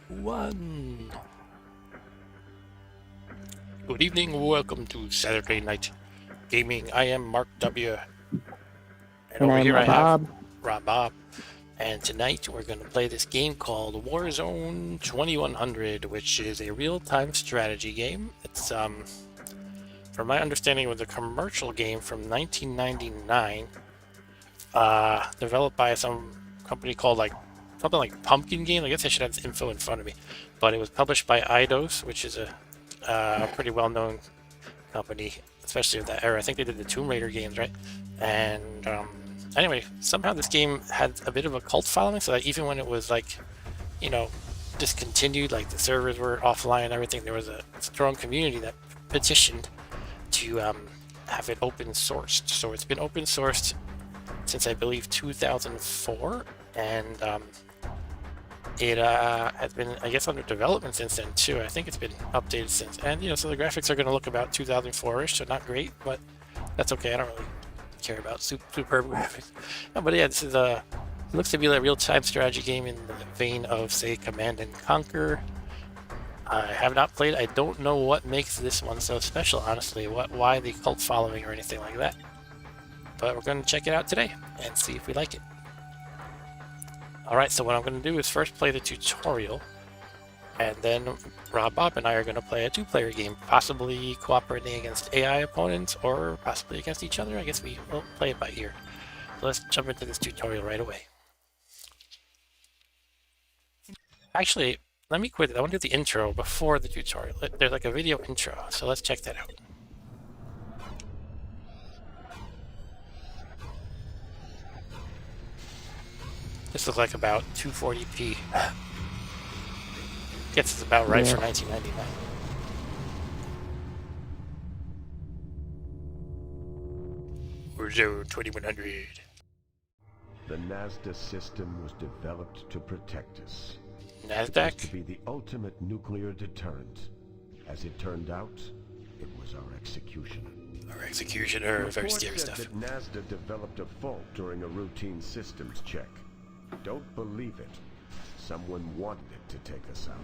1. Good evening, welcome to Saturday Night Gaming. I am Mark W. And And over I'm here I have Bob. Rob Bob. And tonight we're going to play this game called Warzone 2100, which is a real-time strategy game. It's, from my understanding, it was a commercial game from 1999, developed by some company called something like Pumpkin Game. I guess I should have this info in front of me. But it was published by Eidos, which is a pretty well-known company, especially of that era. I think they did the Tomb Raider games, right? And anyway, somehow this game had a bit of a cult following, so that even when it was discontinued, like the servers were offline and everything, there was a strong community that petitioned to have it open sourced. So it's been open sourced since I believe 2004, and it has been, I guess, under development since then too. I think it's been updated since, and so the graphics are going to look about 2004-ish, so not great, but that's okay. I don't really care about superb graphics. No, but yeah, this is it looks to be a real-time strategy game in the vein of, say, Command and Conquer. I have not played. I don't know what makes this one so special, honestly. Why the cult following or anything like that. But we're going to check it out today and see if we like it. Alright, so what I'm going to do is first play the tutorial, and then Rob, Bob, and I are going to play a two-player game, possibly cooperating against AI opponents, or possibly against each other. I guess we will play it by ear. So let's jump into this tutorial right away. Actually, let me quit it. I want to do the intro before the tutorial. There's like a video intro, so let's check that out. This looks like about 240p. Guess it's about right for 1999. Warzone 2100. The NASDA system was developed to protect us. NASDAQ? It was to be the ultimate nuclear deterrent. As it turned out, it was our executioner. Our executioner, very scary stuff. That NASDA developed a fault during a routine systems check. Don't believe it. Someone wanted it to take us out.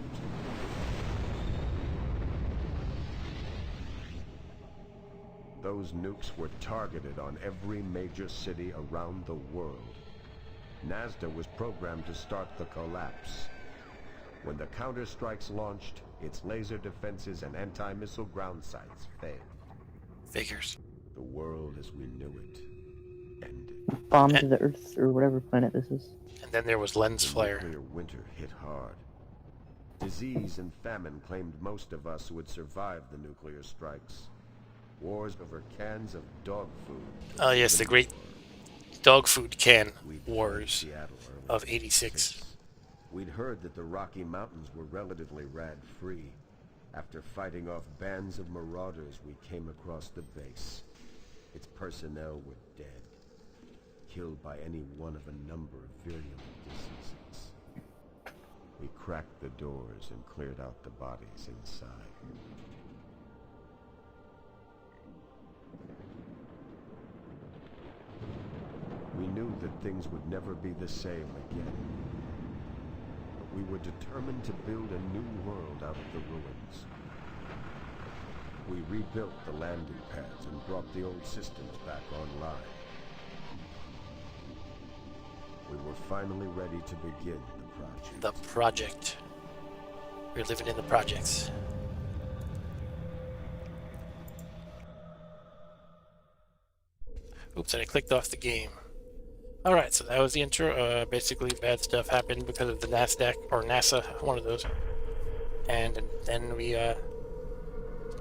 Those nukes were targeted on every major city around the world. NASDA was programmed to start the collapse. When the counter-strikes launched, its laser defenses and anti-missile ground sites failed. Figures. The world as we knew it ended. Bomb to the Earth, or whatever planet this is. And then there was lens flare. The nuclear winter hit hard. Disease and famine claimed most of us would survive the nuclear strikes. Wars over cans of dog food. Oh yes, the great dog food can wars of '86. We'd heard that the Rocky Mountains were relatively rat-free. After fighting off bands of marauders, we came across the base. Its personnel were dead, killed by any one of a number of virulent diseases. We cracked the doors and cleared out the bodies inside. We knew that things would never be the same again. But we were determined to build a new world out of the ruins. We rebuilt the landing pads and brought the old systems back online. We were finally ready to begin the project. The project. We're living in the projects. Oops, and I clicked off the game. Alright, so that was the intro. Basically, bad stuff happened because of the NASDAQ, or NASA, one of those. And then we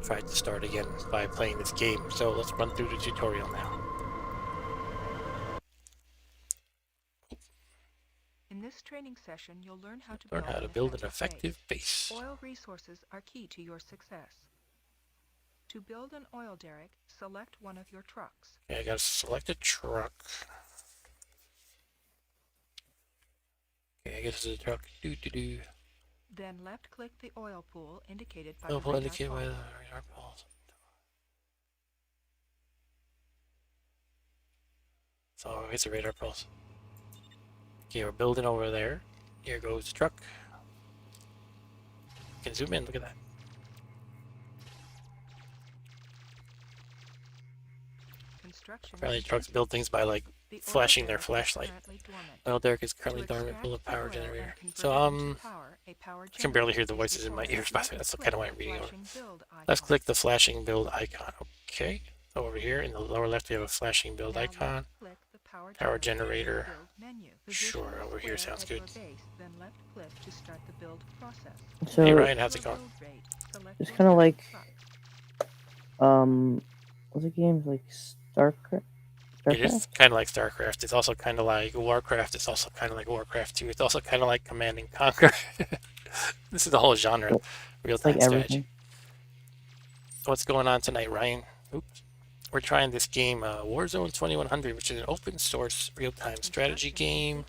tried to start again by playing this game. So let's run through the tutorial now. In this training session, you'll learn how to build an effective base. Oil resources are key to your success. To build an oil derrick, select one of your trucks. Okay, I gotta select a truck. Okay, I guess it's a truck. Then left-click the oil pool indicated by the radar pulse. So it's a radar pulse. Okay, we're building over there. Here goes the truck. can zoom in. Look at that. Construction Apparently, completed. trucks build things by like The oil flashing their derrick is flashlight. currently dormant. Oil derrick is currently To dormant. extract Build a the power oil and generator. convert So it into power, a power I can barely hear generator the is voices in my deployed. ears, by the way. That's kind of why I'm Left-click reading over. flashing build Let's icon. click the flashing build icon. Okay. Over here in the lower left, we have a flashing build Now icon. left-click the Power generator. build menu. Sure, Position the over here square sounds at good. your base, then left-click to start the build process. So Hey Ryan, how's it Your going? build rate. Select it's your kind of like truck. what's the game like Starcraft? It is kind of like StarCraft. It's also kind of like Warcraft. It's also kind of like Warcraft 2. It's also kind of like Command and Conquer. This is the whole genre, It's real-time like strategy. everything. What's going on tonight, Ryan? Oops. We're trying this game, Warzone 2100, which is an open source real-time strategy game.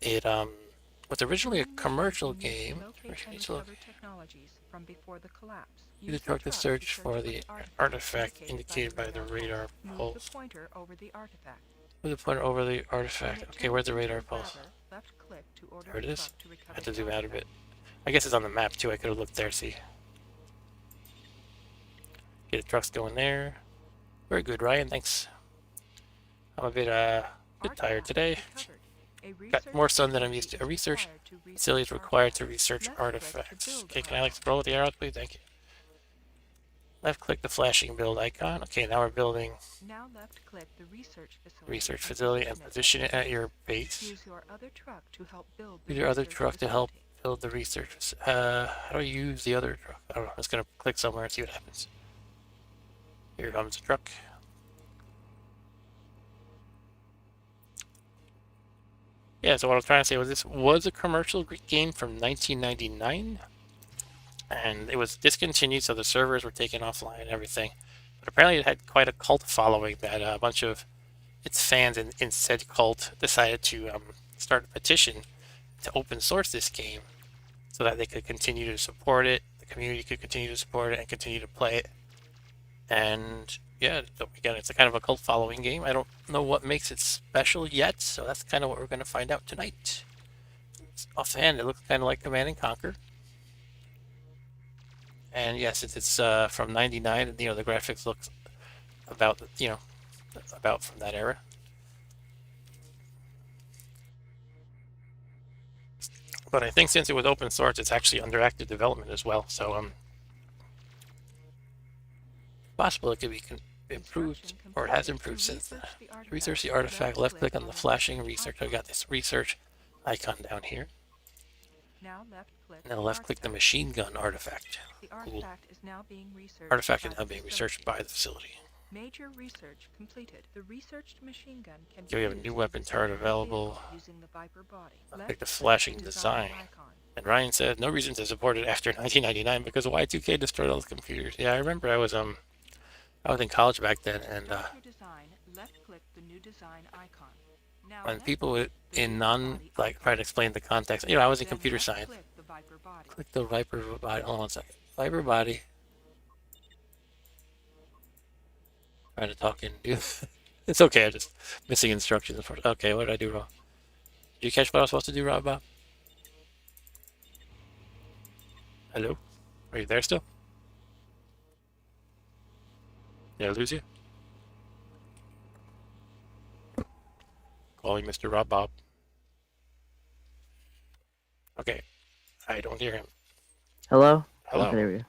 It was originally a commercial game. Use the truck to search for the artifact indicated by the radar pulse. Move the pointer over the artifact. Move the pointer over the artifact. Okay, where's the radar pulse? Left-click to order There it the is. truck to I recover have to the zoom out a artifact. bit. I guess it's on the map too. I could have looked there, see. Okay, the truck's going there. Very good, Ryan. Thanks. I'm a bit tired today. Got more sun than I'm used to. A research facility is required to research artifacts. Okay, can I like scroll with the arrows, please? Thank you. Left click the flashing build icon. Okay, now we're building Now left-click the research facility and position it at your base. Use your other truck to help build the Use your other research truck to help facility. build the research. How do I use the other truck? I don't know. I'm just gonna click somewhere and see what happens. Here comes the truck. Yeah, so what I was trying to say was this was a commercial game from 1999, and it was discontinued, so the servers were taken offline and everything. But apparently it had quite a cult following that a bunch of its fans in said cult decided to start a petition to open source this game so that they could continue to support it, the community could continue to support it, and continue to play it. And yeah, so again, it's a kind of a cult following game. I don't know what makes it special yet, so that's kind of what we're going to find out tonight. Offhand, it looks kind of like Command and Conquer. And yes, it's from '99, and the graphics look about about from that era. But I think since it was open source, it's actually under active development as well. So possible it could be improved, or it has improved since then. Research the artifact. Left click on the flashing research. I got this research icon down here. Now left-click Now left click the machine gun artifact. The Cool. artifact is now being researched. Artifact by is the now being facility. researched by the facility. Major research completed. The researched machine gun can Here we have a new weapon turret available. using the Viper body. Click the flashing design. icon. And Ryan said no reason to support it after 1999 because Y2K destroyed all the computers. Yeah, I remember I was in college back then, and Start your design. Left-click the new design icon. Now when left people click the in new non body like icon. try to explain the context, I was in Then computer science. left-click the Viper body. Click the Viper body. Hold on a second. Viper body. Trying to talk in. It's okay. I'm just missing instructions. Okay, what did I do wrong? Did you catch what I was supposed to do, Rob Bob? Hello? Are you there still? Did I lose you? Calling Mr. Rob Bob. Okay. I don't hear him. Hello? Hello. Okay, there we go.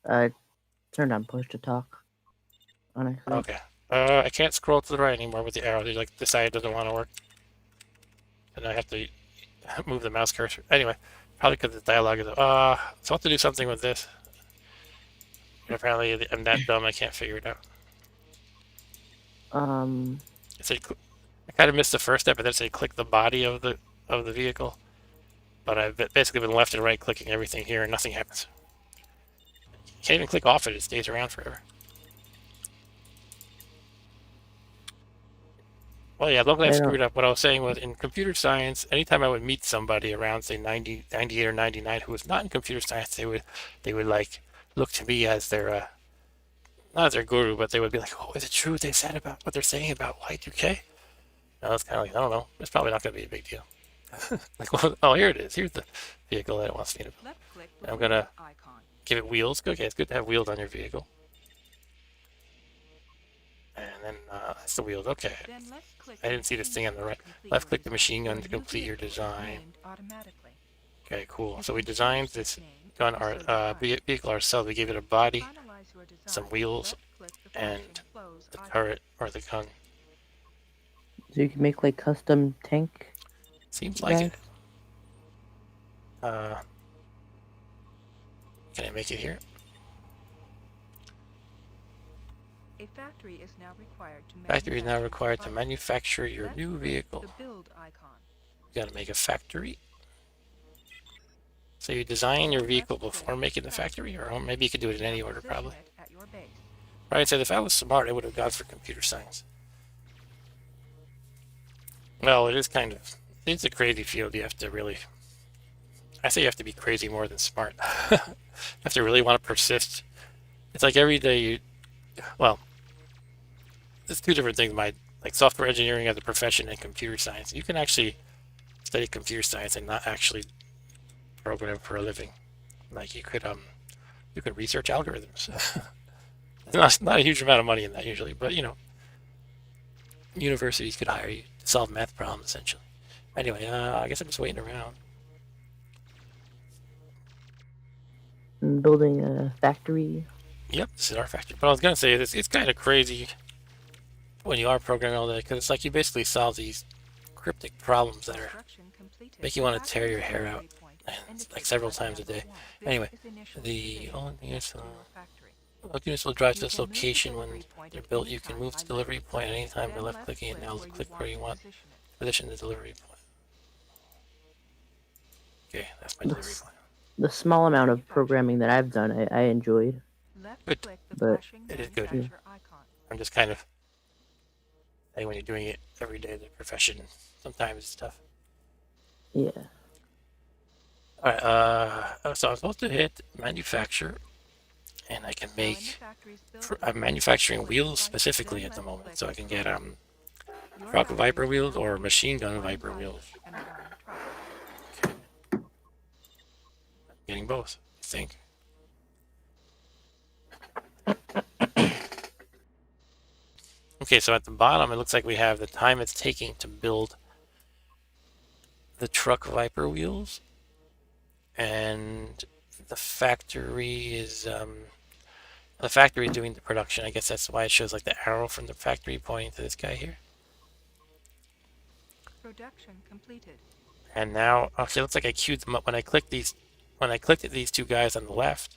I turned on push to talk. On accident. Okay. I can't scroll to the right anymore with the arrow. They decide it doesn't want to work. And I have to move the mouse cursor. Anyway, probably because the dialogue is so I have to do something with this. And apparently I'm that dumb I can't figure it out. It said I kind of missed the first step, but then it said click the body of the vehicle. But I've basically been left and right clicking everything here and nothing happens. You can't even click off it, it stays around forever. Well, yeah, luckily I screwed up. What I was saying was, in computer science, anytime I would meet somebody around, say, 98 or 99 who was not in computer science, they would like look to me as their, not as their guru, but they would be like, oh, is it true what they said about what they're saying about Y2K? And I was kind of like, I don't know. It's probably not going to be a big deal. Like, well, oh, here it is. Here's the vehicle that it wants me to build. Left-click the I'm gonna wheel icon. give it wheels. Okay, it's good to have wheels on your vehicle. And then that's the wheels. Okay. Then left-click I the didn't see this thing machine on the right. to complete Left your click the design. machine gun Your to new complete your vehicle is design. named automatically. Okay, cool. You So we can designed change this name gun, to our certified. vehicle ourselves. We gave it a To body, finalize your design, some wheels, left-click the and flashing close the icon. turret or the gun. So you can make like custom tank Seems like guys. it. Can I make it here? A factory is now required to Factory is now manufacture required to parts. manufacture your new Left-click vehicle. the build icon. You gotta make a factory. So you design your vehicle before making the factory, or maybe you could do it in any Now order, position probably. it at your base. Right, so if I was smart, I would have gone for computer science. Well, it is kind of, it's a crazy field. You have to really, I say you have to be crazy more than smart. You have to really want to persist. It's like every day you, well, it's two different things. Like software engineering as a profession and computer science. You can actually study computer science and not actually program for a living. Like you could research algorithms. not a huge amount of money in that usually, but universities could hire you to solve math problems essentially. Anyway, I guess I'm just waiting around. I'm building a factory. Yep, this is our factory. But I was gonna say it's kind of crazy when you are programming all day, because it's like you basically solve these cryptic problems that are Construction completed. make you want to tear your Factory hair out, delivery point and indicated like several by times a number day. 1. This Anyway, is initial the stage only thing is to your factory. units will drive to You this can move the location when delivery point they're at built. any You can time move by the delivery left point anytime by Then left clicking it. Now left-click click where you want. position it. Position the delivery point. Okay, that's my delivery point. The small amount of programming that I've done, I enjoyed. Left-click the But flashing it is good. manufacturer icon. I'm just kind of, hey, when you're doing it every day, the profession, sometimes it's tough. Yeah. Alright, so I'm supposed to hit manufacture, and I can Now in the make, factory's building, I'm manufacturing click wheels right, specifically then at the moment, left-click so I can get your truck factory Viper is wheels now or ready machine for gun one Viper pilot wheels. and one truck. Getting both, I think. Okay, so at the bottom, it looks like we have the time it's taking to build the truck Viper wheels, and the factory is doing the production. I guess that's why it shows like the arrow from the factory pointing to this guy here. Production completed. And now, okay, it looks like I queued them up when I clicked at these two guys on the left.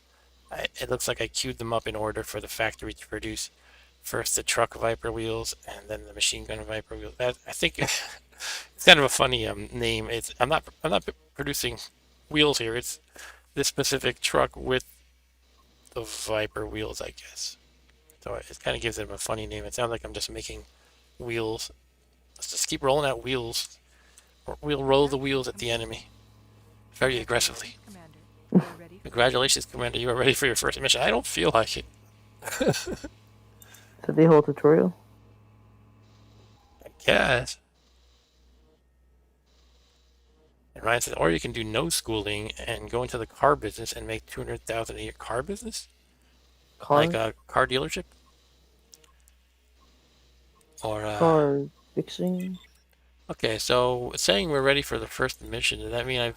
It looks like I queued them up in order for the factory to produce first the truck Viper wheels and then the machine gun Viper wheels. I think it's kind of a funny name. I'm not producing wheels here. It's this specific truck with the Viper wheels, I guess. So it kind of gives them a funny name. It sounds like I'm just making wheels. Let's just keep rolling out wheels. We'll roll the wheels at the enemy very aggressively. Commander, you are ready for Congratulations, Commander. You are ready for your first mission. I don't feel like it. So the whole tutorial? I guess. And Ryan said, or you can do no schooling and go into the car business and make 200,000 a year. Car business? Car? Like a car dealership? Or Car fixing? okay, so it's saying we're ready for the first mission. Does that mean I've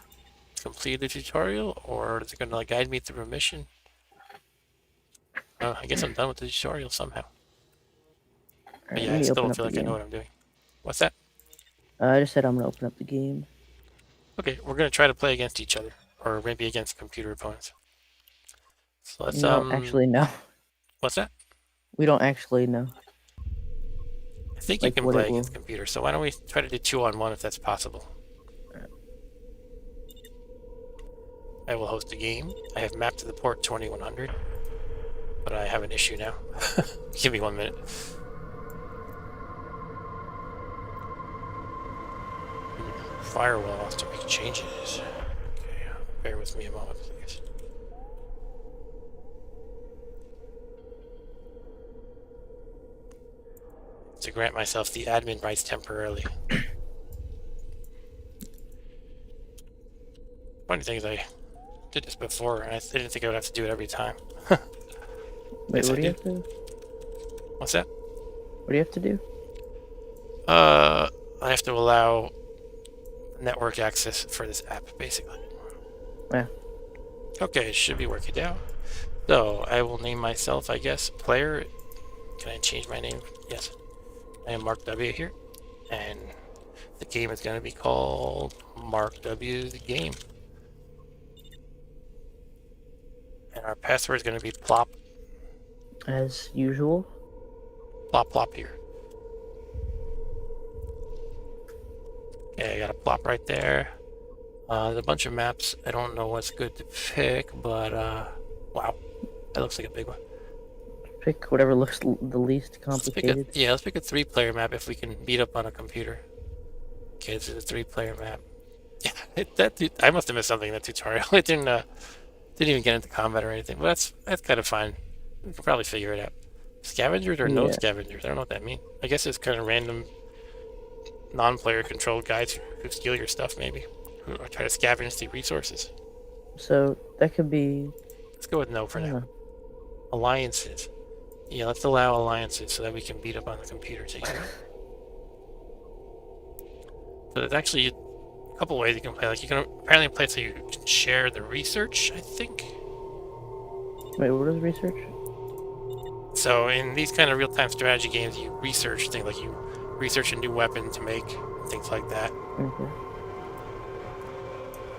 completed the tutorial, or is it going to like guide me through a mission? I guess I'm done with the tutorial somehow. But Alright, yeah, let I me still open don't up feel the like I know game. what I'm doing. What's that? I just said I'm gonna open up the game. Okay, we're gonna try to play against each other, or maybe against computer opponents. So let's No, actually, no. What's that? We don't actually know. I think Like you can what play it will. against computers. So why don't we try to do 2-on-1 if that's possible? I will host a game. I have mapped to the port 2100, but I have an issue now. Give me 1 minute. Firewall wants to make changes. Okay, bear with me a moment, please. To grant myself the admin rights temporarily. funny thing is I did this before, and I didn't think I would have to do it every time. Wait, Yes, what I do you did. have to? What's that? What do you have to do? I have to allow network access for this app, basically. Yeah. Okay, it should be working now. So, I will name myself, I guess, player. Can I change my name? Yes. I am Mark W here. And the game is going to be called Mark W the Game. And our password is going to be plop, As usual. plop, plop here. Okay, I got a plop right there. There's a bunch of maps. I don't know what's good to pick, but, wow. That looks like a big one. Pick whatever looks the least Let's pick a, complicated. yeah, let's pick a 3-player map if we can beat up on a computer. Okay, this is a 3-player map. Yeah, I must have missed something in that tutorial. It didn't even get into combat or anything, but that's kind of fine. We can probably figure it out. Scavengers or no Yeah. scavengers? I don't know what that means. I guess it's kind of random non-player controlled guys who steal your stuff, maybe. Who try to scavenge the resources. So that could be. Let's go with no for I don't now. know. Alliances. Yeah, let's allow alliances so that we can beat up on the computer together. So there's actually a couple ways you can play. Like you can apparently play so you can share the research, I think. Wait, what is research? So in these kind of real-time strategy games, you research things, like you research a new weapon to make, things like that. Okay.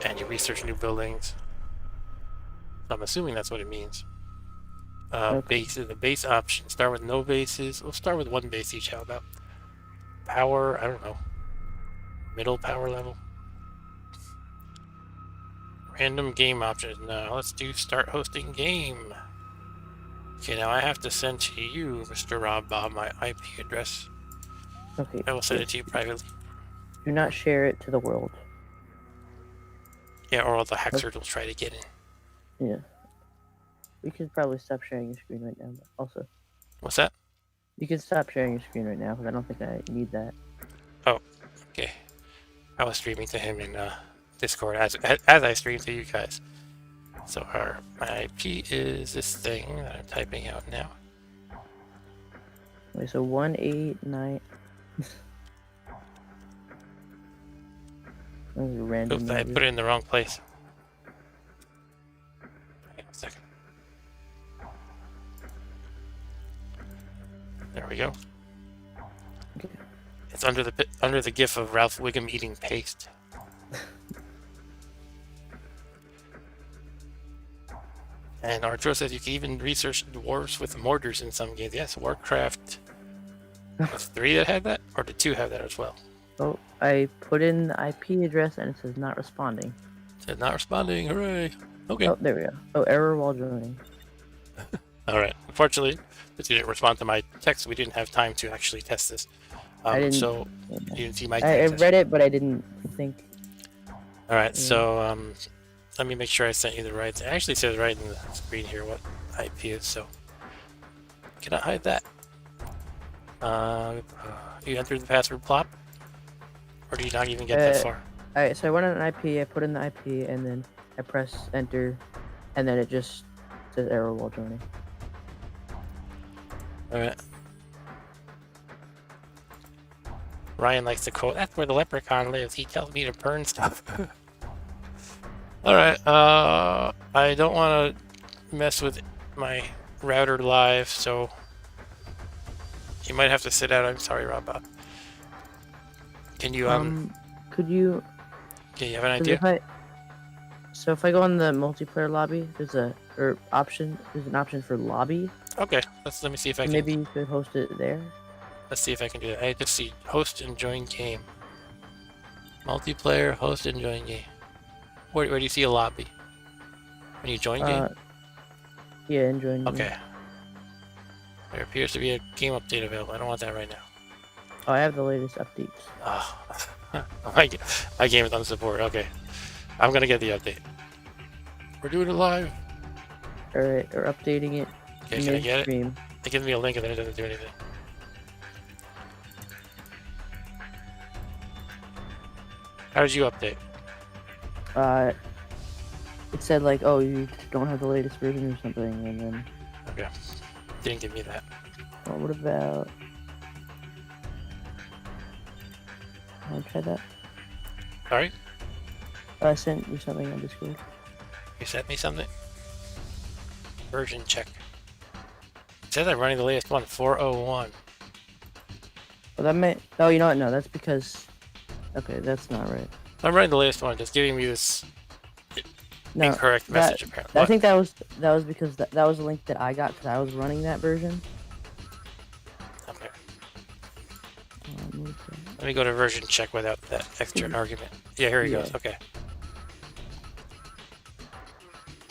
And you research new buildings. So I'm assuming that's what it means. Okay. Bases, the base option. Start with no bases. We'll start with one base each. How about power? I don't know. Middle power level. Random game options. No, let's do start hosting game. Okay, now I have to send to you, Mr. Rob Bob, my IP address. Okay. I will send it to you privately. Do not share it to the world. Yeah, or the hackers will try to get in. Yeah. We could probably stop sharing your screen right now. But also, What's that? you can stop sharing your screen right now because I don't think I need that. Oh, okay. I was streaming to him in Discord as I stream to you guys. So my IP is this thing that I'm typing out now. Wait, so 189. That was a random Oops, I number. put it in the wrong place. Hang on a second. There we go. Okay. It's under the GIF of Ralph Wiggum eating paste. And Arturo says you can even research dwarves with mortars in some games. Yes, Warcraft. Was 3 that had that, or did 2 have that as well? Oh, I put in the IP address and it says not responding. It says not responding. Hooray! Okay. Oh, there we go. Oh, error while joining. All right. Unfortunately, since you didn't respond to my text, we didn't have time to actually test this. I didn't. So you didn't see my I text. read it, but I didn't think. All right. Yeah. So let me make sure I sent you the right. It actually says right in the screen here what IP is. So cannot hide that. You entered the password plop, or do you not even get that far? Alright, so I went on an IP, I put in the IP, and then I press enter, and then it just says error while joining. All right. Ryan likes to quote, "That's where the leprechaun lives. He tells me to burn stuff." All right. I don't want to mess with my router live, so you might have to sit out. I'm sorry, Rob. Can you could you? do you have an 'Cause idea? if I go in the multiplayer lobby, there's an option for lobby. Okay. Let me see if I can. Maybe you could host it there. Let's see if I can do that. I just see host and join game. Multiplayer, host and join game. Where do you see a lobby? When you join game? Yeah, and join. Okay. There appears to be a game update available. I don't want that right now. Oh, I have the latest updates. Oh, my game is unsupported. Okay. I'm gonna get the update. We're doing it live. Alright, or updating it. Okay, can I get it? Midstream. It gives me a link and then it doesn't do anything. How did you update? It said like, oh, you don't have the latest version or something, and then Okay. Didn't give me that. well, what about? I'll try that. Sorry? I sent you something on Discord. You sent me something? Version check. It says I'm running the latest one, 401. Well, that may. Oh, you know what? No, that's because. Okay, that's not right. I'm running the latest one, just giving me this No, incorrect message apparently. I What? think that was because that was a link that I got because I was running that version. Okay. Okay. Let me go to version check without that extra argument. Yeah, here he goes. Okay.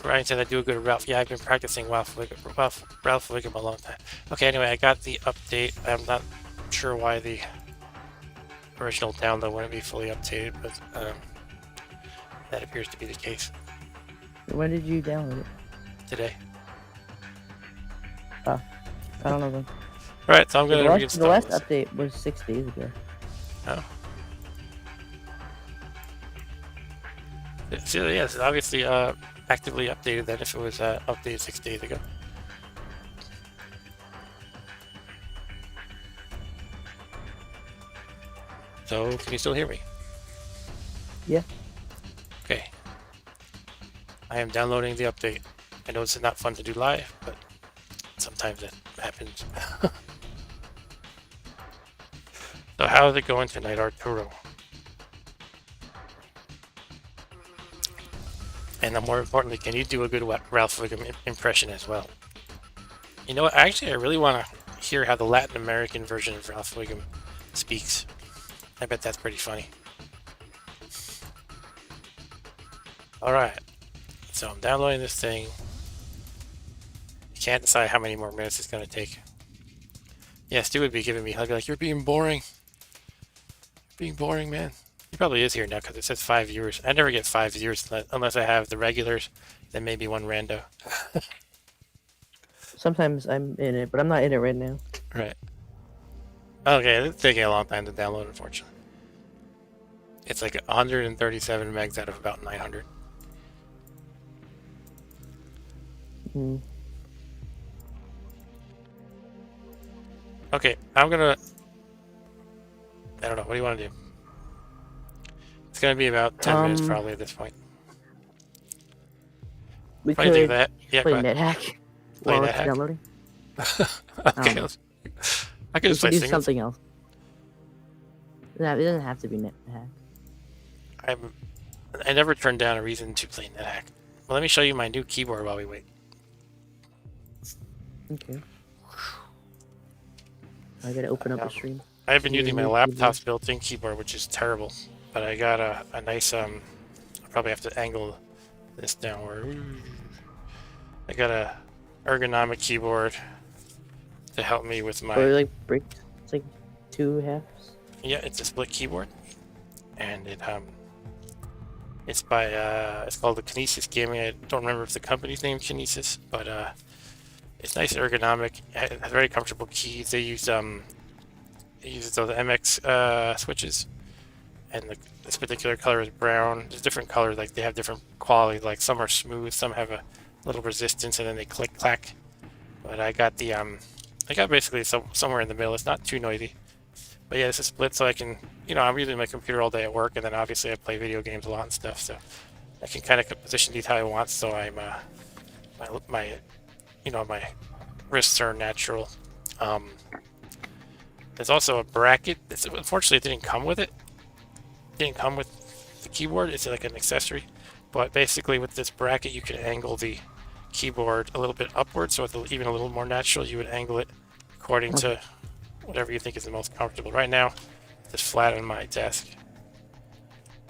Ryan said I do a good Ralph. Yeah, I've been practicing Ralph Wiggum a long time. Okay, anyway, I got the update. I'm not sure why the original download wouldn't be fully updated, but that appears to be the case When did you download it? today. I don't know. Then. Alright, so I'm going to reinstall The last this. update was 6 days ago. Oh. So, yes, obviously actively updated then if it was updated 6 days ago. So, can you still hear me? Yeah. Okay. I am downloading the update. I know it's not fun to do live, but sometimes it happens. So how's it going tonight, Arturo? And more importantly, can you do a good Ralph Wiggum impression as well? You know what? Actually, I really want to hear how the Latin American version of Ralph Wiggum speaks. I bet that's pretty funny. Alright. So I'm downloading this thing. Can't decide how many more minutes it's going to take. Yeah, Stu would be giving me, I'd be like, you're being boring. Being boring, man. He probably is here now because it says 5 viewers. I never get 5 viewers unless I have the regulars, then maybe one rando. Sometimes I'm in it, but I'm not in it right now. Right. Okay, it's taking a long time to download, unfortunately. It's like 137 megs out of about 900. Mm. Okay, I'm gonna... I don't know, what do you want to do? It's gonna be about 10 minutes probably at this point. We If I do could that, yeah, play go ahead. NetHack Play while it's NetHack? downloading. Okay, I could We just play could do singles. something else. No, it doesn't have to be NetHack. I never turned down a reason to play NetHack. Well, let me show you my new keyboard while we wait. Okay. I gotta open up the stream. I've been Your using my new laptop's built-in keyboard, which is terrible. But I got a nice, I'll probably have to angle this downward. I got a ergonomic keyboard to help me with my... Or like break. It's like 2 halves. Yeah, it's a split keyboard. And it's by, it's called the Kinesis Gaming. I don't remember if the company's name is Kinesis, but it's nice and ergonomic. It has very comfortable keys. They use those MX switches, and this particular color is brown. There's different colors, like they have different quality. Like some are smooth, some have a little resistance, and then they click clack. But I got the I got basically somewhere in the middle. It's not too noisy. But yeah, it's a split, so I can, you know, I'm using my computer all day at work, and then obviously I play video games a lot and stuff, so I can kind of position these how I want. So I'm my you know, my wrists are natural. There's also a bracket. Unfortunately, it didn't come with it. It didn't come with the keyboard. It's like an accessory. But basically, with this bracket, you can angle the keyboard a little bit upward, so it's even a little more natural. You would angle it according to whatever you think is the most comfortable. Right now, it's flat on my desk.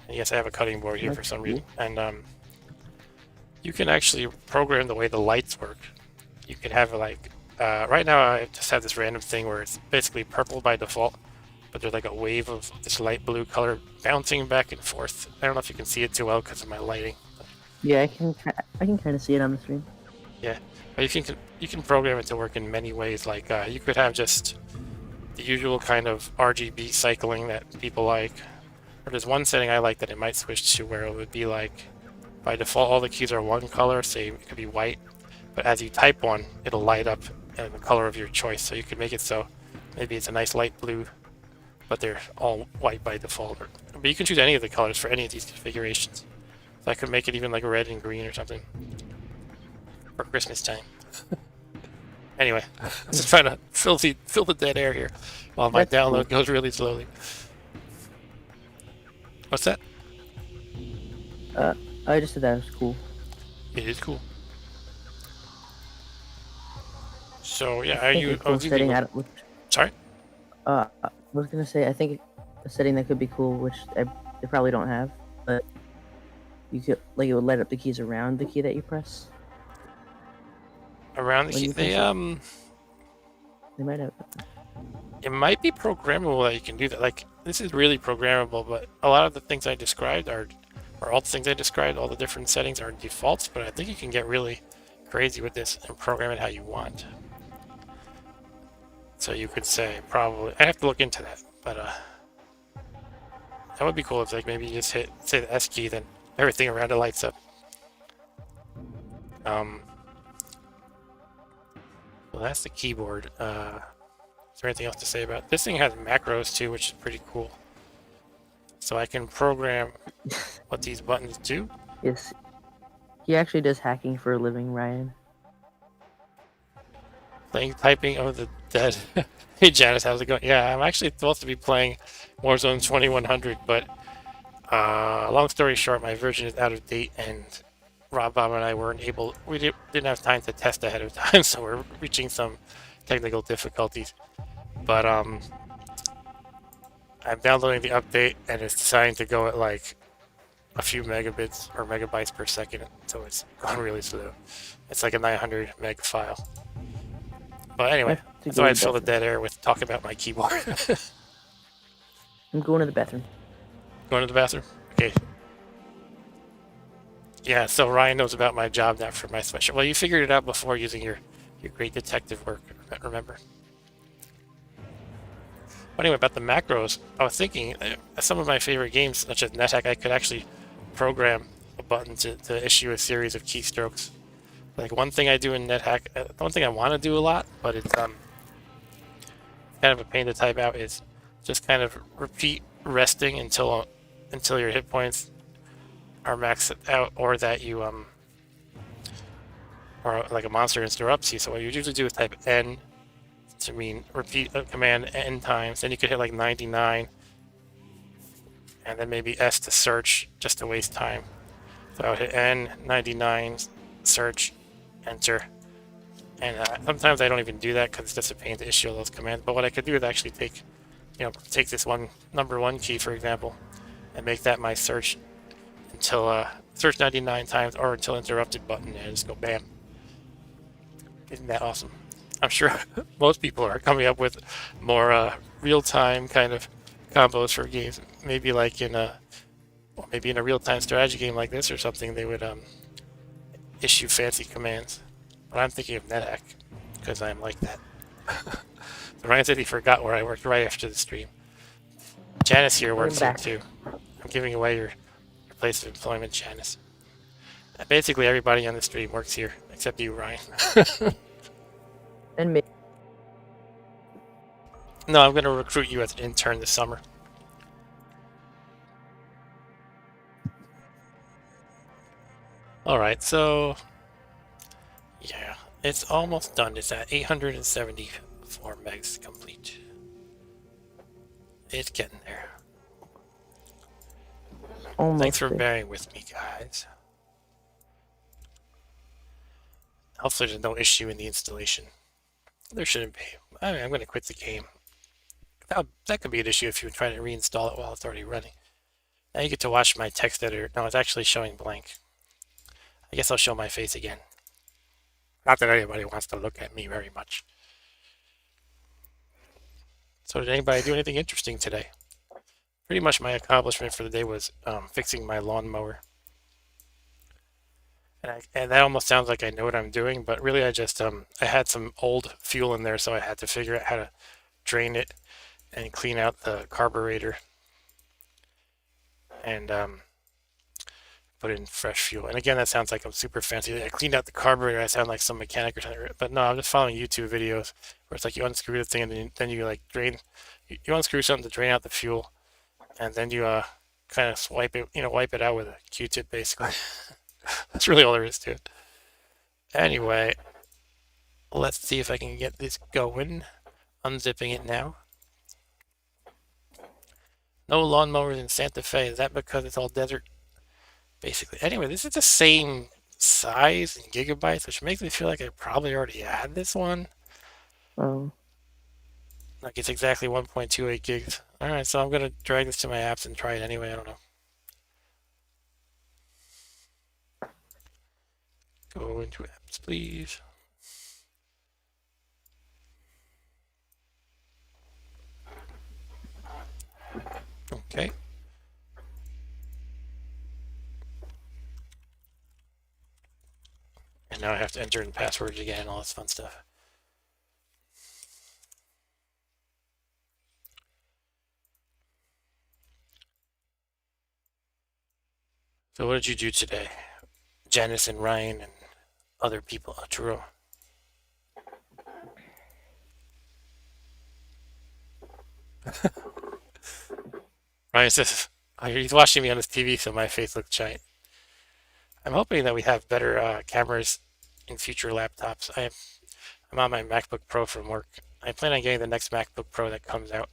And yes, I have a cutting board here for some reason. And you can actually program the way the lights work. You can have like, right now I just have this random thing where it's basically purple by default, but there's like a wave of this light blue color bouncing back and forth. I don't know if you can see it too well because of my lighting. Yeah, I can kind of see it on the stream. Yeah, but you can program it to work in many ways. Like you could have just the usual kind of RGB cycling that people like. Or there's one setting I like that it might switch to where it would be like by default all the keys are one color, say it could be white, but as you type one, it'll light up in the color of your choice. So you could make it so maybe it's a nice light blue, but they're all white by default. But you can choose any of the colors for any of these configurations. So I could make it even like red and green or something for Christmas time. Anyway, I'm just trying to fill the dead air here while my That's download cool. goes really slowly. What's that? I just said that was cool. It is cool. So yeah, I are think you? a cool setting. Sorry. I was gonna say I think a setting that could be cool, which they probably don't have, but you could like it would light up the keys around the key that you press. Around the When key, you press They might have. it might be programmable that you can do that. Like this is really programmable, but a lot of the things I described or all the things I described, all the different settings are defaults. But I think you can get really crazy with this and program it how you want. So you could say probably I have to look into that, but that would be cool if like maybe you just hit say the S key, then everything around it lights up. Well, that's the keyboard. Is there anything else to say about it? This thing has macros too, which is pretty cool. So I can program what these buttons do. Yes, he actually does hacking for a living, Ryan. Playing typing of the dead. Hey Janice, how's it going? Yeah, I'm actually supposed to be playing Warzone 2100, but long story short, my version is out of date, and Rob, Bob, and I weren't able. We didn't have time to test ahead of time, so we're reaching some technical difficulties. But I'm downloading the update, and it's designed to go at like a few megabits or megabytes per second, so it's going really slow. It's like a 900 meg file. But anyway, that's why I fill the dead air with talking about my keyboard. I'm going to the bathroom. Going to the bathroom? Okay. Yeah, so Ryan knows about my job now for my special. Well, you figured it out before using your great detective work, remember? But anyway, about the macros, I was thinking some of my favorite games, such as NetHack, I could actually program a button to issue a series of keystrokes. Like one thing I do in NetHack, one thing I want to do a lot, but it's kind of a pain to type out, is just kind of repeat resting until your hit points are maxed out, or that you or like a monster interrupts you. So what you usually do is type N to mean repeat a command N times. Then you could hit like 99, and then maybe S to search just to waste time. So I would hit N 99, search, enter, and sometimes I don't even do that because it's just a pain to issue all those commands. But what I could do is actually take this number one key, for example, and make that my search until search 99 times, or until interrupted button, and just go bam. Isn't that awesome? I'm sure most people are coming up with more real-time kind of combos for games. Maybe like in a real-time strategy game like this or something, they would issue fancy commands. But I'm thinking of NetHack because I'm like that. Ryan said he forgot where I worked right after the stream. Janice here works here too. I'm giving away your place of employment, Janice. Basically, everybody on the stream works here except you, Ryan. And me. No, I'm going to recruit you as an intern this summer. Alright, so yeah, it's almost done. It's at 874 megs complete. It's getting there. Almost Thanks for there. bearing with me, guys. Hopefully there's no issue in the installation. There shouldn't be. I mean, I'm going to quit the game. That could be an issue if you try to reinstall it while it's already running. Now you get to watch my text editor. No, it's actually showing blank. I guess I'll show my face again. Not that anybody wants to look at me very much. So did anybody do anything interesting today? Pretty much my accomplishment for the day was fixing my lawnmower. And that almost sounds like I know what I'm doing, but really I just I had some old fuel in there, so I had to figure out how to drain it and clean out the carburetor and put in fresh fuel. And again, that sounds like I'm super fancy. I cleaned out the carburetor. I sound like some mechanic or something. But no, I'm just following YouTube videos where it's like you unscrew the thing and then you like drain. You unscrew something to drain out the fuel, and then you kind of wipe it out with a Q-tip basically. That's really all there is to it. Anyway, let's see if I can get this going. Unzipping it now. No lawnmowers in Santa Fe. Is that because it's all desert? Basically. Anyway, this is the same size in gigabytes, which makes me feel like I probably already had this one. Oh. Like it's exactly 1.28 gigs. Alright, so I'm going to drag this to my apps and try it anyway. I don't know. Go into apps, please. Okay. And now I have to enter in passwords again and all this fun stuff. So what did you do today? Janice and Ryan and other people. Truro. Ryan says, he's watching me on his TV, so my face looks giant. I'm hoping that we have better cameras in future laptops. I'm on my MacBook Pro from work. I plan on getting the next MacBook Pro that comes out.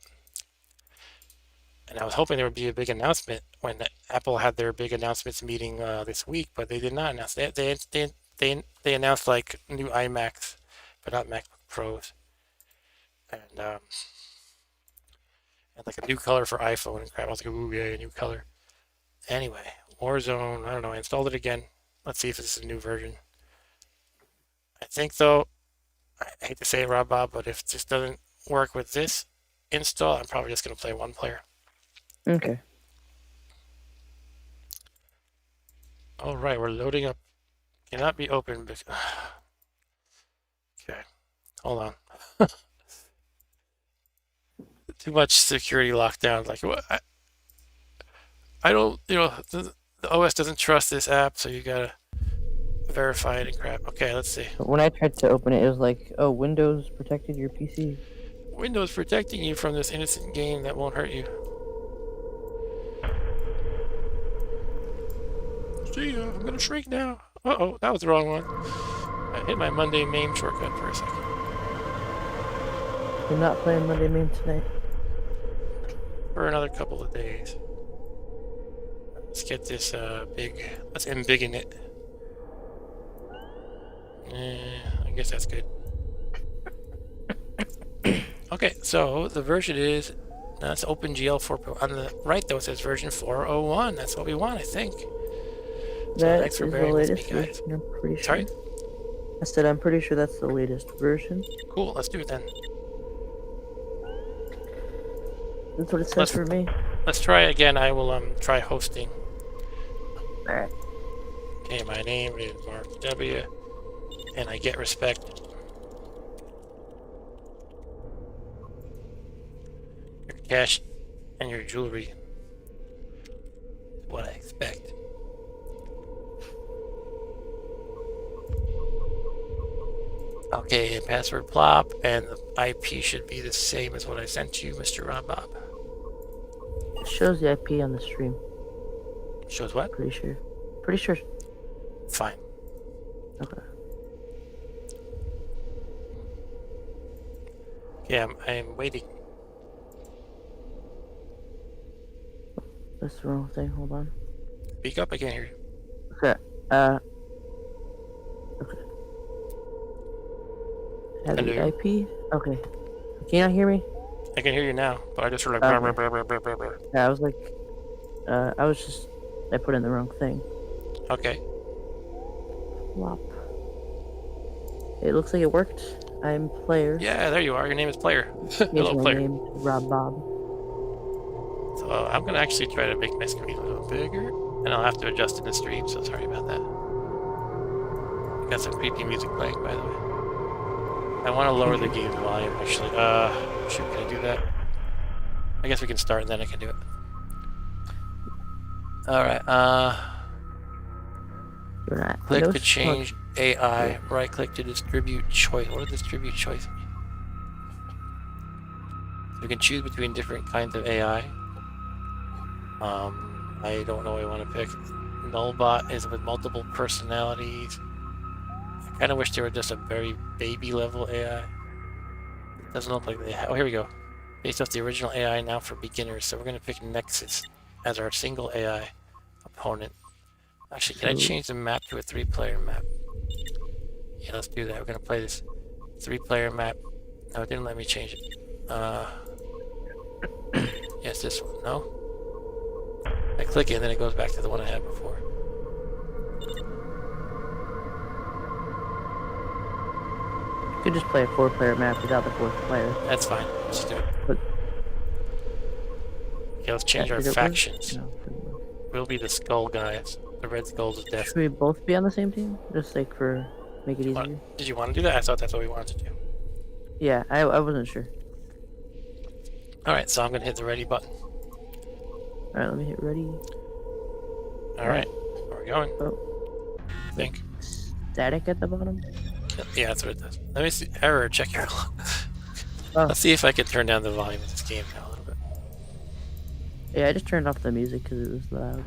And I was hoping there would be a big announcement when Apple had their big announcements meeting this week, but they did not announce. They announced like new iMacs, but not MacBook Pros, and like a new color for iPhone and crap. I was like, ooh, yeah, a new color. Anyway, Warzone. I don't know. I installed it again. Let's see if this is a new version. I think though, I hate to say it, Rob Bob, but if this doesn't work with this install, I'm probably just gonna play one player. Okay. All right, we're loading up. Cannot be opened. Okay, hold on. Too much security lockdown. Like, I don't, the OS doesn't trust this app, so you gotta verify it and crap. Okay, let's see. When I tried to open it, it was like, oh, Windows protected your PC. Windows protecting you from this innocent game that won't hurt you. See ya, I'm gonna shrink now. Uh-oh, that was the wrong one. I hit my Monday MAME shortcut for a second. You're not playing Monday MAME tonight? For another couple of days. Let's get this let's embiggen it. I guess that's good. Okay, so the version is, that's OpenGL 4.0. On the right though it says version 4.01. That's what we want, I think. So That thanks for is the bearing with me, latest guys. version, I'm pretty sure. Sorry? I said I'm pretty sure that's the latest version. Cool, let's do it then. That's what it says for me. Let's try it again. I will try hosting. Alright. Okay, my name is Mark W. And I get respect. Your cash and your jewelry is what I expect. Okay, and password plop, and the IP should be the same as what I sent you, Mr. Rob Bob. It shows the IP on the stream. Shows what? Pretty sure. Pretty sure. Fine. Okay. Yeah, I'm waiting. That's the wrong thing. Hold on. Speak up, I can't hear you. Okay. Okay. Have the Hello? IP? Okay. Can you not hear me? I can hear you now, but I just heard like Okay. brr, brr, brr, brr, brr, brr. Yeah, I was like, I put in the wrong thing. Okay. Flop. It looks like it worked. I'm player. Yeah, there you are. Your name is Player. Here's Hello, my Player. name, Rob Bob. So I'm gonna actually try to make my screen a little bigger, and I'll have to adjust in the stream. So sorry about that. Got some creepy music playing, by the way. I want to lower the game volume. Actually, shoot, can I do that? I guess we can start and then I can do it. All right. You're not. Click no to change AI. Yeah. Right click to distribute choice. What does distribute choice mean? You can choose between different kinds of AI. I don't know what I want to pick. Nullbot is with multiple personalities. I kind of wish they were just a very baby level AI. Doesn't look like they have. Oh, here we go. Based off the original AI now for beginners. So we're going to pick Nexus as our single AI opponent. Actually, can I change the map to a 3-player map? Yeah, let's do that. We're going to play this 3-player map. No, it didn't let me change it. Yes, this one. No? I click it and then it goes back to the one I had before. You could just play a 4-player map without the 4th player. That's fine. Let's do it. But Okay, let's change our did it work? factions. No, it didn't work. We'll be the Skull guys. The Red Skulls of Death. Should we both be on the same team? Just like for make it easier. Did you want to do that? I thought that's what we wanted to do. Yeah, I wasn't sure. Alright, so I'm going to hit the ready button. Alright, let me hit ready. Alright, where are we going? Oh, I think. static at the bottom. Yeah, that's what it does. Let me see. Error, check your. Oh. Let's see if I can turn down the volume of this game now a little bit. Yeah, I just turned off the music because it was loud.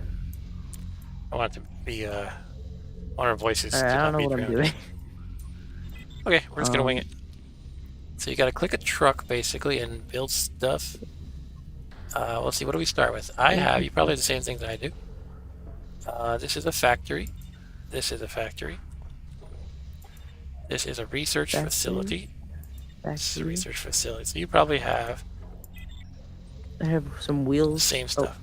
I want it to be, want our voices Alright, to I not don't know be what I'm drowned. doing. Okay, we're just gonna wing it. So you gotta click a truck, basically, and build stuff. Let's see, what do we start with? You probably have the same thing that I do. This is a factory. This is a factory. This is a research facility. This is a research facility. So you probably have I have some the wheels. same stuff.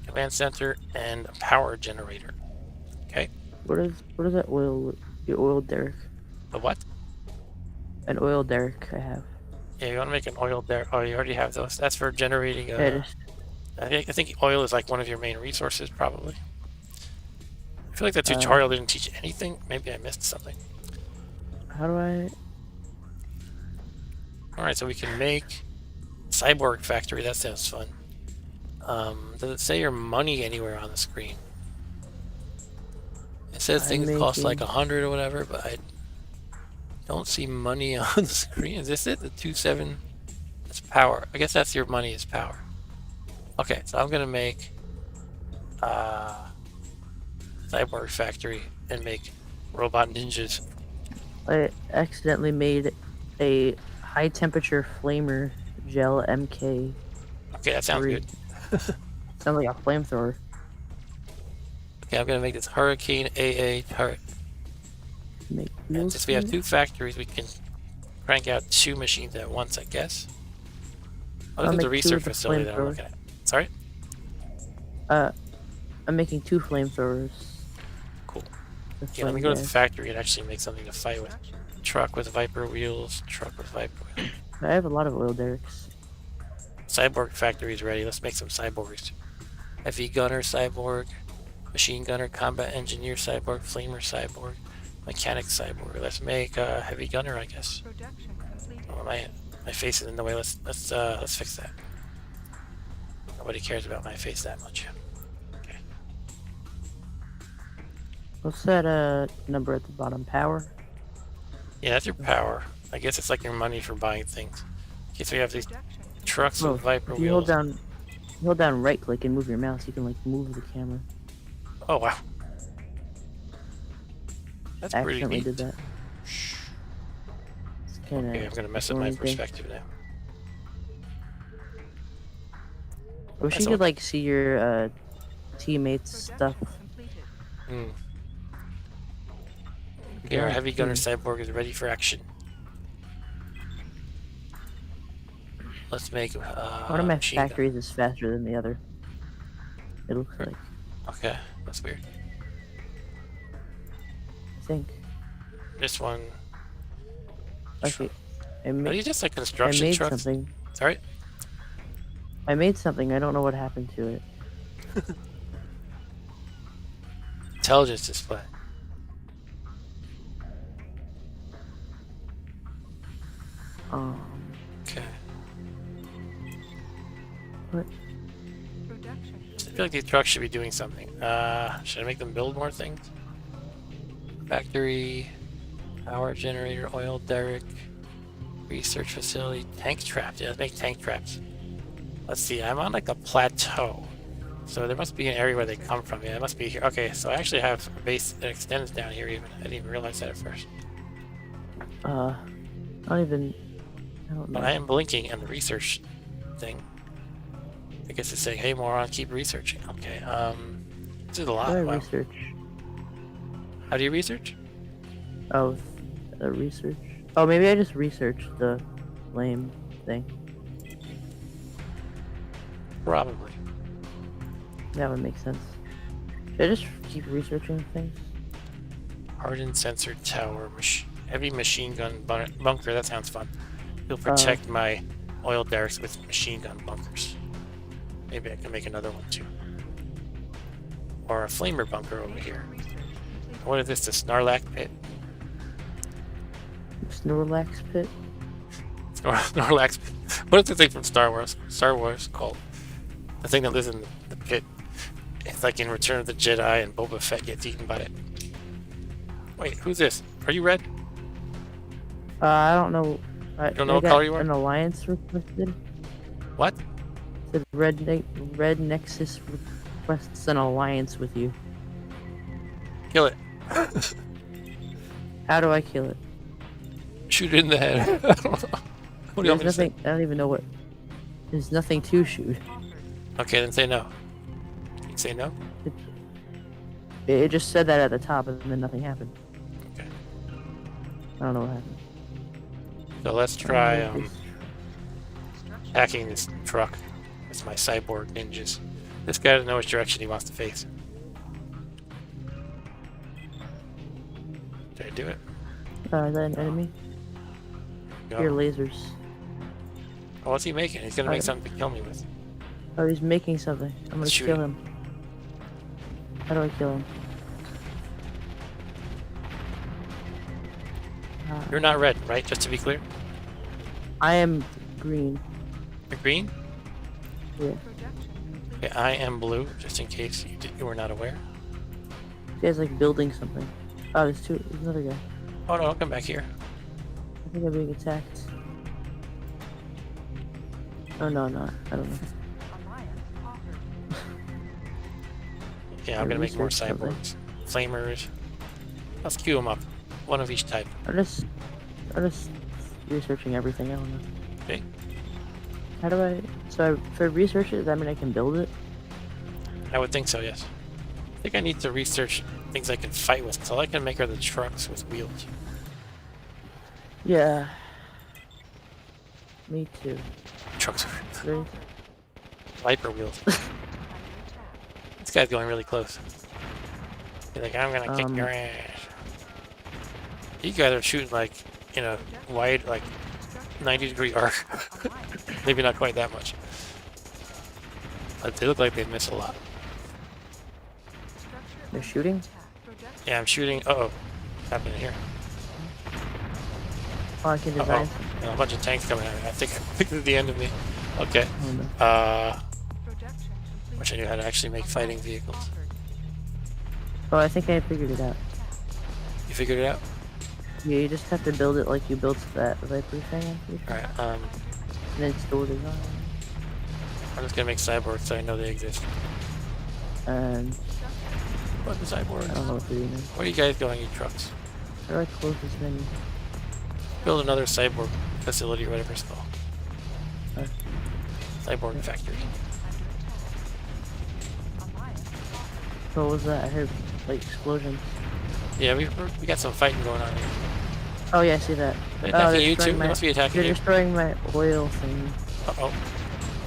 Command center and a power generator. Okay. What is that oil? Your oil derrick. The what? An oil derrick I have. Yeah, you want to make an oil there. Oh, you already have those. That's for generating. Yeah, I think oil is like one of your main resources, probably. I feel like the tutorial didn't teach anything. Maybe I missed something. how do I? Alright, so we can make cyborg factory. That sounds fun. Does it say your money anywhere on the screen? It says things cost like 100 or whatever, but I don't see money on the screen. Is this it? The 27? That's power. I guess that's your money is power. Okay, so I'm gonna make cyborg factory and make robot ninjas. I accidentally made a high temperature flamer gel MK. Okay, that sounds good. Sounds like a flamethrower. Okay, I'm gonna make this Hurricane AA turret. Make And wheels since we have for it? 2 factories, we can crank out 2 machines at once, I guess. Oh, I'll this is the make 2 research with the facility that I'm flamethrower. looking at. Sorry? I'm making 2 flamethrowers. Cool. with Yeah, let me flame go to the gas. factory and actually make something to fight with. Truck with Viper wheels, truck with Viper wheels. I have a lot of oil derricks. Cyborg factory is ready. Let's make some cyborgs. Heavy gunner cyborg, machine gunner, combat engineer cyborg, flamer cyborg, mechanic cyborg. Let's make a heavy gunner, I guess. Production completed. Oh, my face is in the way. Let's fix that. Nobody cares about my face that much. Okay. What's that number at the bottom? Power? Yeah, that's your power. I guess it's like your money for buying things. Okay, so we have these Production trucks Oh, with Viper if you hold wheels. down right click and move your mouse, you can like move the camera. Oh wow. That's I pretty accidentally neat. did that. It's kinda Okay, I'm gonna mess up my annoying thing. perspective now. I wish That's you could all- like see your teammates stuff. production completed. Hmm. Okay, our heavy gunner cyborg is ready for action. Let's make One of my machine gun. factories is faster than the other. It looks Right. like. Okay, that's weird. I think. This one. Okay. I Are made, these just like I construction made trucks? something. Sorry? I made something. I don't know what happened to it. Intelligence display. Um. Okay. What? Production completed. feel like these trucks should be doing something. Should I make them build more things? Factory, power generator, oil derrick, research facility, tank traps. Yeah, let's make tank traps. Let's see, I'm on like a plateau. So there must be an area where they come from. Yeah, it must be here. Okay, so I actually have a base that extends down here even. I didn't even realize that at first. I don't know. But I am blinking on the research thing. I guess it's saying, hey moron, keep researching. Okay, this is a lot. How do I Wow. research? How do you research? Oh, research. Oh, maybe I just researched the flame thing. Probably. That would make sense. Should I just keep researching things? Hardened sensor tower, heavy machine gun bunker. That sounds fun. He'll protect my oil derricks with machine gun bunkers. Maybe I can make another one too. Or a flamer bunker over here. What is this? The Snarlack pit? Snorlax pit? Snorlax pit. What is the thing from Star Wars? Star Wars called the thing that lives in the pit. It's like in Return of the Jedi and Boba Fett gets eaten by it. Wait, who's this? Are you red? I don't know. You don't know I what got color you are? An alliance requested. What? Said Red Nexus requests an alliance with you. Kill it. How do I kill it? Shoot it in the head. I don't know. What do you want me to say? I don't even know what. There's nothing to shoot. Okay, then say no. You say no? It just said that at the top, and then nothing happened. Okay. I don't know what happened. So let's try hacking this truck with my cyborg ninjas. This guy doesn't know which direction he wants to face. Did I do it? Is that an enemy? Go. Your lasers. Oh, what's he making? He's gonna make something to kill me with. Oh, he's making something. I'm gonna Let's shoot kill him. him. How do I kill him? You're not red, right? Just to be clear. I am green. You're green? Yeah. Okay, I am blue, just in case you were not aware. This guy's like building something. Oh, there's another guy. Oh no, I'll come back here. I think I'm being attacked. Oh no, I'm not. I don't know. Yeah, I'm gonna make more Research something. cyborgs. Flamers. Let's queue them up. One of each type. I'm just researching everything. I don't know. Okay. How do I? So if I research it, does that mean I can build it? I would think so, yes. I think I need to research things I can fight with, so I can make her the trucks with wheels. Yeah. Me too. Trucks with Really? Viper wheels. This guy's going really close. He's like, I'm gonna kick your ass. You guys are shooting like, you know, wide, like 90-degree arc. Maybe not quite that much. But they look like they miss a lot. They're shooting? Yeah, I'm shooting. Uh-oh. What's happening here? Oh, I can design. A bunch of tanks coming at me. I think this is the end of me. Okay. Oh, no. Wish I knew how to actually make fighting vehicles. Oh, I think I figured it out. You figured it out? Yeah, you just have to build it like you built that Viper thing. I'm pretty sure. Alright, And then store design. I'm just gonna make cyborgs so I know they exist. And What the cyborgs? I don't know what to do now. Where are you guys going, you trucks? How do I close this menu? Build another cyborg facility or whatever it's called. Okay. Cyborg factory. What was that? I heard like explosions. Yeah, we got some fighting going on here. Oh yeah, I see that. They're Oh, attacking they're you too? destroying They must be attacking They're you. destroying my oil thing. Uh-oh.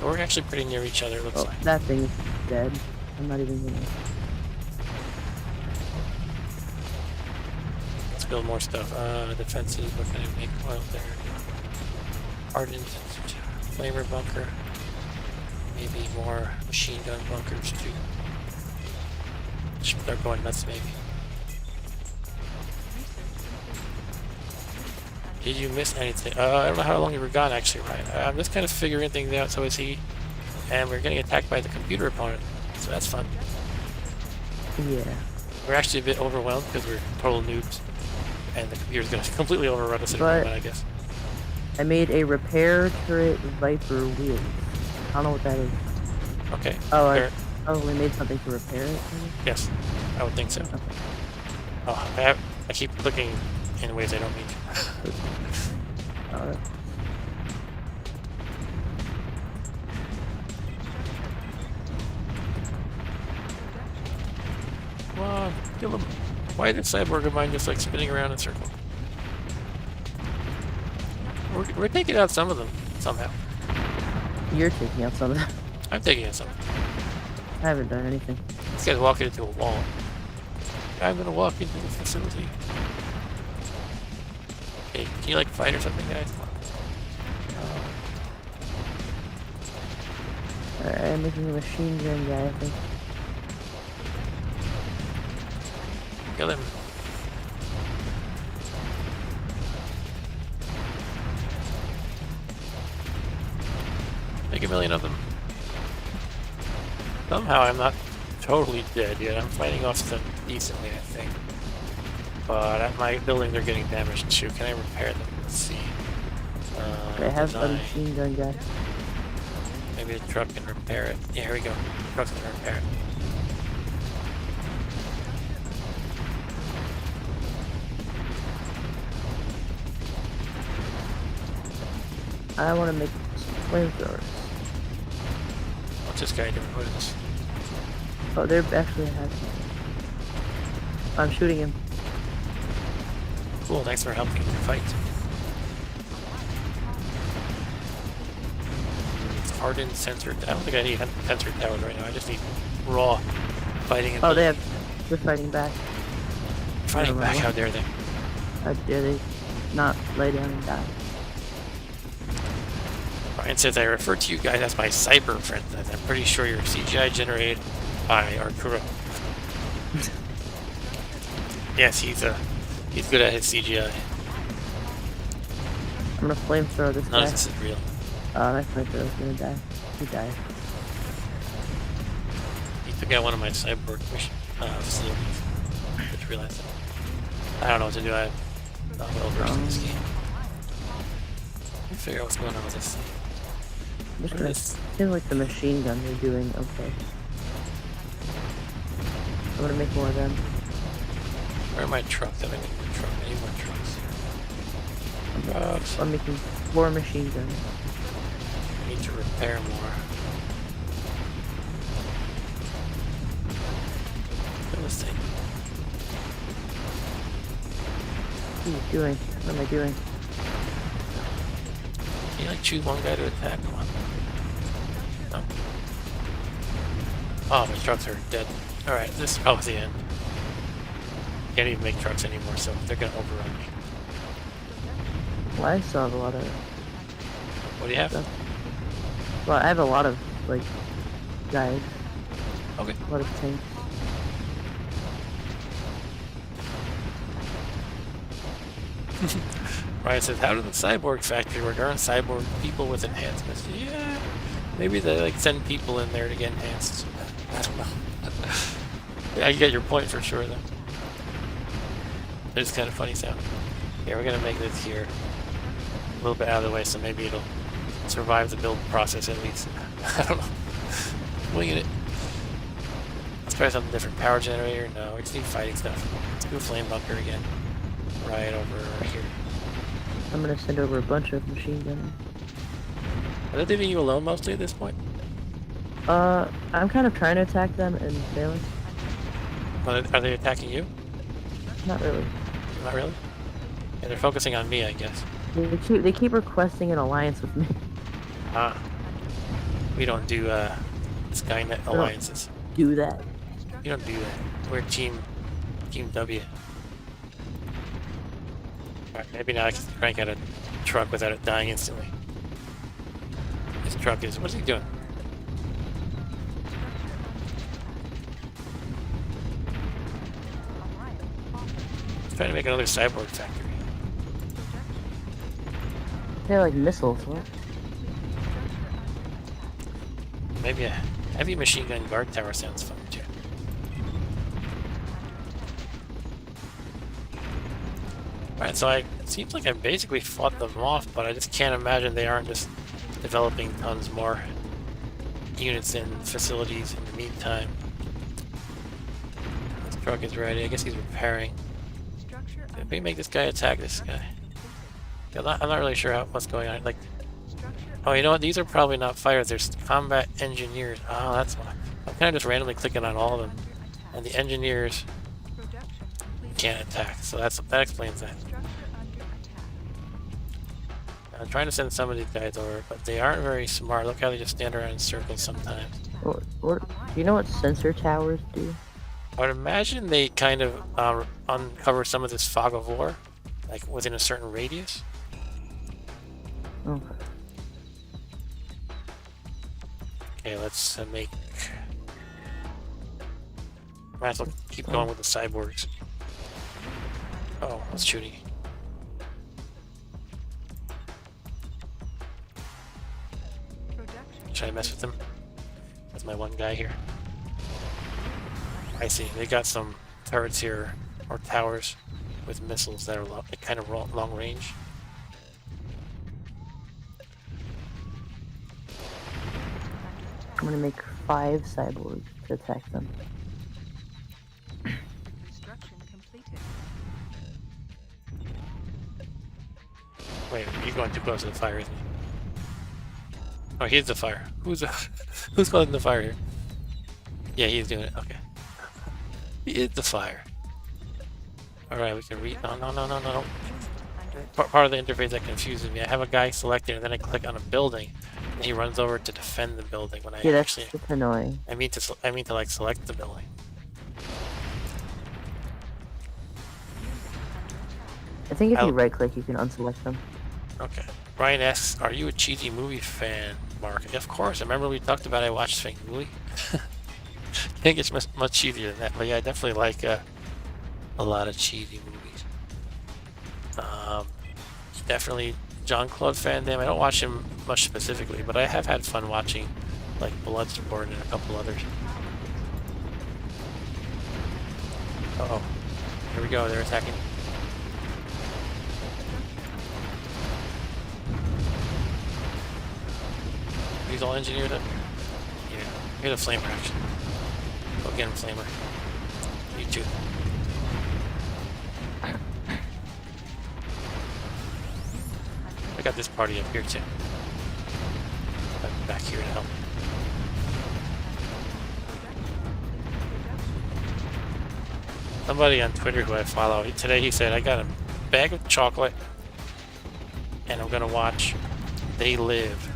We're actually pretty near each other, it looks Oh, like. that thing is dead. I'm not even gonna. Let's build more stuff. Defenses, what can I make? Oil there. Hardened flamer bunker. Maybe more machine gun bunkers too. Should start going nuts maybe. Did you miss anything? I don't know how long you were gone actually, Ryan. I'm just kind of figuring things out, so is he. And we're getting attacked by the computer opponent. So that's fun. Yeah. We're actually a bit overwhelmed because we're total noobs, and the computer's gonna completely overrun us in a But- moment, I guess. I made a repair turret Viper wheel. I don't know what that is. Okay. Oh, I Fair. probably made something to repair it. Maybe? Yes, I would think so. Okay. Oh, I keep clicking in ways I don't mean to. Uh, Come on, kill him. Why did Cyborg of mine just like spinning around in circles? We're taking out some of them, somehow. you're taking out some of that. I'm taking out some. I haven't done anything. This guy's walking into a wall. I'm gonna walk into the facility. Hey, can you like fight or something, guys? Alright, I'm making a machine gun guy, I think. Kill him. Make a million of them. Somehow I'm not totally dead yet. I'm fighting off them decently, I think. But my buildings are getting damaged too. Can I repair them? Let's see. I have a design. machine gun guy. Maybe the truck can repair it. Yeah, here we go. The truck's gonna repair it. I want to make some flamethrowers. What's this guy doing? What is this? Oh, they're actually have. I'm shooting him. Cool, thanks for helping me fight. Hardened censored. I don't think I need censored towers right now. I just need raw fighting. And Oh, they're fighting back. fighting back. How dare they? How dare they not lay down and die? Ryan says I refer to you guys as my cyber friends. I'm pretty sure you're CGI generated by Arturo. Yes, he's good at his CGI. I'm gonna flamethrow this None guy. of this is real. That flamethrower's gonna die. He died. He took out one of my cyborg facilities. Just realized that. I don't know what to do. I'm not well versed in this game. Let me figure out what's going on with this. I'm just What gonna. is- Seems like the machine guns are doing okay. I'm gonna make more of them. Where are my trucks? I think I need a truck. I need more trucks. Trucks. I'm making 4 machine guns. I need to repair more. Kill this thing. What are you doing? What am I doing? Can you like choose one guy to attack? Come on. No. Oh, my trucks are dead. Alright, this is probably the end. Can't even make trucks anymore, so they're gonna overrun me. Well, I still have a lot of What do you have? stuff. Well, I have a lot of, like, guys. Okay. A lot of tanks. Ryan says, how did the cyborg factory work? Aren't cyborg people with enhancements? Yeah. Maybe they like send people in there to get enhanced. I don't know. Yeah, I get your point for sure though. It's kind of funny sound. Yeah, we're gonna make this here a little bit out of the way so maybe it'll survive the build process at least. I don't know. Winging it. Let's try something different. Power generator? No, we just need fighting stuff. Let's do a flame bunker again. Right over here. I'm gonna send over a bunch of machine guns. Are they leaving you alone mostly at this point? I'm kind of trying to attack them and failing. Are they attacking you? Not really. Not really? Yeah, they're focusing on me, I guess. They keep requesting an alliance with me. Ah. We don't do, Skynet alliances. Do that. We don't do that. We're Team W. Alright, maybe now I can crank out a truck without it dying instantly. This truck is... What's he doing? He's trying to make another cyborg factory. They're like missiles, what? Maybe a Heavy machine gun guard tower sounds fun too. Alright, so it seems like I basically fought them off, but I just can't imagine they aren't just developing tons more units and facilities in the meantime. This truck is ready. I guess he's repairing. Did we make this guy attack this guy? I'm not really sure what's going on. Like, oh, you know what? These are probably not fighters. There's combat engineers. Oh, that's why. I'm kind of just randomly clicking on all of them, and the engineers can't attack. So that explains that. I'm trying to send some of these guys over, but they aren't very smart. Look how they just stand around in circles sometimes. Do you know what sensor towers do? I would imagine they kind of uncover some of this fog of war, like within a certain radius. Okay. Okay, let's make. Might as well keep going with the cyborgs. Oh, what's shooting? Should I mess with them? That's my one guy here. I see. They got some turrets here, or towers, with missiles that are kind of long range. I'm gonna make 5 cyborgs to attack them. Construction completed. Wait, you're going too close to the fire, isn't he? Oh, he's the fire. Who's causing the fire here? Yeah, he's doing it. Okay. He is the fire. Alright, we can read. No. Part of the interface that confuses me. I have a guy selected, and then I click on a building, and he runs over to defend the building when I Yeah, actually. that's annoying. I mean to like select the building. I think if you right click, you can unselect them. Okay. Ryan asks, "Are you a cheesy movie fan, Mark?" Of course. I remember we talked about I watched Fake Movie. Can't get much cheesier than that, but yeah, I definitely like a lot of cheesy movies. Definitely Jean-Claude Van Damme. I don't watch him much specifically, but I have had fun watching like Bloodsport and a couple others. Uh-oh. Here we go, they're attacking. These all engineered up? Yeah. Here's a flamer action. Go get him, flamer. You too. I got this party up here too. I'm back here to help. Somebody on Twitter who I follow, today he said, I got a bag of chocolate and I'm gonna watch They Live.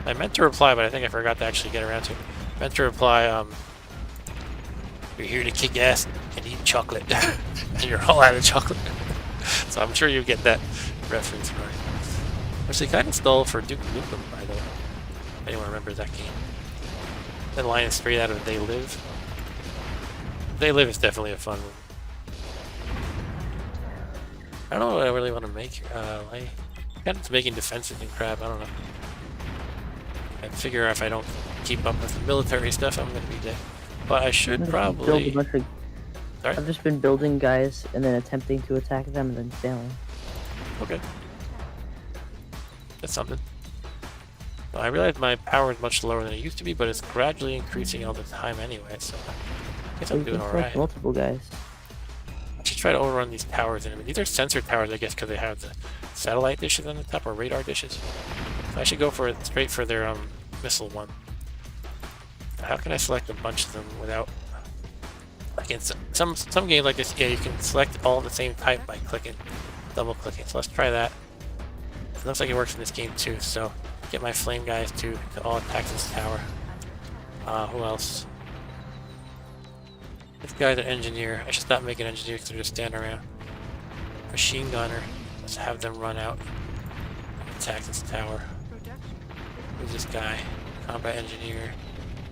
I meant to reply, but I think I forgot to actually get around to it. I meant to reply, you're here to kick ass and eat chocolate. And you're all out of chocolate. So I'm sure you get that reference right. Which they kind of stole for Duke Nukem, by the way. If anyone remembers that game. That line is straight out of They Live. They Live is definitely a fun one. I don't know what I really want to make here. I got into making defenses and crap, I don't know. I figure if I don't keep up with the military stuff, I'm gonna be dead. But I should probably... Build a bunch of... Sorry? I've just been building guys and then attempting to attack them and then failing. Okay. That's something. Well, I realize my power is much lower than it used to be, but it's gradually increasing all the time anyway, so I guess I'm doing alright. Multiple guys. I should try to overrun these towers. And I mean, these are sensor towers, I guess, because they have the satellite dishes on the top, or radar dishes. So I should go for it straight for their missile one. How can I select a bunch of them without... Like in some games like this, yeah, you can select all the same type by double clicking. So let's try that. It looks like it works in this game too. So get my flame guys to all attack this tower. Who else? This guy's an engineer. I should stop making engineers because they're just standing around. Machine gunner. Let's have them run out and attack this tower. Who's this guy? Combat engineer.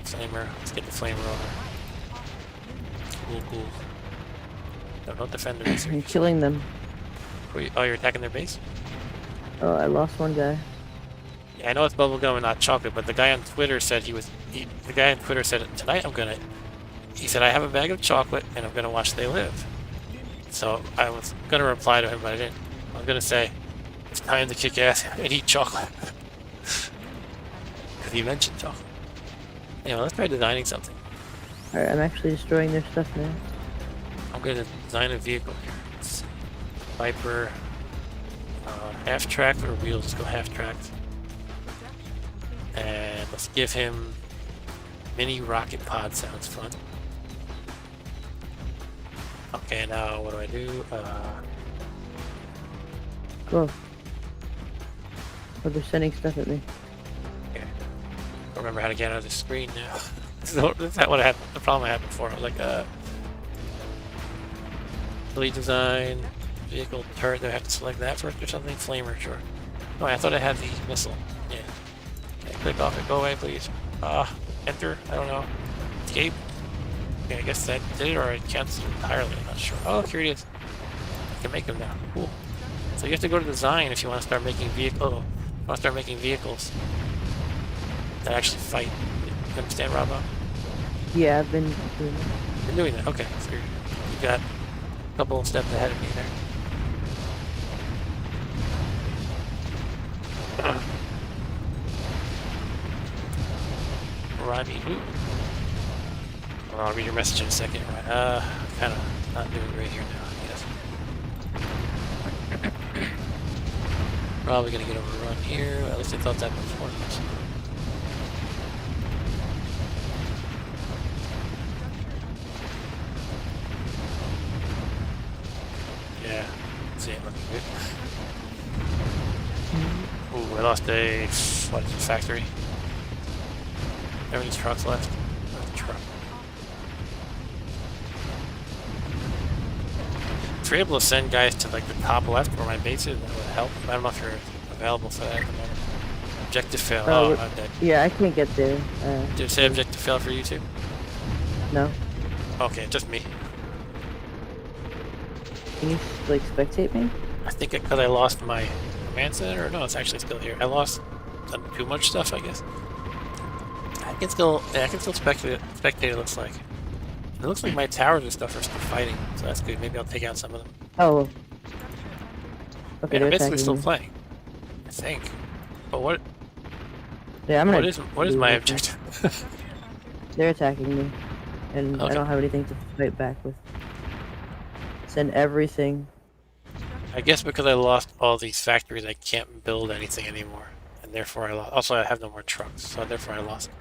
Flamer. Let's get the flamer over. Cool. No, don't defend the base. I'm killing them. Oh, you're attacking their base? Oh, I lost one guy. Yeah, I know it's bubblegum and not chocolate, but the guy on Twitter said the guy on Twitter said, tonight he said, I have a bag of chocolate and I'm gonna watch They Live. So I was gonna reply to him, but I didn't. I was gonna say, it's time to kick ass and eat chocolate. Because he mentioned chocolate. Anyway, let's try designing something. Alright, I'm actually destroying their stuff now. I'm gonna design a vehicle here. It's Viper, half-tracked or wheels. Let's go half-tracked. And let's give him mini rocket pod. Sounds fun. Okay, now what do I do? Whoa. Oh, they're sending stuff at me. Okay. Don't remember how to get out of the screen now. This is what I had. The problem I had before. I was like, delete design, vehicle turret. Do I have to select that first or something? Flamer, sure. Oh, I thought I had the missile. Yeah. Okay, click off it. Go away, please. Enter. I don't know. Escape. Okay, I guess that did it, or I canceled it entirely. I'm not sure. Oh, here it is. I can make them now. Cool. So you have to go to design if you want to start making vehicles that actually fight. You understand, Robo? Yeah, I've been doing that. You're doing that. Okay, so you got a couple of steps ahead of me there. Rodney, I'll read your message in a second. Right. Kind of not doing great here now, I guess. Probably gonna get overrun here. At least I thought that before. Yeah, see it looking good. Ooh, I lost a factory. How many trucks left? Truck. If you're able to send guys to like the top left where my base is, that would help. I don't know if you're available for that at the moment. Objective fail. Oh, I'm dead. Yeah, I can't get there. Did it say objective fail for you too? No. Okay, just me. Can you like spectate me? I think because I lost my command center, or no, it's actually still here. I lost too much stuff, I guess. I can still spectate. It looks like. It looks like my towers and stuff are still fighting, so that's good. Maybe I'll take out some of them. Oh. Okay, Yeah, I'm basically still me. playing. I think. But what? Yeah, I'm gonna. What is my objective? They're attacking me, and Okay. I don't have anything to fight back with. Send everything. I guess because I lost all these factories, I can't build anything anymore, and therefore I lost. Also, I have no more trucks, so therefore I lost.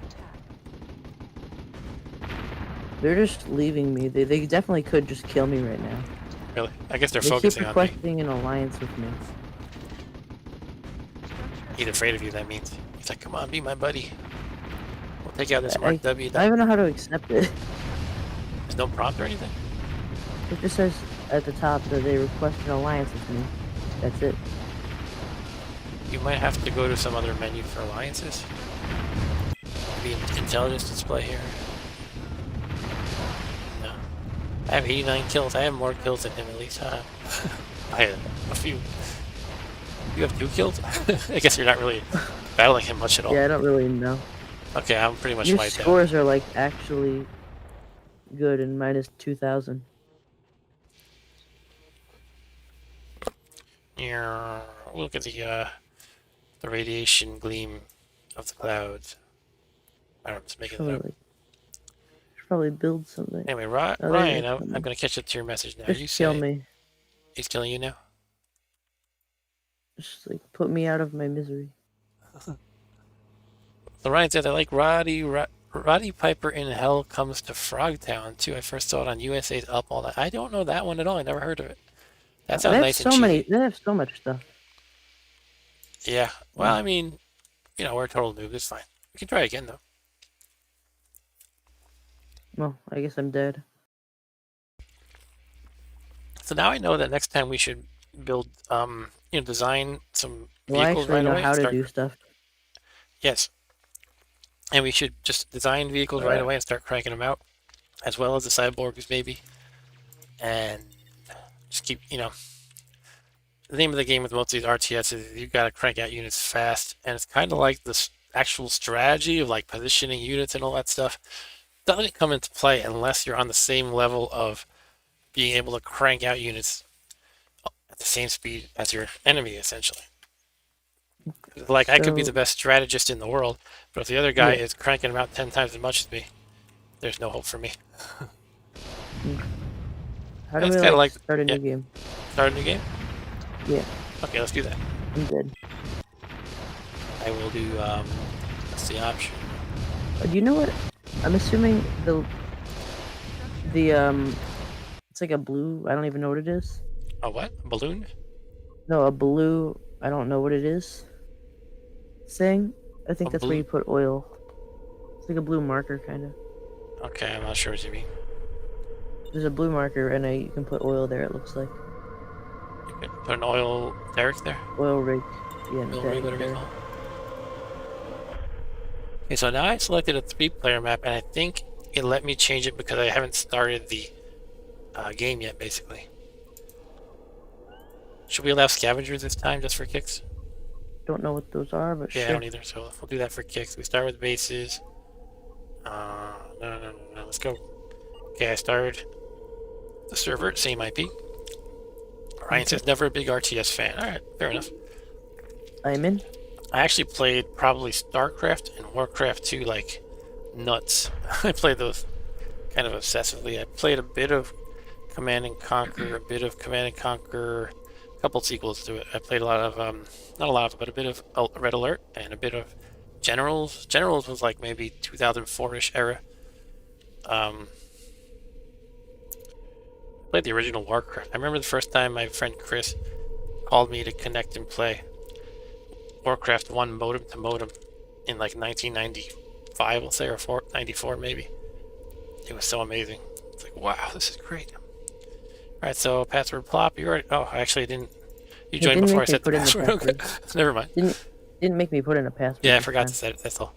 They're just leaving me. They definitely could just kill me right now. Really? I guess they're They keep focusing on me. requesting an alliance with me. He's afraid of you. That means he's like, "Come on, be my buddy. We'll take out this Mark W." I don't even know how to accept it. There's no prompt or anything. It just says at the top that they request an alliance with me. That's it. You might have to go to some other menu for alliances. Maybe intelligence display here. No. I have 89 kills. I have more kills than him at least. I have a few. You have 2 kills? I guess you're not really battling him much at all. Yeah, I don't really know. Okay, I'm pretty much Your wiped out. scores are like actually good and minus 2,000. Yeah, look at the radiation gleam of the clouds. I don't know, I'm just making it up. Should probably build something. Anyway, there Ryan, is I'm something. gonna catch up to your message now. Just You kill say me. he's killing you now? Just like put me out of my misery. So Ryan said, I like Roddy Piper in Hell Comes to Frogtown too. I first saw it on USA's Up All Night. I don't know that one at all. I never heard of it. That sounds They have nice so and many. cheesy. They have so much stuff. Yeah. Well, I mean, you know, we're total noobs. It's fine. We can try again though. Well, I guess I'm dead. So now I know that next time we should build, design some Well, I vehicles actually right know away. how and to start... do stuff. Yes. And we should just design vehicles right away and start cranking them out, as well as the cyborgs maybe, and just keep, the name of the game with most of these RTS is you gotta crank out units fast, and it's kind of like the actual strategy of like positioning units and all that stuff doesn't come into play unless you're on the same level of being able to crank out units at the same speed as your enemy, essentially. Like, I could be the So- best strategist in the world, but if the other guy Yeah. is cranking them out 10 times as much as me, there's no hope for me. How do It's we kinda like like- start a yeah. new game? Start a new game? Yeah, Okay, let's do that. I'm dead. I will do, what's the option? Do you know what? I'm assuming the it's like a blue. I don't even know what it is. A what? A balloon? No, a blue. I don't know what it is. Thing. I think A that's blue- where you put oil. It's like a blue marker, kind of. Okay, I'm not sure what you mean. There's a blue marker, and you can put oil there. It looks like You could put an oil derrick there? oil rig. Yeah, Oil that rig, whatever you there. call it. Okay, so now I selected a 3-player map, and I think it let me change it because I haven't started the game yet, basically. Should we allow scavengers this time, just for kicks? Don't know what those are, but Yeah, I sure. don't either, so we'll do that for kicks. We start with bases. No, let's go. Okay, I started the server, same IP. Ryan says, never a big RTS fan. Alright, fair enough. I'm in. I actually played probably StarCraft and Warcraft 2 like nuts. I played those kind of obsessively. I played a bit of Command and Conquer, a bit of Command and Conquer, a couple sequels to it. I played a lot of, not a lot, but a bit of Red Alert and a bit of Generals. Generals was like maybe 2004-ish era. Played the original Warcraft. I remember the first time my friend Chris called me to connect and play Warcraft 1 modem to modem in like 1995, we'll say, or 94 maybe. It was so amazing. It's like, wow, this is great. Alright, so password plop. You already. Oh, actually, I didn't. You It joined didn't before I make me set the put in the password. Okay. Never mind. Didn't make me put in a password. Yeah, I this forgot to time. set it. That's all.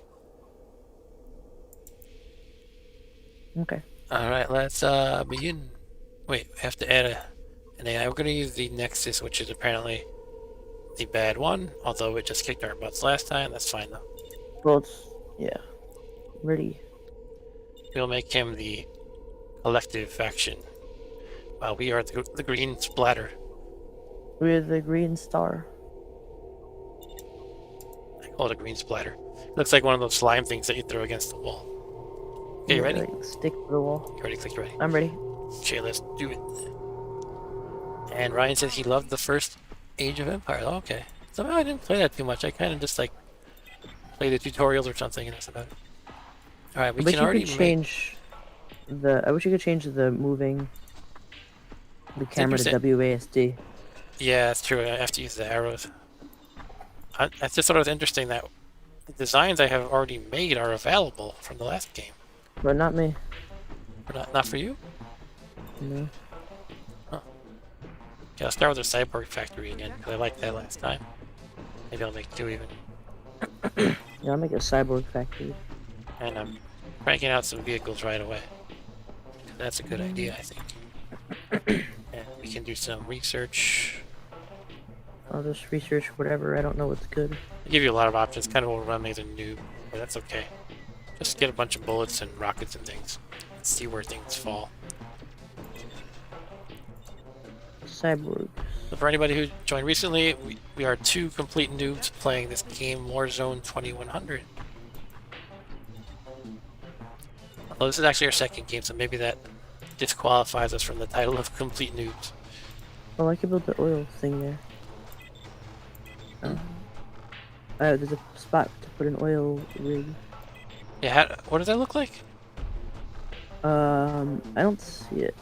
Okay. Alright, let's begin. Wait, we have to add an AI. We're going to use the Nexus, which is apparently the bad one, although it just kicked our butts last time. That's fine, though. Well, yeah. Ready. We'll make him the collective faction, while we are the green splatter. We're the green star. I call it a green splatter. Looks like one of those slime things that you throw against the wall. Okay, you Yeah, ready? like, stick to the wall. You ready? Click ready. I'm ready. Okay, let's do it. And Ryan says he loved the first Age of Empires. Oh, okay. Somehow I didn't play that too much. I kind of just like play the tutorials or something, and that's about it. All right, we I wish can you already could make. change the. I wish you could change the moving. The camera to 10%. WASD. Yeah, that's true. I have to use the arrows. I just thought it was interesting that the designs I have already made are available from the last game. But not me. But not for you? No. Okay, I'll start with the Cyborg Factory again, because I liked that last time. Maybe I'll make 2 even. Yeah, I'll make a cyborg factory. And I'm cranking out some vehicles right away. That's a good idea, I think. And we can do some research. I'll just research whatever. I don't know what's good. They give you a lot of options, kind of overrun me as a noob, but that's okay. Just get a bunch of bullets and rockets and things. And see where things fall. Cyborg. So for anybody who joined recently, we are 2 complete noobs playing this game, Warzone 2100. Although this is actually our second game, so maybe that disqualifies us from the title of complete noobs. Oh, I could build the oil thing there. There's a spot to put an oil rig. Yeah, what does that look like? I don't see it.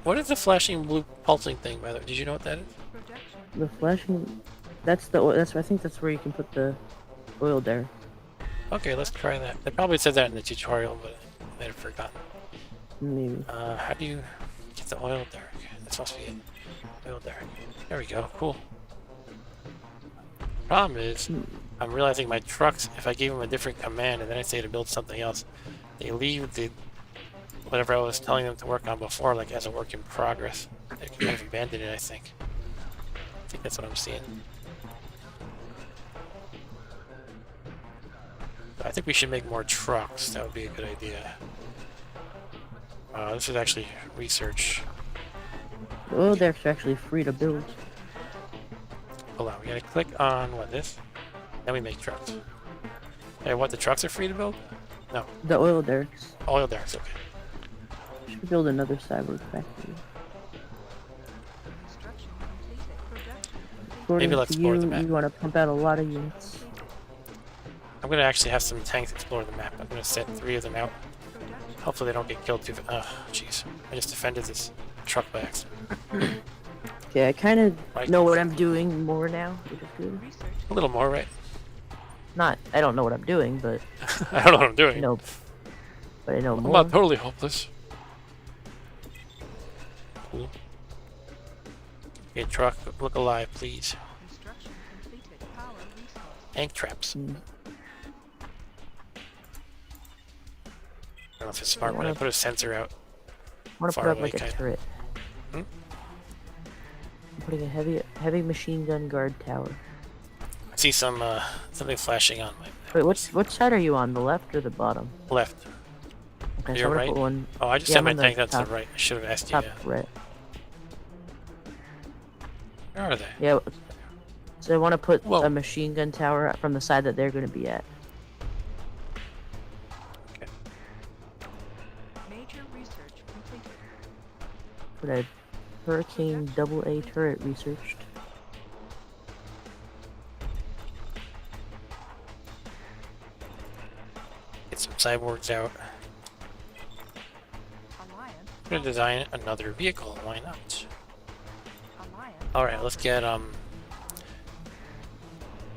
What is the flashing blue pulsing thing, by the way? Did you know what that is? Projection. The flashing. That's the. I think that's where you can put the oil there. Okay, let's try that. They probably said that in the tutorial, but I might have forgotten. Maybe. How do you get the oil derrick? That's supposed to be it. Oil derrick. There we go. Cool. Problem is, I'm realizing my trucks, if I gave them a different command and then I say to build something else, they leave the whatever I was telling them to work on before, like as a work in progress. They kind of abandoned it, I think. I think that's what I'm seeing. I think we should make more trucks. That would be a good idea. This is actually research. The oil derricks are actually free to build. Hold on, we gotta click on what, this? Then we make trucks. Hey, what, the trucks are free to build? No. The oil derricks. Oil derricks, okay. Should build another cyborg factory. Construction completed. Production complete. According Maybe let's to explore the you, map. you want to pump out a lot of units. I'm gonna actually have some tanks explore the map. I'm gonna set 3 of them out. Production. Hopefully they don't get killed too. Jeez. I just defended this truck by accident. Okay, I kind of Right. know what I'm doing more now, which is good. Research. A little more, right? Not, I don't know what I'm doing, but I don't know what I'm doing. I know. But I know I'm more. not totally hopeless. Cool. Okay, truck, look alive, please. Construction completed. Power resource. Tank traps. Mm. I don't know if it's smart when I put a sensor out. I want to Far put up away, like a kinda. turret. Hmm? I'm putting a heavy machine gun guard tower. I see some something flashing on my Wait, which side are you on? The left or the bottom? left. Okay, so You're I'm gonna right. put one Oh, I just Yeah, set I'm my on the tank. That's top- the right. I should have asked you. top Yeah. right. Where are they? Yeah. So I want to put Whoa. a machine gun tower from the side that they're going to be at. Okay. Major research completed. Put a Hurricane AA turret researched. Get some cyborgs out. Alliance. I'm gonna design another vehicle. Why not? Alliance. All right, let's get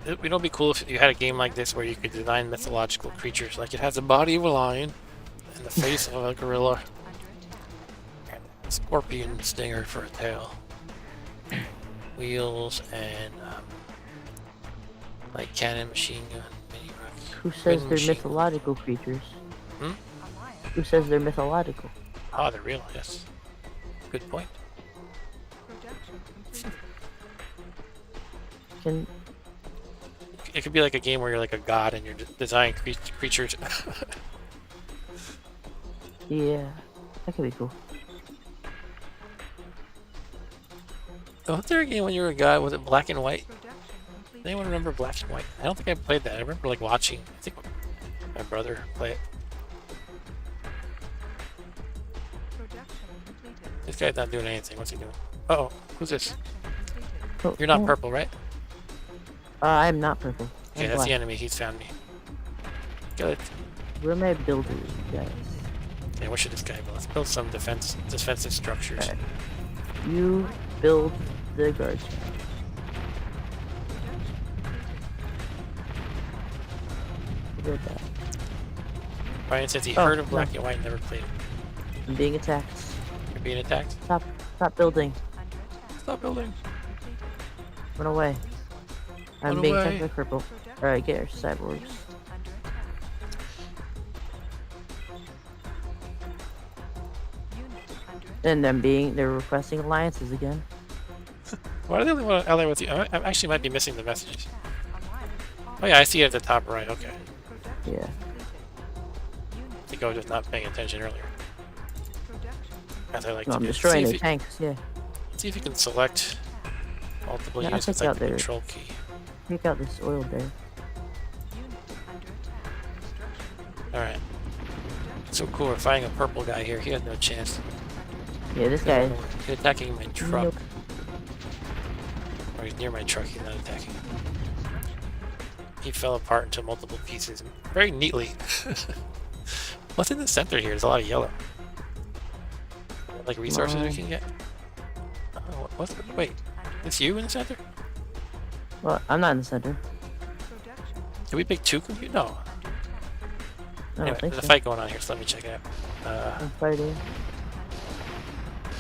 It would be cool if you had a game like this where you could design mythological creatures. Like it has the body of a lion and the face of a gorilla, Under attack. and a scorpion stinger for a tail, wheels, and like cannon, machine gun, mini rockets. Who says wind they're machine. mythological creatures? Hmm? Alliance. Who says they're mythological? Ah, they're real. Yes. Good point. Production completed. Can It could be like a game where you're like a god and you're designing creatures. yeah, that could be cool. Was there a game when you were a god? Was it black and white? Production complete. Anyone remember black and white? I don't think I played that. I remember like watching. I think my brother play it. Production completed. This guy's not doing anything. What's he doing? Uh oh, who's this? Production completed. Oh, You're not oh, purple, right? I'm not purple. Okay, I'm that's black. the enemy. He's found me. Good. Where are my builders, guys? Okay, what should this guy build? Let's build some defensive structures. Alright. You build the guards. Build that. Ryan says he Oh, heard of no. black and white, never played it. I'm being attacked. You're being attacked. Stop building. Under attack. Stop building. Completed. Run away. I'm Run being away. attacked by purple. Production Alright, get our cyborgs. under attack. Unit under attack. And they're requesting alliances again. Why do they only want to ally with you? I actually might be missing the messages. Alliance. Oh yeah, I see it at the top right. Okay. Production Yeah. completed. Unit I think I was just not paying attention earlier. production As I like No, to I'm do. destroying see their if, you, tanks, yeah. see if you can select multiple Yeah, I'll units with check like out the their- control key. Take out this oil there. unit under attack. Construction complete. Alright. So cool, we're fighting a purple guy here. He has no chance. Yeah, this guy. He's attacking my truck. Nope. Or he's near my truck, he's not attacking. He fell apart into multiple pieces very neatly. What's in the center here? There's a lot of yellow. Like resources we on. can get? What's the, wait, it's you in the center? Well, I'm not in the center. Production Did we pick 2 computers? No. under attack. I don't Anyway, think there's a so. fight going on here, so let me check it out. I'm fighting.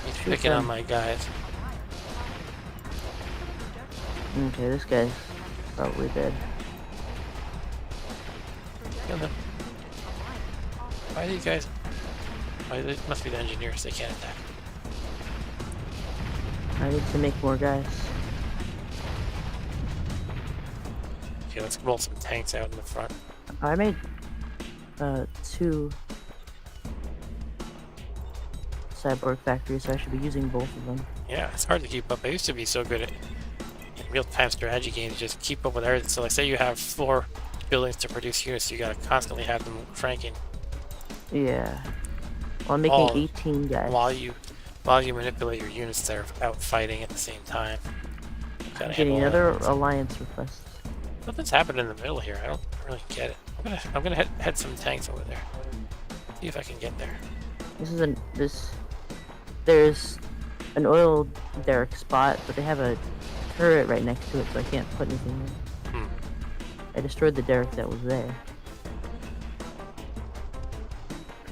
He's Shoot picking on them. my guys. Okay, this guy's probably dead. Kill them. Why are you guys... Why, they must be the engineers, they can't attack. I need to make more guys. Okay, let's roll some tanks out in the front. I made 2 cyborg factories, so I should be using both of them. Yeah, it's hard to keep up. I used to be so good at in real-time strategy games, just keep up with everything. So like say you have 4 buildings to produce units, so you gotta constantly have them cranking Yeah. Well, I'm making All- 18 guys. while you manipulate your units that are out fighting at the same time. Gotta Getting handle all another that. alliance request. Something's happened in the middle here. I don't really get it. I'm gonna head some tanks over there. See if I can get there. There's an oil derrick spot, but they have a turret right next to it, so I can't put anything in. Hmm. I destroyed the derrick that was there.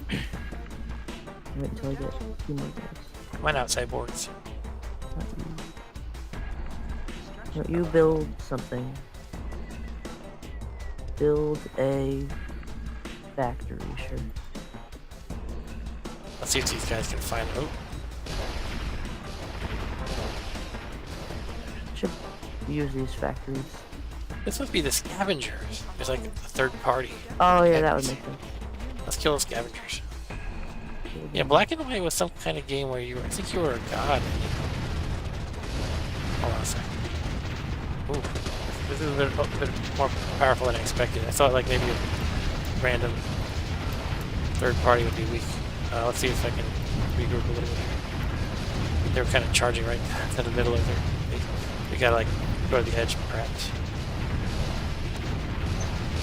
Wait until I get a few more guys. Went outside boards. Don't you build something. Build a factory, sure. Let's see if these guys can find. Oh, Should use these factories. this must be the scavengers. There's like a third party. Oh yeah, that would make sense. Let's kill the scavengers. Yeah, Black and White was some kind of game where I think you were a god. Hold on a second. Ooh, this is a bit more powerful than I expected. I thought like maybe a random third party would be weak. Let's see if I can regroup a little bit. They were kind of charging right to the middle of their. We gotta like go to the edge, perhaps.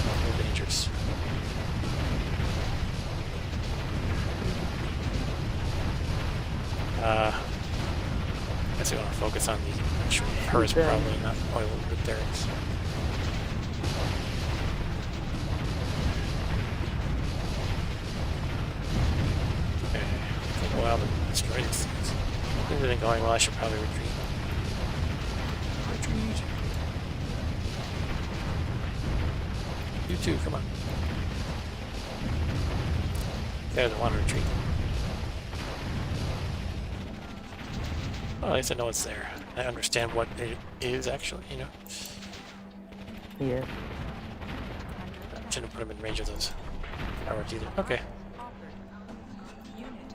A little dangerous. I guess we want to focus on the actual hers, probably not oil with derricks. Okay, take a while to destroy these things. Things have been going well. I should probably retreat. Retreat. You too, come on. Guys don't want to retreat. Well, at least I know it's there. I understand what it is actually, you know? Yeah. Shouldn't put them in range of those fireworks either. Okay.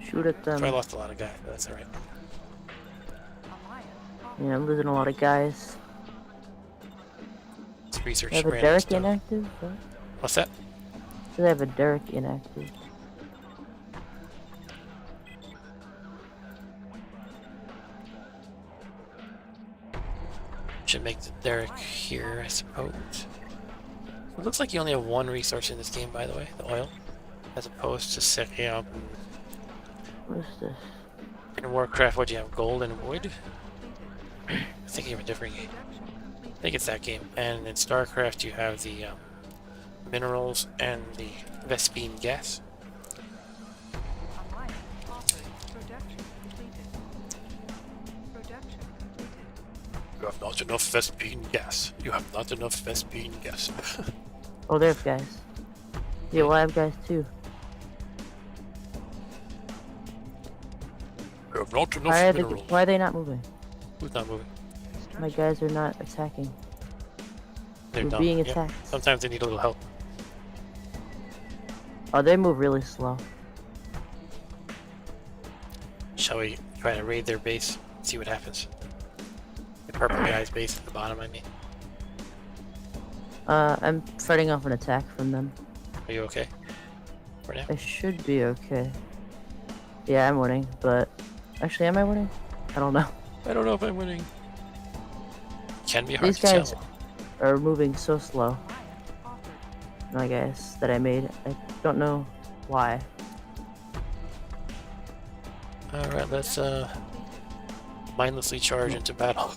Shoot at them. So I lost a lot of guys, but that's alright. Yeah, I'm losing a lot of guys. Let's research I have a random derrick stuff. inactive? What? What's that? Should I have a derrick inactive? Should make the derrick here, I suppose. It looks like you only have 1 resource in this game, by the way, the oil, as opposed to setting up What is this? in Warcraft. What do you have? Gold and wood? I think you have a different game. I think it's that game. And in StarCraft, you have the minerals and the Vespine gas. You have not enough Vespine gas. You have not enough Vespine gas. Oh, there's guys. Yeah, well, I have guys too. You have not enough minerals. Why are they not moving? Who's not moving? My guys are not attacking. They're We're dumb. being Yeah. attacked. Sometimes they need a little help. Oh, they move really slow. Shall we try to raid their base? See what happens. The purple guy's base at the bottom, I mean. I'm fighting off an attack from them. Are you okay? For now? I should be okay. Yeah, I'm winning, but... Actually, am I winning? I don't know. I don't know if I'm winning. Can be hard These to guys tell. are moving so slow. My guys that I made. I don't know why. Alright, let's mindlessly charge into battle.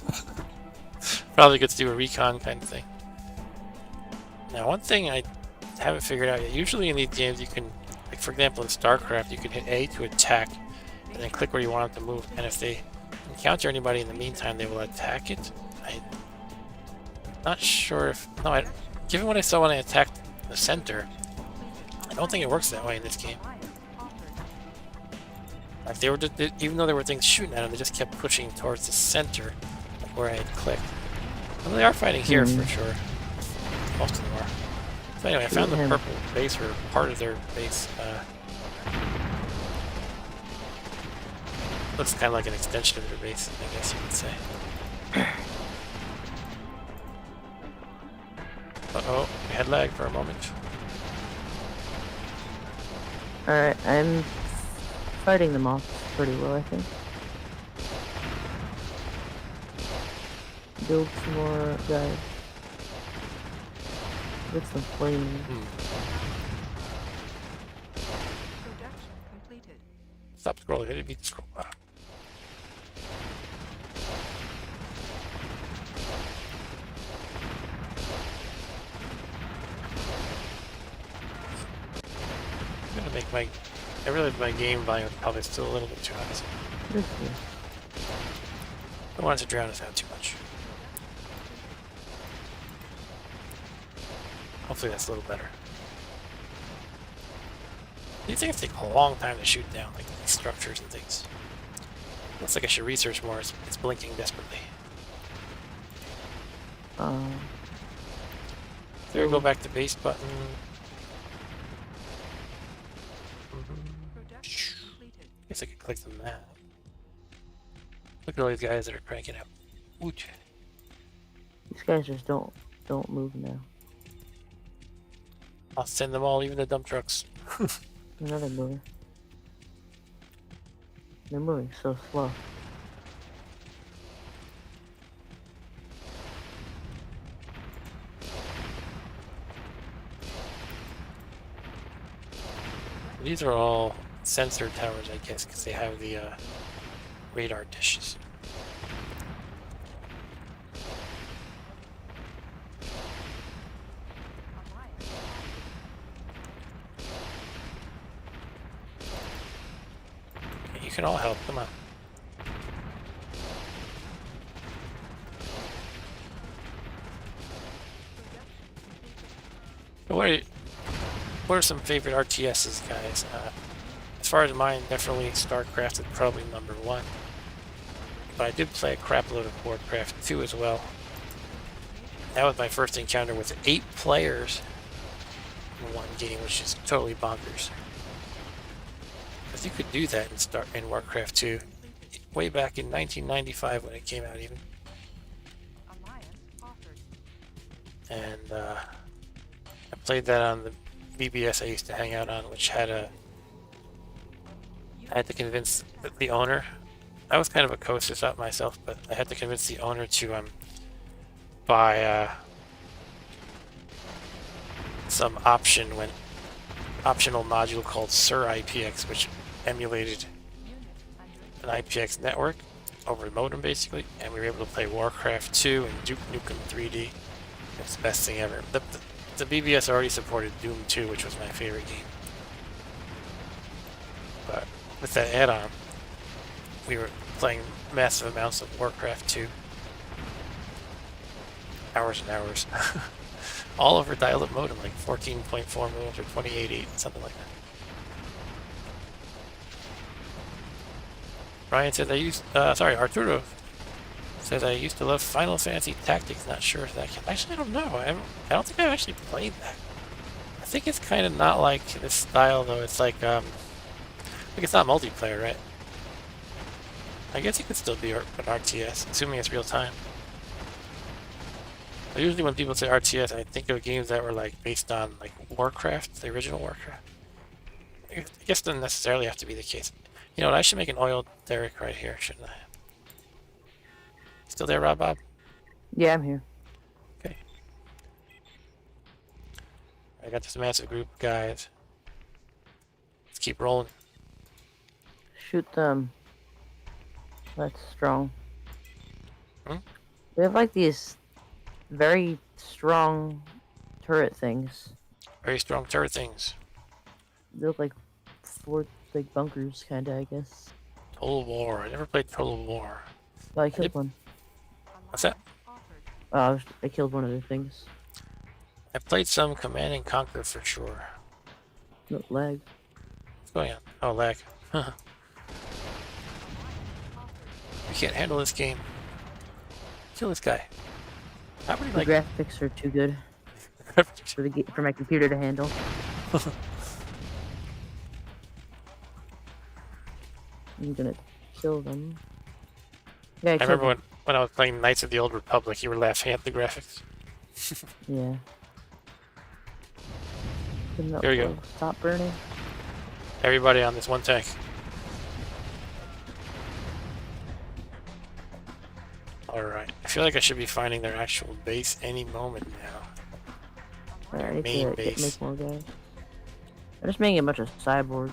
Probably good to do a recon kind of thing. Now, one thing I haven't figured out yet. Usually in these games you can, like for example in StarCraft, you can hit A to attack and then click where you want them to move. And if they encounter anybody in the meantime, they will attack it. I'm not sure if... No, given what I saw when I attacked the center, I don't think it works that way in this game. Like they were just, even though there were things shooting at them, they just kept pushing towards the center, like where I had clicked. Well, they are fighting here for sure. most of them are. So anyway, I found the him. purple base, or part of their base. Looks kind of like an extension of their base, I guess you could say. Uh-oh, we had lag for a moment. Alright, I'm fighting them off pretty well, I think. Build some more guys. Get some flames. Production completed. Stop scrolling, I didn't mean to scroll. Ah. I'm gonna make my... I realize my game volume is probably still a little bit too high, so This is I don't want it to drown us out too much. Hopefully that's a little better. These things take a long time to shoot down, like these structures and things. Looks like I should research more. It's blinking desperately. There we go, back to base button. Production completed. Guess I could click the map. Look at all these guys that are cranking out. Woot. these guys just don't move now. I'll send them all, even the dump trucks. Another moving. They're moving so slow. These are all sensor towers, I guess, because they have the radar dishes. Okay, you can all help. Come on. So what are some favorite RTSs, guys? As far as mine, definitely StarCraft is probably #1. But I did play a crap load of Warcraft 2 as well. That was my first encounter with 8 players in one game, which is totally bonkers. Because you could do that in Warcraft 2 way back in 1995 when it came out even. Alliance offered. And I played that on the BBS I used to hang out on, which had I had to convince the owner. I was kind of a coaster shop myself, but I had to convince the owner to buy some optional module called Sur IPX, which emulated an IPX network over a modem basically, and we were able to play Warcraft 2 and Duke Nukem 3D. It's the best thing ever. The BBS already supported Doom 2, which was my favorite game. But with that add-on, we were playing massive amounts of Warcraft 2. Hours and hours. All over dial-up modem, like 14.4 modems or 28.8, something like that. Ryan said Arturo says I used to love Final Fantasy Tactics. Not sure if that can. Actually, I don't know. I don't think I've actually played that. I think it's kind of not like this style though. It's like it's not multiplayer, right? I guess it could still be an RTS, assuming it's real time. But usually when people say RTS, I think of games that were like based on like Warcraft, the original Warcraft. I guess it doesn't necessarily have to be the case. You know what? I should make an oil derrick right here, shouldn't I? Still there, Bob? Yeah, I'm here. Okay. I got this massive group of guys. Let's keep rolling. Shoot them. That's strong. Hmm? They have like these very strong turret things. Very strong turret things. They look like fort, like bunkers, kinda, I guess. Total War. I never played Total War. Oh, I killed one. What's that? Oh, I killed one of the things. I played some Command and Conquer for sure. No, lag. What's going on? Oh, lag. We can't handle this game. Kill this guy. How many The like graphics are too good. for my computer to handle. I'm gonna kill them. Yeah, I remember when I was playing Knights of the Old Republic, you were laughing at the graphics. Yeah. Here we go. Stop burning. Everybody on this one tank. Alright. I feel like I should be finding their actual base any moment now. Alright, I need Main to base. make more guys. I'm just making a bunch of cyborgs.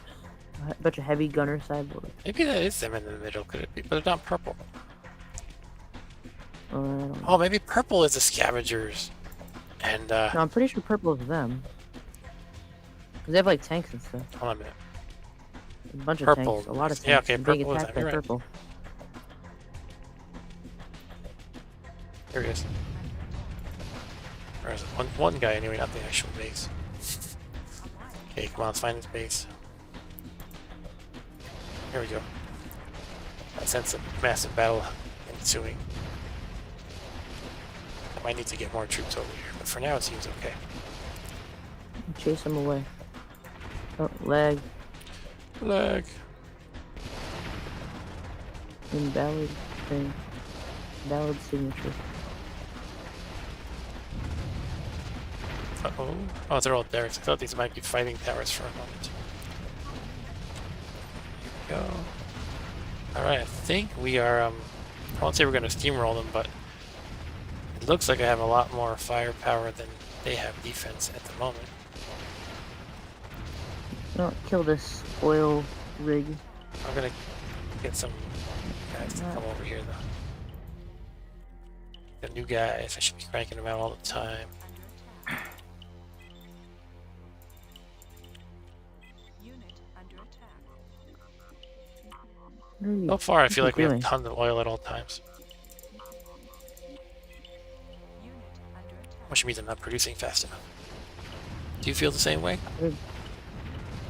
A bunch of heavy gunner cyborgs. Maybe that is them in the middle, could it be? But they're not purple. I don't know. Oh, maybe purple is the scavengers. And, No, I'm pretty sure purple is them. Because they have like tanks and stuff. hold on a minute. A bunch of Purple. tanks. A lot of tanks. Yeah, okay, and being purple is attacked them, by you're right. purple. Here he is. Or is it one guy anyway, not the actual base. Okay, come on, let's find his base. Here we go. I sense a massive battle ensuing. I might need to get more troops over here, but for now it seems okay. Chase them away. Oh, lag. Lag. Invalid thing. Valid signature. Uh-oh. Oh, they're all derricks. I thought these might be fighting towers for a moment. Here we go. Alright, I think we are, I won't say we're going to steamroll them, but it looks like I have a lot more firepower than they have defense at the moment. No, kill this oil rig. I'm going to get some guys to come over here, though. The new guys, I should be cranking them out all the time. So far, I feel like we have tons of oil at all times. Which means I'm not producing fast enough. Do you feel the same way?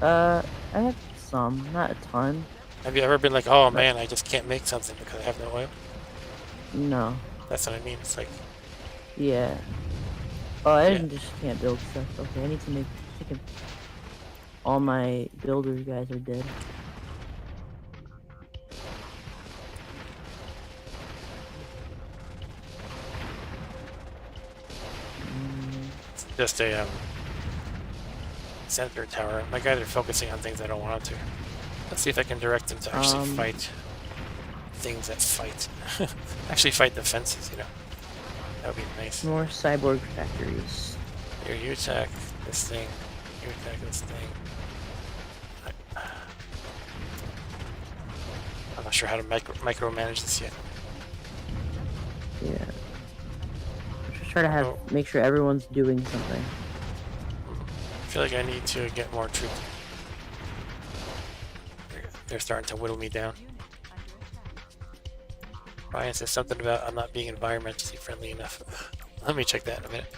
I have some, not a ton. Have you ever been like, oh man, I just can't make something because I have no oil? No. That's what I mean. It's like, Yeah. Oh, I just can't build stuff. Okay, I need to make chicken. All my builders guys are dead. it's just a center tower. My guys are focusing on things I don't want them to. Let's see if I can direct them to actually fight things that fight. Actually fight the fences, you know. That would be nice. More cyborg factories. Here, you attack this thing. You attack this thing. I'm not sure how to micromanage this yet. Yeah. Just try to make sure everyone's doing something. I feel like I need to get more troops. They're starting to whittle me down. Ryan says something about I'm not being environmentally friendly enough. Let me check that in a minute.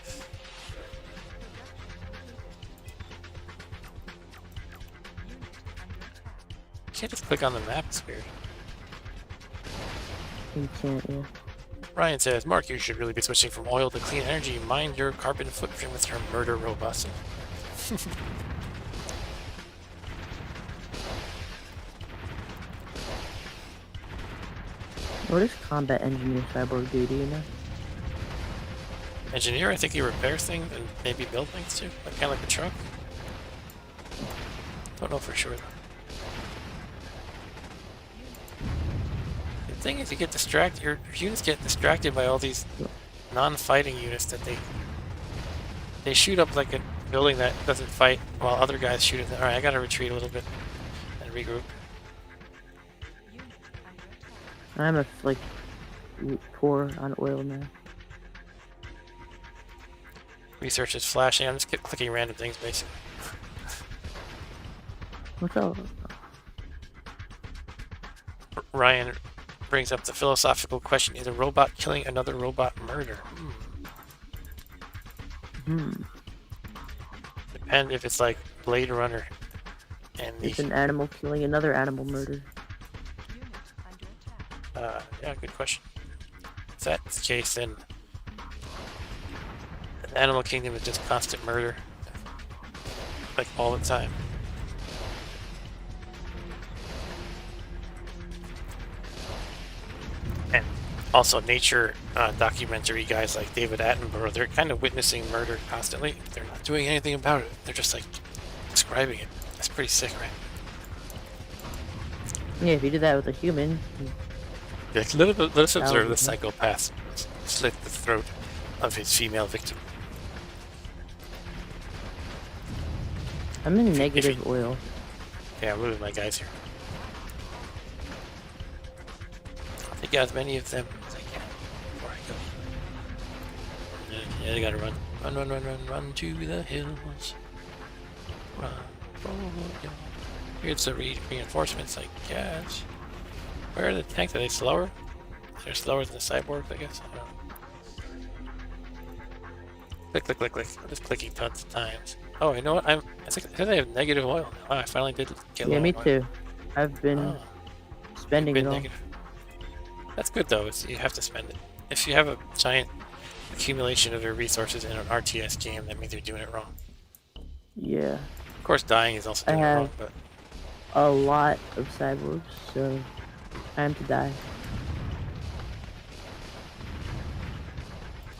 You can't just click on the map, it's weird. You can't, yeah. Ryan says, Mark, you should really be switching from oil to clean energy. Mind your carbon footprint with your murder robots. What does combat engineer cyborg do, you know? Engineer, I think he repairs things and maybe build things too. Like, kind of like a truck. Don't know for sure though. The thing is, you get distracted. Your units get distracted by all these non-fighting units that they shoot up like a building that doesn't fight while other guys shoot it. All right, I gotta retreat a little bit and regroup. I'm like poor on oil now. Research is flashing. I'm just clicking random things basically. What's up? Ryan brings up the philosophical question: is a robot killing another robot murder? Depend if it's like Blade Runner and It's an animal killing another animal murder. Yeah, good question. If that's the case, then The animal kingdom is just constant murder. Like all the time. And also nature documentary guys like David Attenborough, they're kind of witnessing murder constantly. They're not doing anything about it. They're just like describing it. That's pretty sick, right? Yeah, if you did that with a human, Like, let's observe the Mhm. psychopath slit the throat of his female victim. I'm in negative oil. Yeah, I'm moving my guys here. I'll take out as many of them as I can before I go. Yeah, they gotta run. Run, run, run, run, run to the hills. Run, oh, yeah. Here's the reinforcements, I guess. Where are the tanks? Are they slower? They're slower than the cyborgs, I guess. I don't know. Click, click, click, click. I'm just clicking tons of times. Oh, you know what? I think I have negative oil. Wow, I finally did get low Yeah, me on oil. too. I've been Oh, spending been it all. negative. That's good though. You have to spend it. If you have a giant accumulation of your resources in an RTS game, that means you're doing it wrong. Yeah, Of course, dying is also doing it have- wrong, but a lot of cyborgs, so time to die.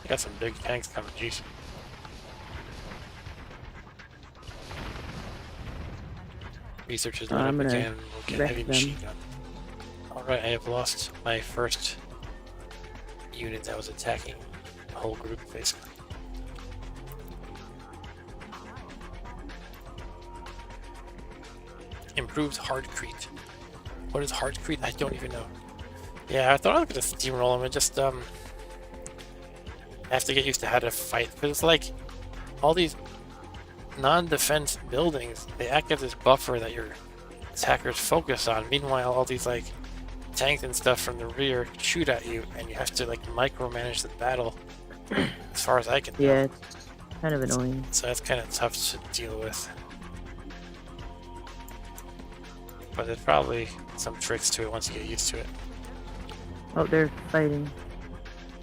I got some big tanks coming. Jeez. Researchers line I'm up gonna again. We'll get wreck heavy them. machine gun. Alright, I have lost my first unit that was attacking the whole group, basically. Improved hardcrete. What is hardcrete? I don't even know. Yeah, I thought I was gonna steamroll them and just I have to get used to how to fight, because it's like all these non-defense buildings, they act as this buffer that your attackers focus on. Meanwhile, all these like tanks and stuff from the rear shoot at you, and you have to like micromanage the battle. As far as I can tell. Yeah, it's kind of annoying. So that's kind of tough to deal with. But there's probably some tricks to it once you get used to it. Oh, they're fighting.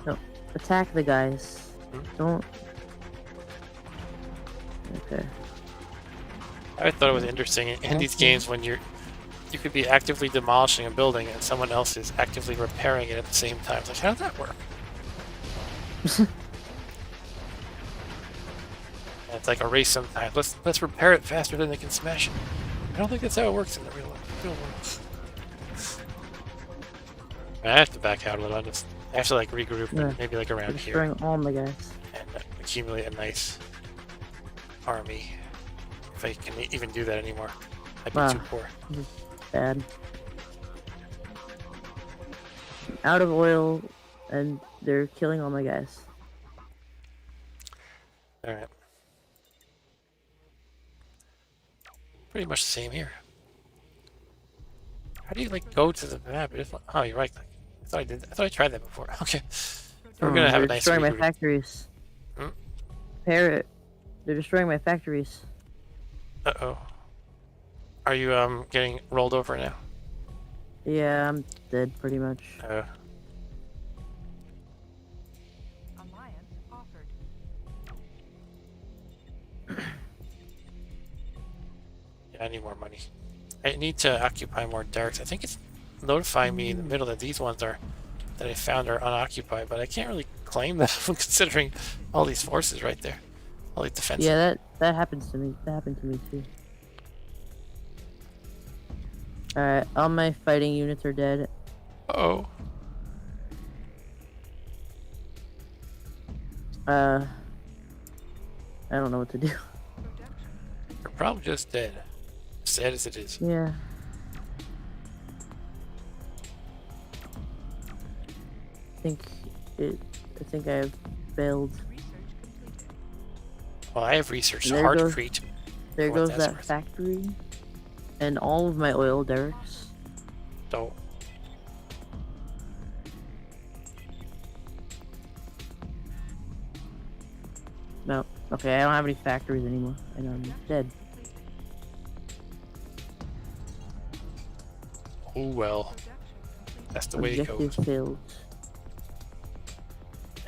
No, attack the guys. Hmm? Don't. Okay. I thought it was interesting in these games when you could be actively demolishing a building and someone else is actively repairing it at the same time. It's like, how does that work? And it's like a race sometimes. Let's repair it faster than they can smash it. I don't think that's how it works in the real world. I have to back out a little. I have to like regroup Yeah. and maybe like They're around here destroying all my guys. and accumulate a nice army. If I can even do that anymore. I'd be Wow. too poor. Bad. I'm out of oil, and they're killing all my guys. Alright. Pretty much the same here. How do you like go to the map? Oh, you're right. I thought I did. I thought I tried that before. Okay. We're gonna have they're a nice destroying my regroup. factories. Hmm? Parrot. They're destroying my factories. Uh-oh. Are you getting rolled over now? Yeah, I'm dead pretty much. Alliance offered. Yeah, I need more money. I need to occupy more darks. I think it's notifying me in the middle that these ones are that I found are unoccupied, but I can't really claim that considering all these forces right there. All these defenses. Yeah, that happens to me. That happened to me too. Alright, all my fighting units are dead. Uh-oh. I don't know what to do. You're probably just dead. Sad as it is. Yeah. I think I have failed. Research completed. Well, I have researched There goes- hardcrete. There For what goes that's that worth. factory. And all of my oil derricks. So No. Okay, I don't have any factories anymore. And I'm dead. oh well. Production completed. That's the way it Objective goes. failed.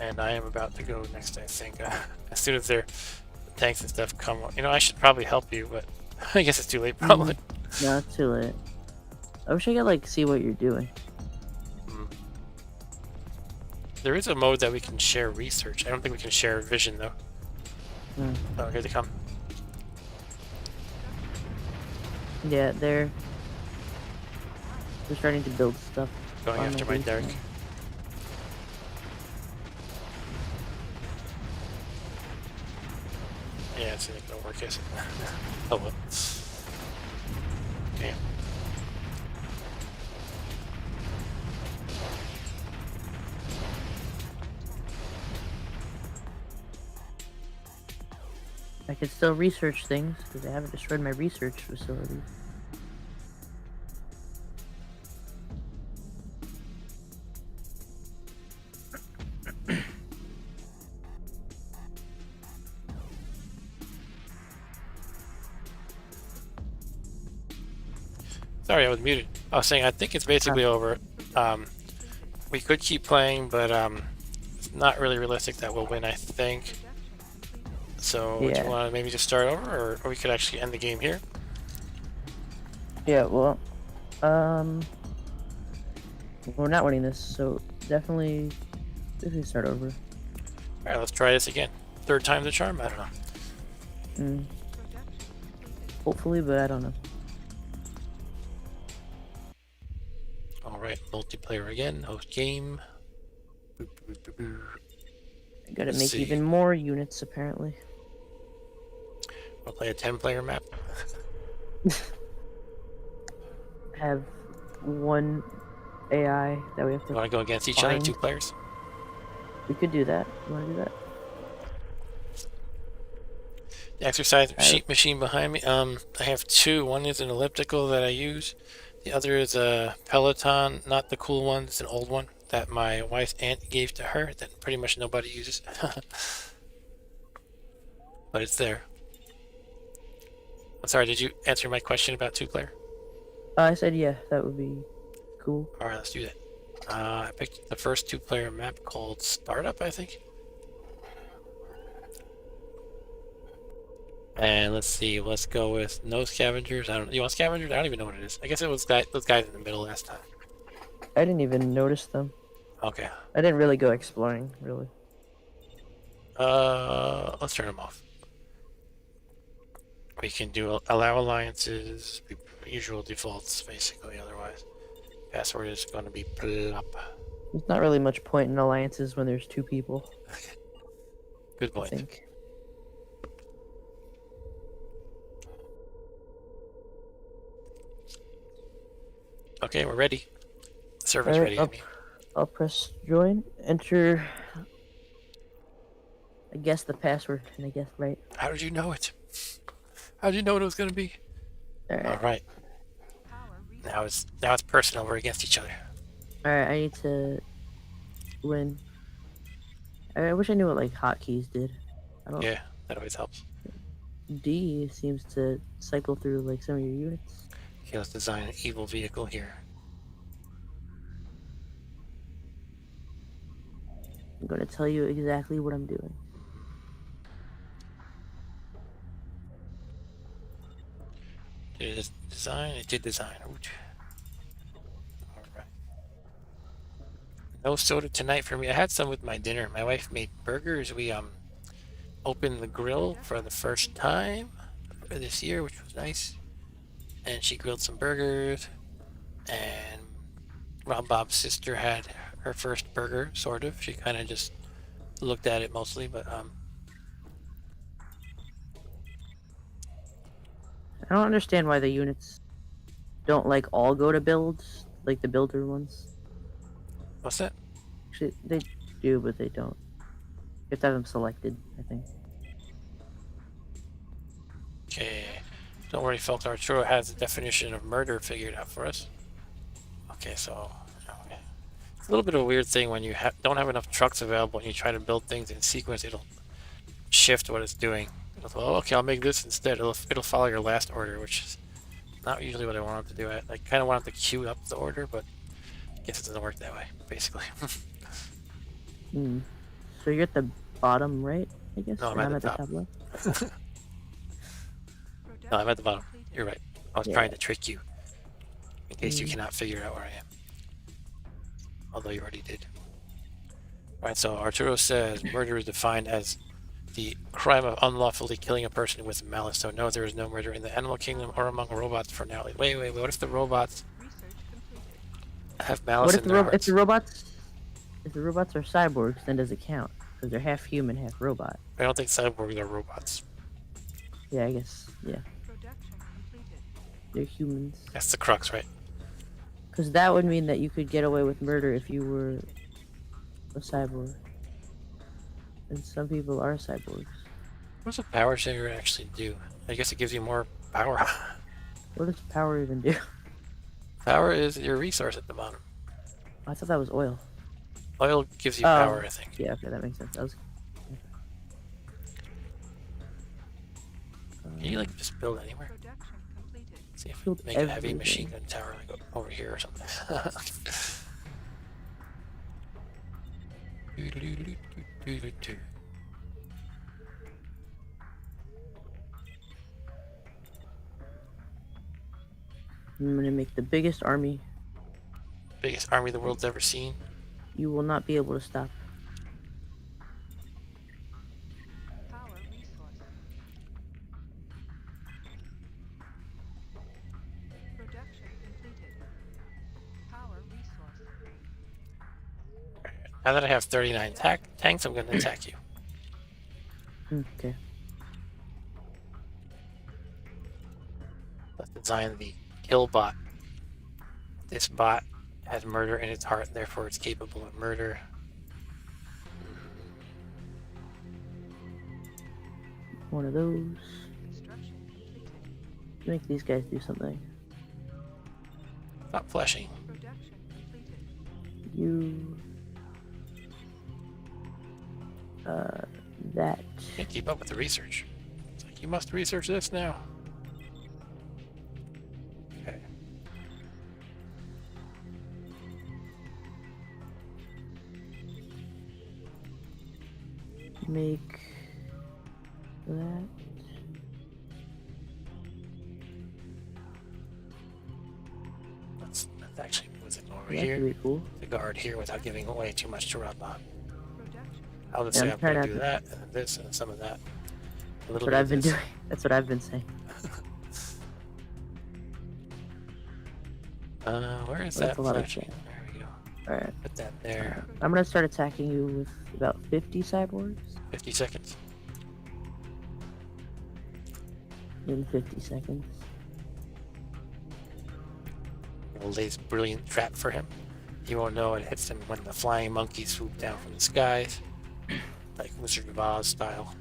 and I am about to go next. I think as soon as their tanks and stuff come, you know, I should probably help you, but I guess it's too late. Probably. No, it's too late. I wish I could like see what you're doing. There is a mode that we can share research. I don't think we can share vision though. Oh, here they come. Yeah, they're starting to build stuff. Going on after the my beach Derek. now. Yeah, it's not gonna work, is it? Oh well. Okay. I can still research things because I haven't destroyed my research facilities. Sorry, I was muted. I was saying I think it's basically over. We could keep playing, but it's not really realistic that we'll win, I think. So do Yeah. you want to maybe just start over, or we could actually end the game here? Yeah, well, we're not winning this, so definitely we can start over. Alright, let's try this again. Third time's the charm? I don't know. Hopefully, but I don't know. Alright, multiplayer again, host game. Boop, boop, boop, boop. I gotta Let's make see. even more units, apparently. We'll play a 10-player map. Have one AI that we have You to. want to go against each other, Fine. 2 players? We could do that. You wanna do that? The exercise Alright. sheet machine behind me. I have 2. One is an elliptical that I use. The other is a Peloton, not the cool one. It's an old one that my wife's aunt gave to her that pretty much nobody uses. But it's there. I'm sorry, did you answer my question about 2-player? I said yeah, that would be cool. Alright, let's do that. I picked the first 2-player map called Startup, I think. And let's see, let's go with no scavengers. I don't. You want scavengers? I don't even know what it is. I guess it was those guys in the middle last time. I didn't even notice them. Okay. I didn't really go exploring, really. Let's turn them off. We can do allow alliances, usual defaults, basically. Otherwise, password is going to be plop. There's not really much point in alliances when there's 2 people, Good I point. think. Okay, we're ready. The server's Alright, ready. I mean. I'll press join, enter, I guess the password, and I guess right. How did you know it? How did you know what it was going to be? Alright, All right. Now it's personal. We're against each other. alright, I need to win. I wish I knew what like hotkeys did. I don't. Yeah, that always helps. D seems to cycle through like some of your units. Okay, let's design an evil vehicle here. I'm gonna tell you exactly what I'm doing. Did it design? It did design. Ouch. All right. No soda tonight for me. I had some with my dinner. My wife made burgers. We opened the grill for the first time for this year, which was nice. And she grilled some burgers. And Rob Bob's sister had her first burger, sort of. She kind of just looked at it mostly, but I don't understand why the units don't like all go to builds, like the builder ones. what's that? Actually, they do, but they don't. You have to have them selected, I think. Okay. Don't worry, folks. Arturo has the definition of murder figured out for us. Okay, so okay. It's a little bit of a weird thing when you don't have enough trucks available and you try to build things in sequence. It'll shift what it's doing. It'll go, oh, okay, I'll make this instead. It'll follow your last order, which is not usually what I want it to do. I kind of want it to queue up the order, but I guess it doesn't work that way, basically. So you're at the bottom right, I guess? No, I'm and at the I'm at top. the top left. No, I'm at the bottom. You're right. I was Yeah. trying to trick you. In case you Mm. cannot figure out where I am. Although you already did. Alright, so Arturo says murder is defined as the crime of unlawfully killing a person with malice. So no, there is no murder in the animal kingdom or among robots for now. Wait, what if the robots Research completed. have malice What if in the their if hearts? the robots are cyborgs? Then does it count? Because they're half human, half robot. I don't think cyborgs are robots. Yeah, I guess. Yeah, Production completed. they're humans. That's the crux, right? Because that would mean that you could get away with murder if you were a cyborg. And some people are cyborgs. What does a power shaver actually do? I guess it gives you more power. What does power even do? Power is your resource at the bottom. I thought that was oil. Oil gives you power, I think. Yeah, okay, that makes sense. That was. Can you like just build anywhere? Production completed. See if Build we make a heavy everything. machine gun tower like over here or something. I'm gonna make the biggest army. Biggest army the world's ever seen. You will not be able to stop. Power resource. Production completed. Power resource. Now that I have 39 tanks, I'm gonna attack you. Okay. Let's design the kill bot. This bot has murder in its heart, therefore it's capable of murder. One of those. Construction completed. Make these guys do something. Stop flashing. Production completed. You. That. Can't keep up with the research. It's like, you must research this now. Okay. Make that. Let's actually move it over That here. could be cool. The guard here without giving away too much to Rodbot. Production. I'll just Yeah, say I'm I'm trying gonna to- do that, and then this, and some of that. A That's little what bit I've of been this. doing. That's what I've been saying. Where is That's that a lot of flashing? shit. There we go. Alright. Put that there. I'm gonna start attacking you with about 50 cyborgs 50 seconds. in 50 seconds. We'll lay this brilliant trap for him. He won't know it hits him when the flying monkeys swoop down from the skies. Like Wizard of Oz style.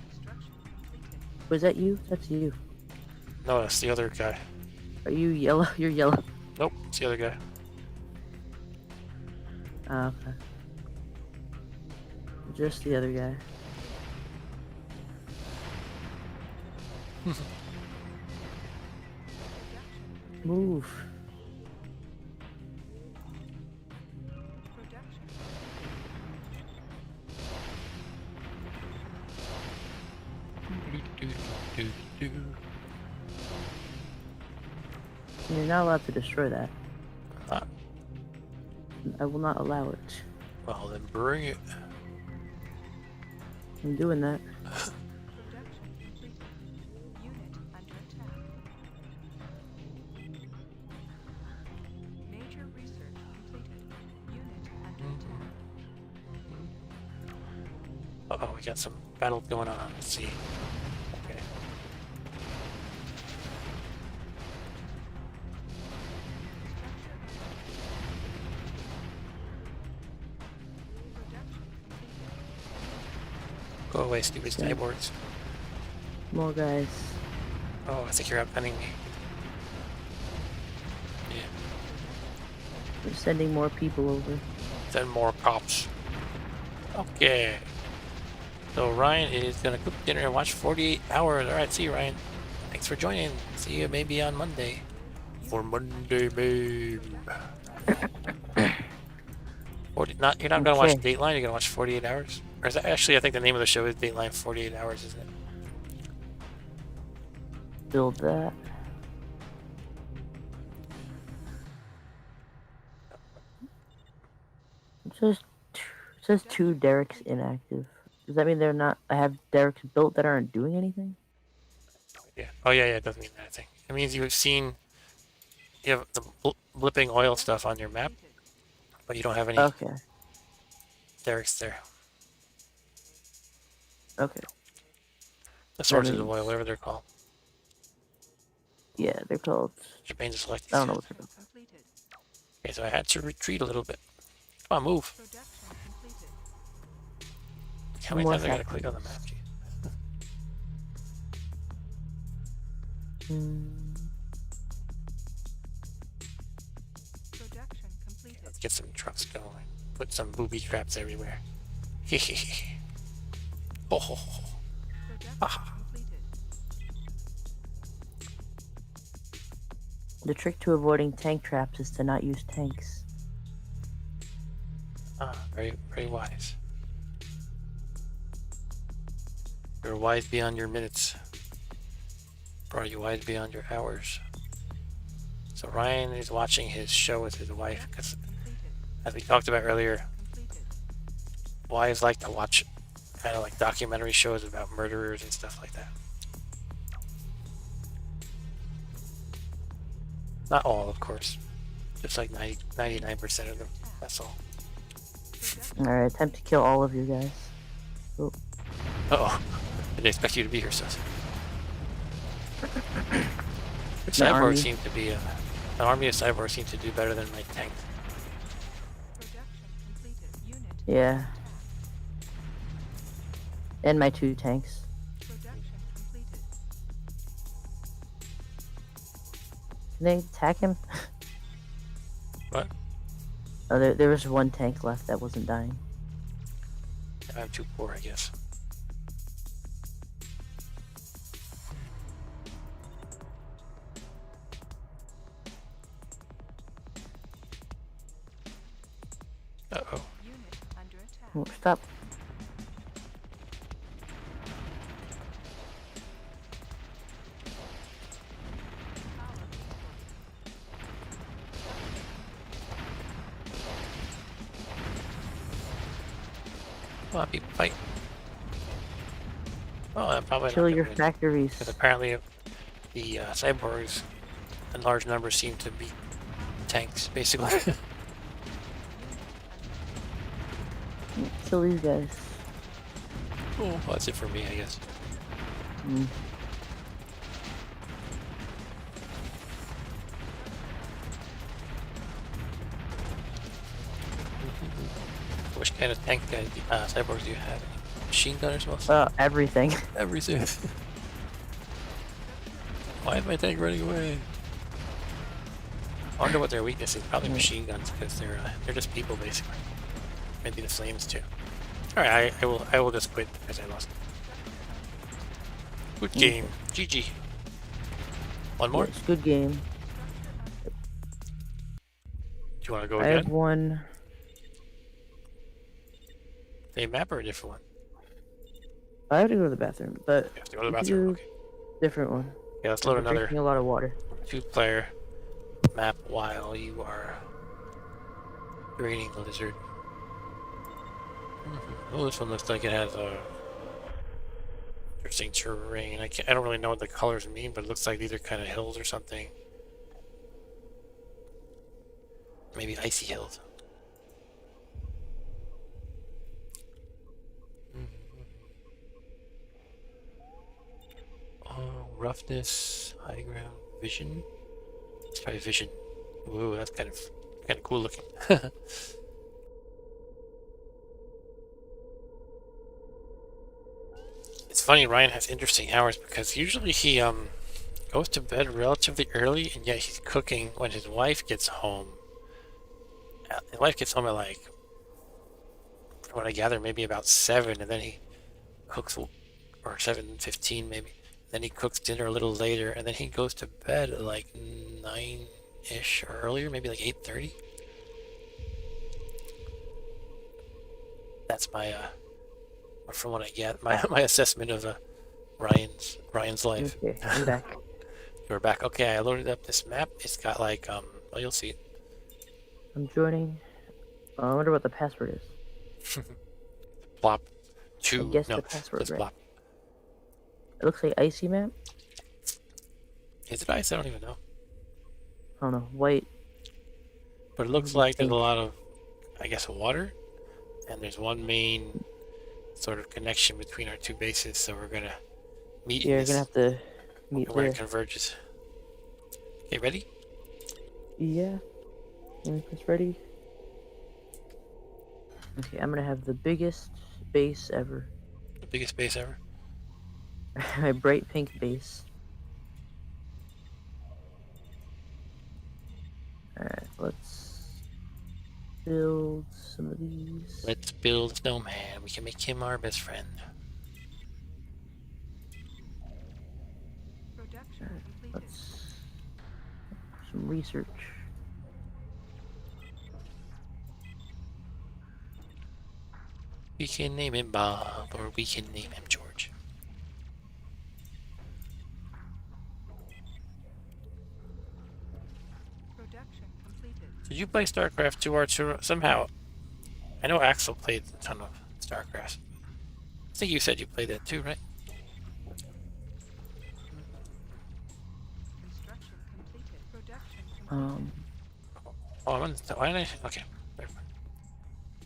Construction completed. Was that you? That's you. No, that's the other guy. Are you yellow? You're yellow. Nope, it's the other guy. Ah, okay. Just the other guy. Move. Production. You're not allowed to destroy that. Ah, I will not allow it. well, then bring it. I'm doing that. Production completed. Unit under attack. Major research completed. Unit under attack. Uh-oh, we got some battle going on. Let's see. Okay. Production completed. Go away, stupid cyborgs. More guys. Oh, I think you're outgunning me. Yeah. We're sending more people over. Then more cops. Okay. So Ryan is gonna cook dinner and watch 48 hours. Alright, see you, Ryan. Thanks for joining. See you maybe on Monday. For Monday, babe. You're not gonna watch Okay. Dateline. You're gonna watch 48 Hours. Or is that actually? I think the name of the show is Dateline 48 Hours, isn't it? Build that. It says it says 2 derricks inactive. Does that mean they're not? I have derricks built that aren't doing anything? Yeah. Oh yeah, yeah. It doesn't mean that thing. It means you have the blipping oil stuff on your map, but you don't have any Okay. derricks there. Okay. The sources of means- oil, whatever they're called. Yeah, they're called. Japan just selected. I don't know what they're called. Completed. Okay, so I had to retreat a little bit. Come on, move. Production completed. How many More times I gotta click on the map? factories. Jeez. Production completed. Let's get some trucks going. Put some booby traps everywhere. Hehehe. Oh, ho, ho. Production Ah. completed. The trick to avoiding tank traps is to not use tanks. Ah, very, very wise. You're wise beyond your minutes. Or are you wise beyond your hours? So Ryan is watching his show with his wife because, Completed. as we talked about earlier, Completed. wives like to watch kind of like documentary shows about murderers and stuff like that. Not all, of course. Just like 99% of them. That's all. Alright, attempt to kill all of you guys. Oh, Uh-oh. Didn't expect you to be here, sus. The Cyborgs army. seem to be, an army of cyborgs seem to do better than my tanks. Production completed. Unit. yeah. And my 2 tanks. Production completed. Can they attack him? What? Oh, there was 1 tank left that wasn't dying. I'm too poor, I guess. Uh-oh. Unit under attack. Oh, stop. Come on, people, fight. Oh, I'm probably not Kill gonna your win. factories. Because apparently the cyborgs in large numbers seem to be tanks, basically. Kill these guys. Well, that's it for me, I guess. Mm. Which kind of tank cyborgs do you have? Machine gun or something? Everything. Everything. Why is my tank running away? I wonder what their weakness is. Probably machine guns, because they're just people basically. Maybe the flames too. All right, I will just quit because I lost. Good game, GG. One more? It's a good game. Do you want to go I again? have one. Same map or a different one? I have to go to the bathroom, but You have to go to the we can bathroom. do Okay. different one. Yeah, let's load I'm another drinking a lot of water. 2-player map while you are draining the lizard. Oh, this one looks like it has a interesting terrain. I don't really know what the colors mean, but it looks like these are kind of hills or something. Maybe icy hills. Oh, roughness, high ground, vision. Let's try vision. Ooh, that's kind of cool looking. It's funny, Ryan has interesting hours because usually he goes to bed relatively early, and yet he's cooking when his wife gets home. His wife gets home at like, from what I gather, maybe about 7, and then he cooks, or 7:15 maybe. Then he cooks dinner a little later, and then he goes to bed at like 9-ish or earlier, maybe like 8:30. That's my from what I get, my assessment of Ryan's life. Okay, I'm back. We're back. Okay, I loaded up this map. It's got like well, you'll see. I'm joining. I wonder what the password is. Plop I 2. guessed No, the password it's right. plop. It looks like icy map. Is it ice? I don't even know. I don't know, white. But it looks like there's a lot of, I guess, water, and there's one main sort of connection between our two bases. So we're gonna meet. Yeah, you're gonna have to meet where there. it converges. Okay, ready? Yeah. Let me press ready. Okay, I'm gonna have the biggest base ever. The biggest base ever. My bright pink base. Alright, let's build some of these. Let's build a snowman. We can make him our best friend. Production completed. Let's some research. We can name him Bob, or we can name him George. Production completed. Did you play StarCraft 2 Arturo? Somehow, I know Axel played a ton of StarCraft. I think you said you played that too, right? Construction completed. Production completed. Oh, I'm on the, why did I? Okay, never mind.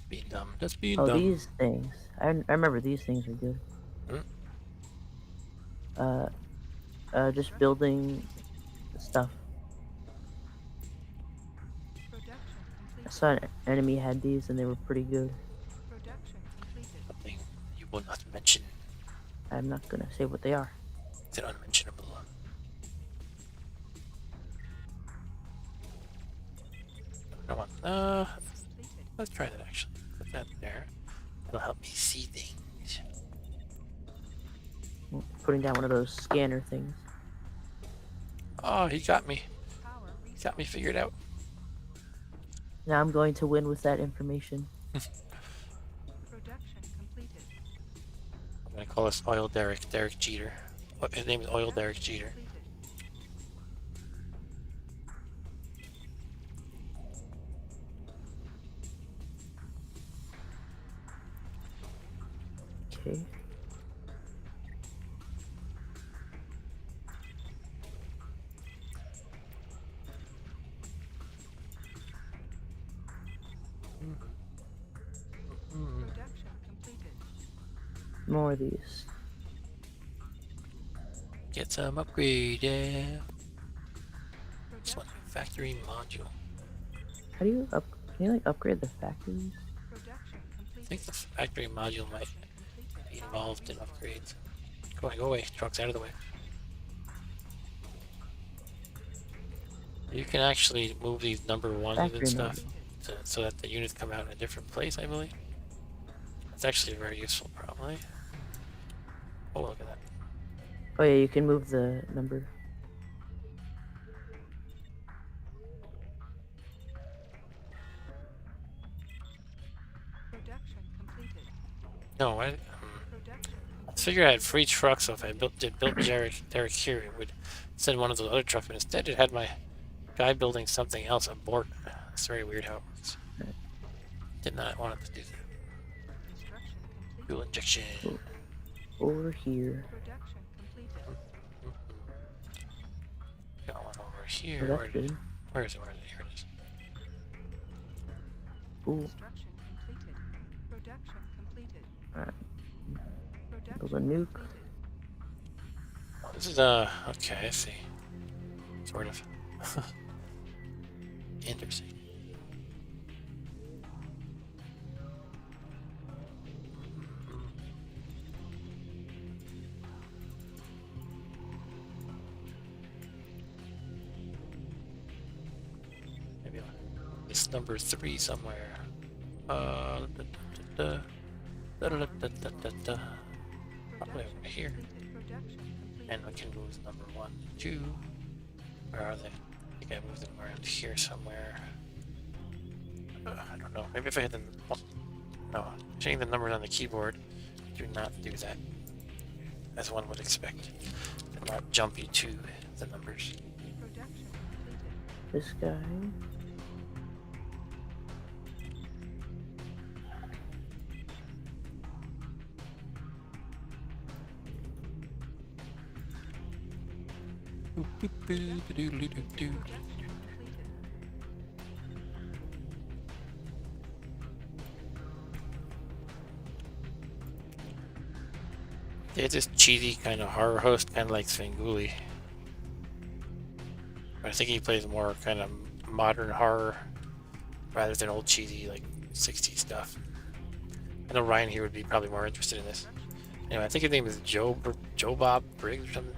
Being dumb. Just being Oh, dumb. these things. I remember these things are good. Just building stuff. Production I completed. saw an enemy had these and they were pretty good. Production completed. Something you will not mention. I'm not gonna say what they are. It's an unmentionable. Come on. Completed. Let's try that actually. Put that there. It'll help me see things. Putting down one of those scanner things. Oh, he got me. Power He reset. got me figured out. Now I'm going to win with that information. Production completed. I'm gonna call this Oil Derek Jeter. His name is Oil Derek Jeter. Completed. Okay. Production completed. More of these. Get some upgrade, yeah. This one, Production factory module. How do you can you like upgrade the factories? Production I completed. think the factory module might Completed. be involved in upgrades. Go away, truck's out of the way. You can actually move these number ones Factory and stuff module. so that the units come out in a different place, I believe. It's actually very useful, probably. Oh, look at that. Oh yeah, you can move the number. Production completed. No, Production I complete. figured I had free trucks, so if I built Derek here, it would send one of those other trucks, but instead it had my guy building something else abort. It's very weird how it works. Did not want it to do that. Construction complete. Fuel injection. Over here. Production completed. Got one over Oh, here. that's good. Where is it? Where is it? Here it is. Ooh. Construction completed. Production completed. Alright. Production Build a nuke. completed. Oh, this is okay, I see. Sort of. Interesting. Maybe it's number 3 somewhere. Probably over here. Completed. Production completed. And we can move number 1 and 2. Where are they? I think I moved them around here somewhere. I don't know. Maybe if I hit the No, changing the numbers on the keyboard. Do not do that, as one would expect. Do not jump you to the numbers. Production completed. This guy. Boop-boop-boop-a-doodle-doo-doo-doo. Production completed. It's this cheesy kind of horror host, kind of like Svengoolie. But I think he plays more kind of modern horror rather than old cheesy like 60s stuff. I know Ryan here would be probably more interested in this. Anyway, I think his name is Joe Bob Briggs or something.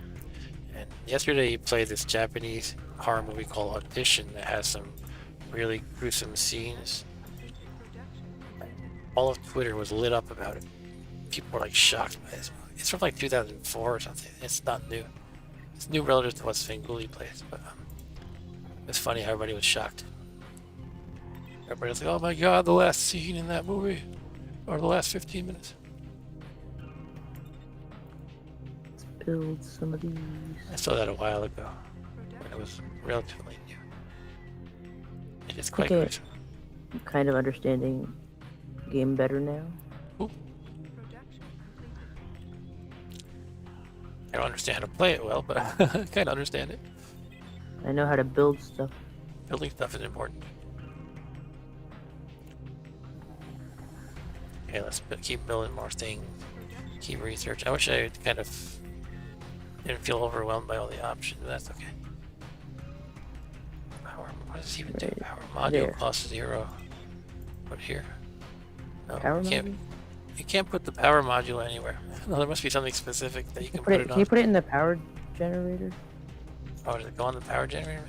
And yesterday he played this Japanese horror movie called Audition that has some really gruesome scenes. All of Twitter was lit up about it. People were like shocked by this movie. It's from like 2004 or something. It's not new. It's new relative to what Svengoolie plays, but it's funny how everybody was shocked. Everybody was like, "Oh my god, the last scene in that movie, or the last 15 minutes." Let's build some of these. I saw that a while ago when it was relatively new. It is quite Okay. gruesome. I'm kind of understanding the game better now. Production completed. I don't understand how to play it well, but I kind of understand it. I know how to build stuff. Building stuff is important. Okay, let's keep building more things. Keep research. I wish I kind of didn't feel overwhelmed by all the options, but that's okay. Power, what does this even do? Right Power module there. costs 0. Put here. No, Power you can't. module? You can't put the power module anywhere. No, there must be something specific that you can put it Can on. you put it in the power generator? Oh, does it go on the power generator?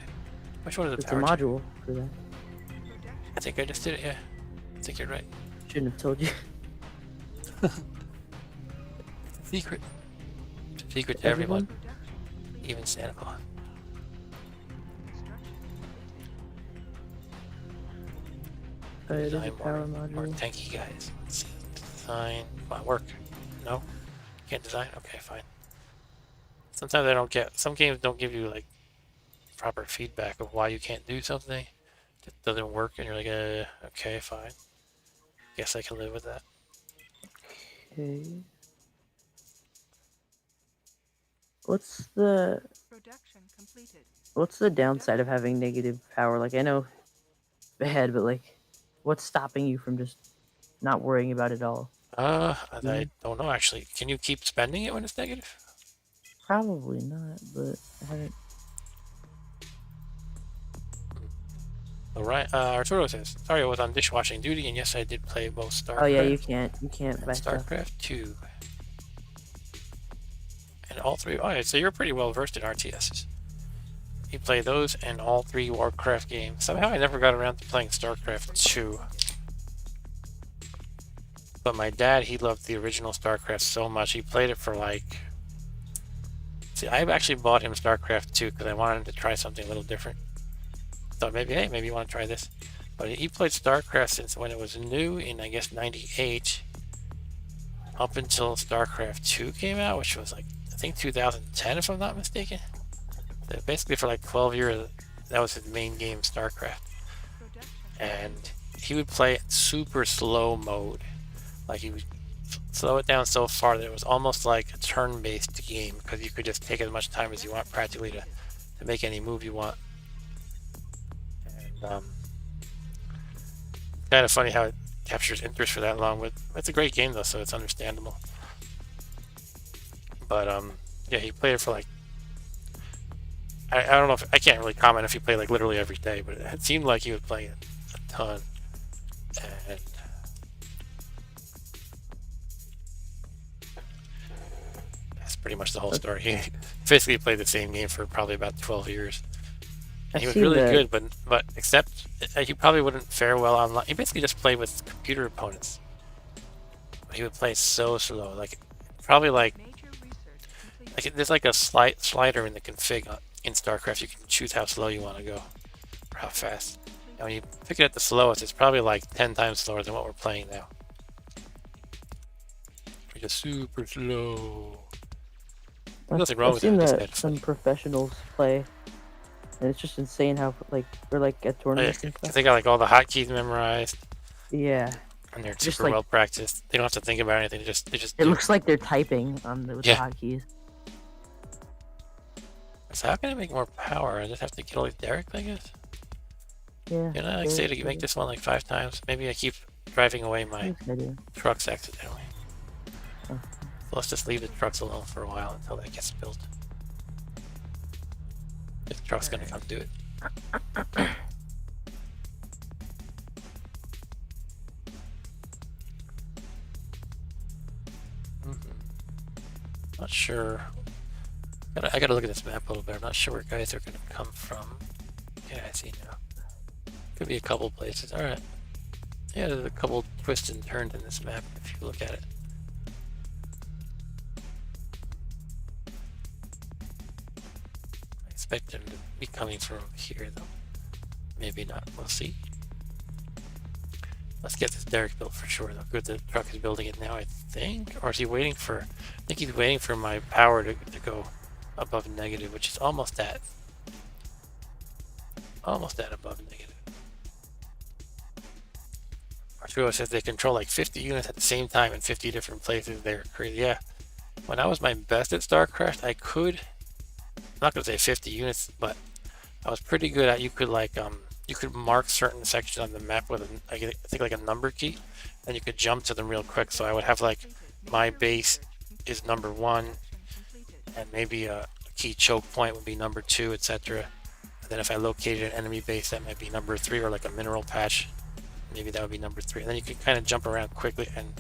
Which one is the It's a power? module for that. I think I just did it. Yeah, I think you're right. Shouldn't have told you. Secret. It's a secret to everyone, even Santa Claus. It is a Design power more module. tanky guys. Let's see. Design. Come on, work. No? Can't design? Okay, fine. Sometimes I don't get. Some games don't give you like proper feedback of why you can't do something. It doesn't work, and you're like, okay, fine. Guess I can live with that. Okay. What's the Production completed. downside of having negative power? Like, I know bad, but like, what's stopping you from just not worrying about it all? I don't know actually. Can you keep spending it when it's negative? Probably not, but I haven't. Alright, Arturo says, sorry I was on dishwashing duty, and yes, I did play both StarCraft Oh yeah, you can't and buy stuff. StarCraft 2. And all three. Alright, so you're pretty well versed in RTSs. You play those and all 3 Warcraft games. Somehow I never got around to playing StarCraft 2. But my dad, he loved the original StarCraft so much, he played it for like... See, I actually bought him StarCraft 2 because I wanted him to try something a little different. Thought maybe, hey, maybe you want to try this. But he played StarCraft since when it was new in, I guess, 98. Up until StarCraft 2 came out, which was like, I think 2010 if I'm not mistaken. So basically for like 12 years, that was his main game, StarCraft. Production. And he would play it super slow mode. Like he would slow it down so far that it was almost like a turn-based game, because you could just take as much time as you want practically to make any move you want. And kind of funny how it captures interest for that long, but it's a great game though, so it's understandable. But yeah, he played it for like, I don't know if I can't really comment if he played like literally every day, but it seemed like he was playing it a ton. And that's pretty much the whole story. He basically played the same game for probably about 12 years. And he was really good, but except he probably wouldn't fare well online. He basically just played with computer opponents. He would play so slow, like probably like there's like a slider in the config in StarCraft. You can choose how slow you want to go, or how fast. And when you pick it at the slowest, it's probably like 10 times slower than what we're playing now. You're just super slow. I've, Nothing wrong I've with seen that. Just that kind of some funny. professionals play, and it's just insane how like they're like at Oh, yeah, tournaments and 'cause stuff. they got like all the hotkeys memorized, Yeah, and they're just super like well practiced. They don't have to think about anything. They just it do. looks like they're typing on with the Yeah. hotkeys. So how can I make more power? I just have to kill these Derek, I guess. Yeah. Didn't I like say to make this one like 5 times? Maybe I keep driving away my That's a good idea. trucks accidentally. Oh. So let's just leave the trucks alone for a while until that gets built. This truck's gonna come do it. Not sure. I gotta look at this map a little bit. I'm not sure where guys are gonna come from. Yeah, I see now. Could be a couple places. Alright. Yeah, there's a couple twists and turns in this map if you look at it. I expect them to be coming from here though. Maybe not. We'll see. Let's get this Derek built for sure though. Good, the truck is building it now, I think. Or is he waiting for... I think he's waiting for my power to go above negative, which is almost at... Almost at above negative. Arturo says they control like 50 units at the same time in 50 different places. They're crazy. Yeah. When I was my best at StarCraft, I could... I'm not going to say 50 units, but I was pretty good at... You could like... you could mark certain sections on the map with, I think, like a number key, and you could jump to them real quick. So I would have like my base is number 1, and maybe a key choke point would be number 2, etc. And then if I located an enemy base, that might be number 3, or like a mineral patch, maybe that would be number 3. And then you could kind of jump around quickly, and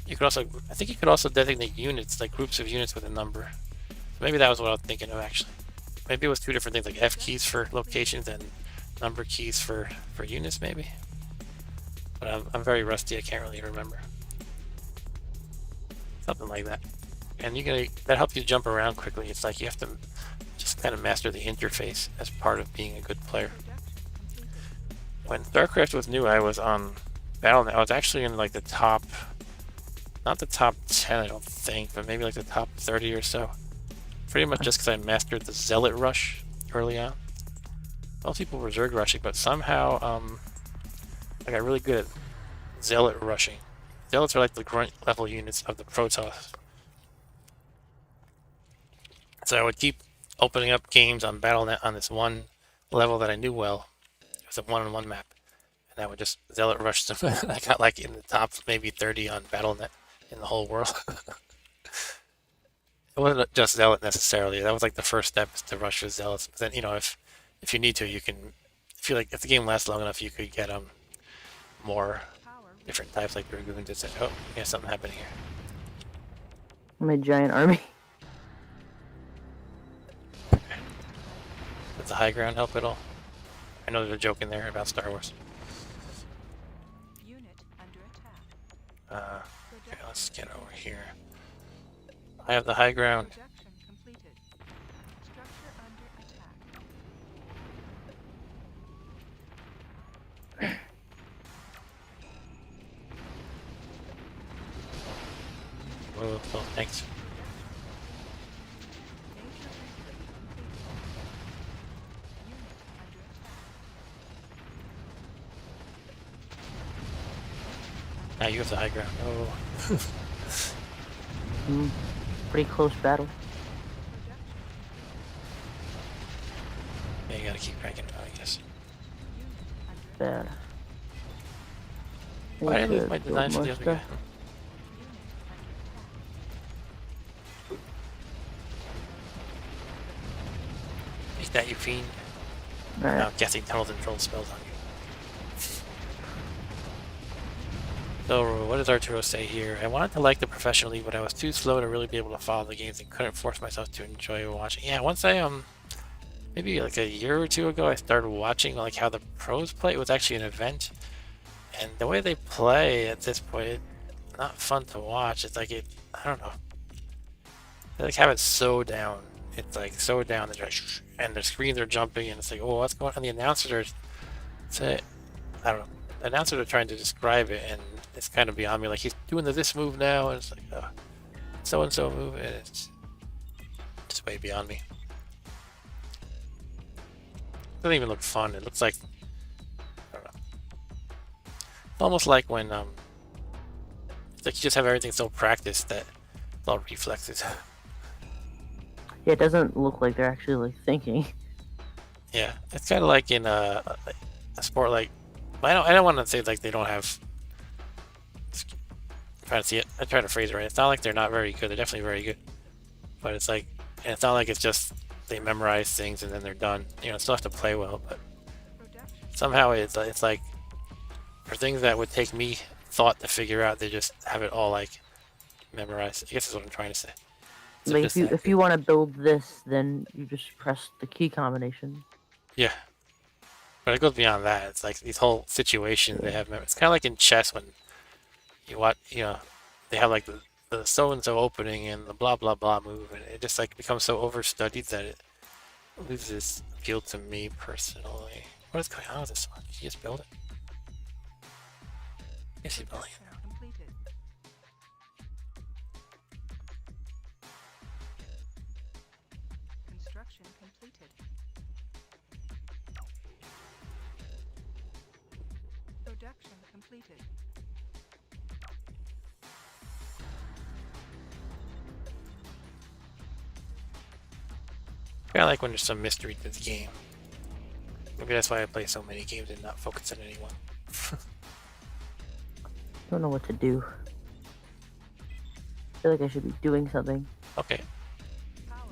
you could also, I think you could also designate units, like groups of units with a number. So maybe that was what I was thinking of actually. Maybe it was 2 different things, like F keys for locations and number keys for units maybe, but I'm very rusty. I can't really remember. Something like that. And that helps you jump around quickly. It's like you have to just kind of master the interface as part of being a good player. When StarCraft was new, I was on Battle.net. I was actually in like the top, not the top 10 I don't think, but maybe like the top 30 or so. Pretty much just because I mastered the Zealot Rush early on. Most people were Zerg rushing, but somehow I got really good at Zealot rushing. Zealots are like the grunt level units of the Protoss. So I would keep opening up games on Battle.net on this one level that I knew well. It was a one-on-one map. And I would just Zealot rush them. I got like in the top maybe 30 on Battle.net in the whole world. It wasn't just Zealot necessarily. That was like the first step, is to rush with Zealots. But then, you know, if you need to, you can. If the game lasts long enough, you could get more different types like Dragoons. It's like, oh, yeah, something happened here. My giant army. Does the high ground help at all? I know there's a joke in there about Star Wars. Unit under attack. Okay, let's get over here. I have the high ground. Projection completed. Structure under attack. Whoa, oh, thanks. Major research completed. Unit under attack. Now you have the high ground. Oh. Pretty close battle. Yeah, you gotta keep cranking it out, I guess. Bad. Why did I lose Need my to design build for more the other stuff. guy? Take that, you fiend. Alright. Now casting tunnel control spells on you. So, what does Arturo say here? I wanted to like the Professional League, but I was too slow to really be able to follow the games and couldn't force myself to enjoy watching. Yeah, once I, maybe like a year or 2 ago, I started watching like how the pros play. It was actually an event. And the way they play at this point, it's not fun to watch. It's like, I don't know. They like have it so down. It's like so down. They're just, and the screens are jumping, and it's like, oh, what's going on? And the announcers are, I don't know. The announcers are trying to describe it, and it's kind of beyond me. Like, he's doing this move now, and it's like, so and so move, and it's just way beyond me. Doesn't even look fun. It looks like, I don't know. It's almost like when it's like you just have everything so practiced that it's all reflexes. Yeah, it doesn't look like they're actually like thinking. Yeah, it's kind of like in a sport like I don't want to say like they don't have. I'm trying to see it. I try to phrase it right. It's not like they're not very good. They're definitely very good, but it's like, and it's not like it's just they memorize things and then they're done. You know, still have to play well, but somehow it's like for things that would take me thought to figure out, they just have it all like memorized. I guess is what I'm trying to say. It's Like just if you want to build this, then you just press the key combination. yeah. But it goes beyond that. It's like these whole situations they have. It's kind of like in chess when you watch, you know, they have like the so and so opening and the blah blah blah move, and it just like becomes so overstudied that it loses appeal to me personally. What is going on with this one? Did you just build it? Yes, you built it. Completed. Construction completed. Production completed. Kind of like when there's some mystery to the game. Maybe that's why I play so many games and not focus on any one. Don't know what to do. I feel like I should be doing something Okay,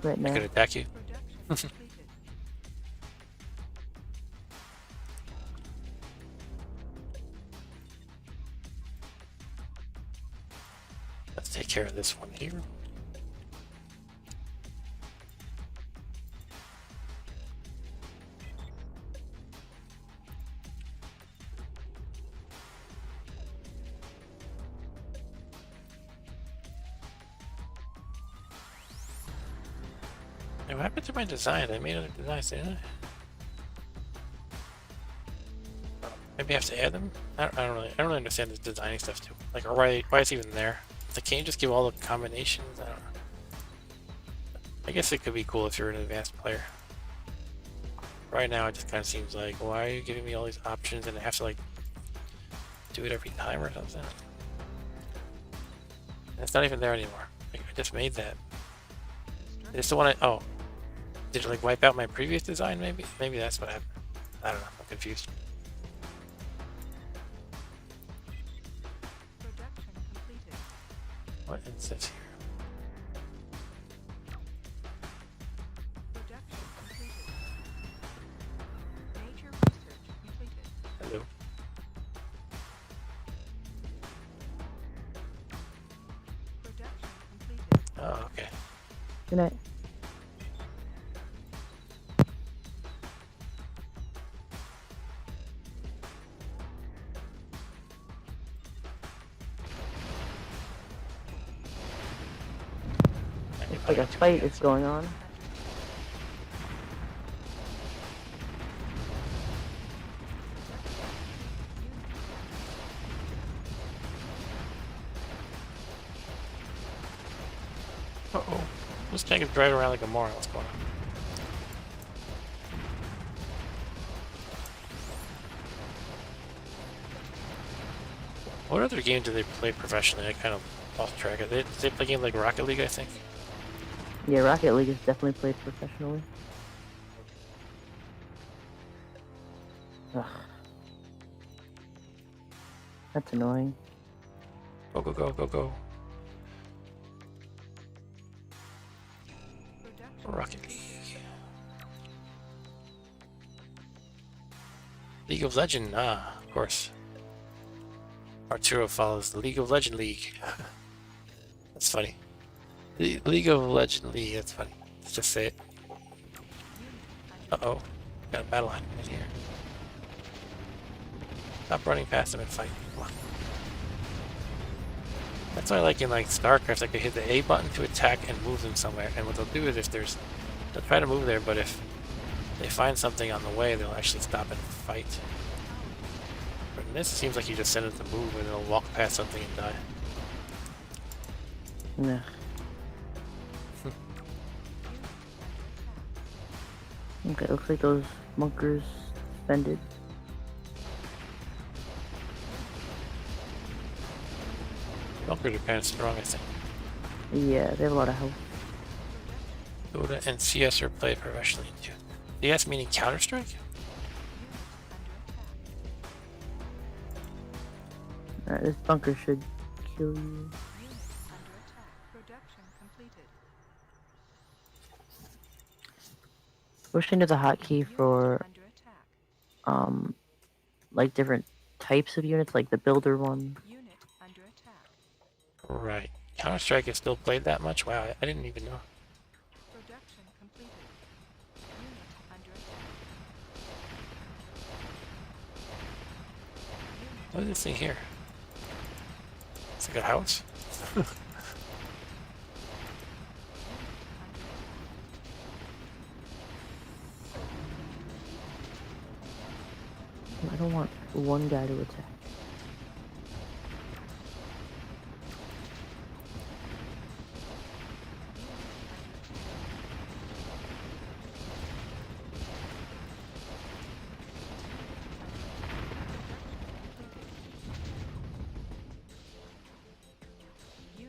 right I now. could attack you. Production completed. Let's take care of this one here. Hey, what happened to my design? I made other designs, didn't I? Maybe I have to add them? I don't really understand this designing stuff too. Like, or why it's even there. Like, can't you just give all the combinations? I don't know. I guess it could be cool if you're an advanced player. Right now, it just kind of seems like, why are you giving me all these options and I have to like do it every time or something? And it's not even there anymore. Like, I just made that. I just don't want to. Oh, did it like wipe out my previous design? Maybe that's what happened. I don't know. I'm confused. Production completed. What is this here? Production completed. Major research completed. Hello. Production completed. Oh, okay. Good night. Looks like a fight is going on. Uh-oh. This tank is driving around like a moron. What's going on? What other game do they play professionally? I kind of lost track of it. Do they play games like Rocket League, I think? Yeah, Rocket League is definitely played professionally. Ugh. That's annoying. Go, go, go, go, go. Production Rocket League. League of Legends, of course. Arturo follows the League of Legend League. That's funny. The League of Legend League, that's funny. Let's just say it. Uh-oh. Got a battle line right here. Stop running past them and fight. Come on. That's why I like in like StarCraft, I could hit the A button to attack and move them somewhere. And what they'll do is they'll try to move there, but if they find something on the way, they'll actually stop and fight. But in this, it seems like you just send it to move and it'll walk past something and die. Nah. Okay, looks like those bunkers defended. Bunkers are kind of strong, I think. Yeah, they have a lot of health. Dota and CS are played professionally too. CS meaning Counter-Strike? Alright, this bunker should kill you. Unit under attack. Production completed. Push into the hotkey Unit for under attack. like different types of units, like the builder one. Unit under attack. Right. Counter-Strike is still played that much? Wow, I didn't even know. Production completed. Unit under attack. What is this thing here? It's like a house? I don't want one guy to attack.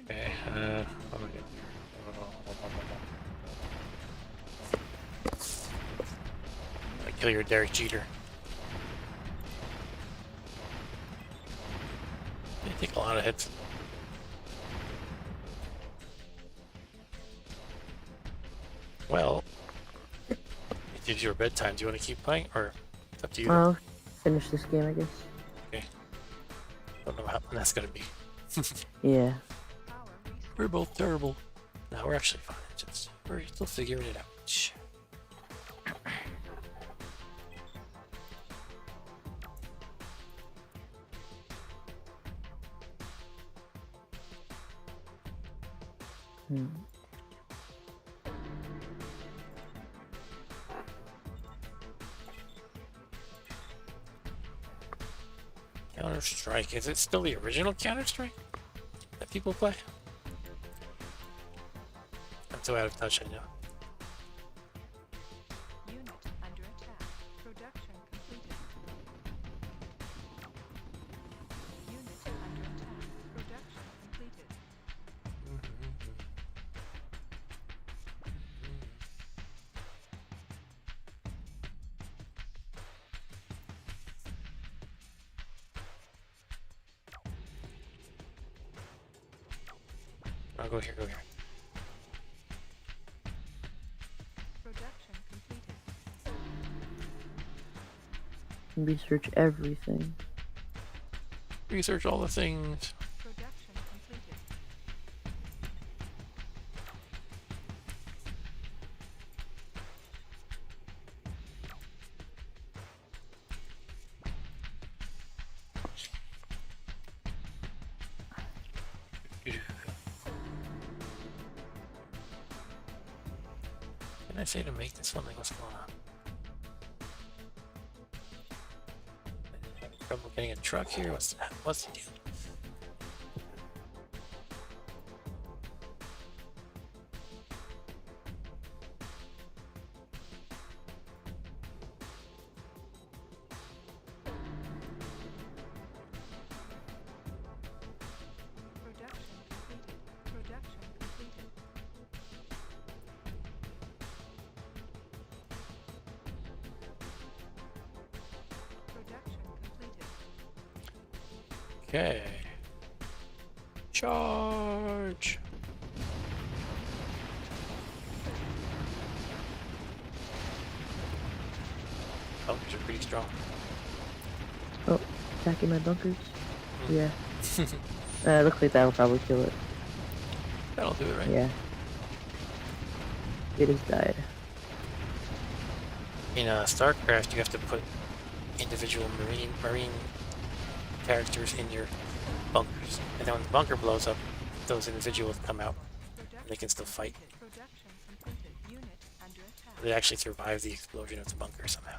Okay, what am I doing? Kill your Derek Jeter. They take a lot of hits. Well, it is your bedtime. Do you want to keep playing, or it's up to you? I'll finish this game, I guess. Okay. Don't know how when that's gonna be. Yeah. Power resource. We're both terrible. No, we're actually fine. We're still figuring it out. Shh. Hmm. Counter-Strike. Is it still the original Counter-Strike that people play? I'm so out of touch, I know. Unit under attack. Production completed. Unit under attack. Production completed. I'll go here, go here. Production completed. Research everything. Research all the things. Production completed. What can I say to make this one? Like, what's going on? Having trouble getting a truck here? What's that? What's the deal? Production completed. Production completed. Production completed. Okay. Charge! Bunkers are pretty strong. Oh, attacking my bunkers? Hmm. Yeah. Looks like that'll probably kill it. That'll do it, right? Yeah. It has died. In StarCraft, you have to put individual marine characters in your bunkers, and then when the bunker blows up, those individuals come out. They can still fight. Production completed. Unit under attack. They actually survive the explosion of the bunker somehow.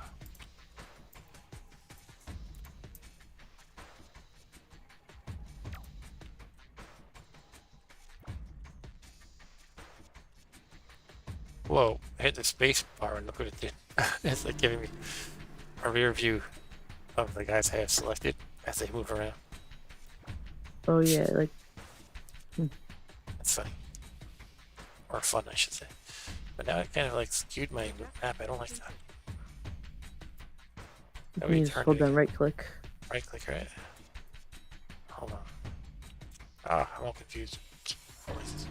Whoa, I hit the space bar and look what it did. It's like giving me a rear view of the guys I have selected as they move around. Oh yeah, like That's funny. Or fun, I should say. But now it kind of like skewed my map. I don't like that. you Oh, can we just turned hold it down again. right click. Right click, right? Hold on. Ah, I'm all confused. Voices.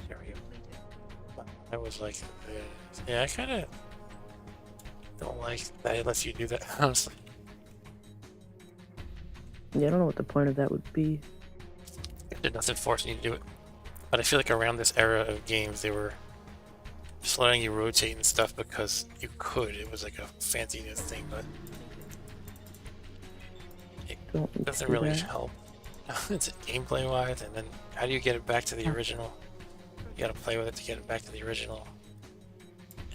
There we go. I was like, yeah, I kind of don't like that it lets you do that, honestly. Yeah, I don't know what the point of that would be. Did nothing forcing you to do it. But I feel like around this era of games, they were just letting you rotate and stuff because you could. It was like a fancy new thing, but it Don't need to doesn't do really that. help. It's gameplay wise, and then how do you get it back to the original? You gotta play with it to get it back to the original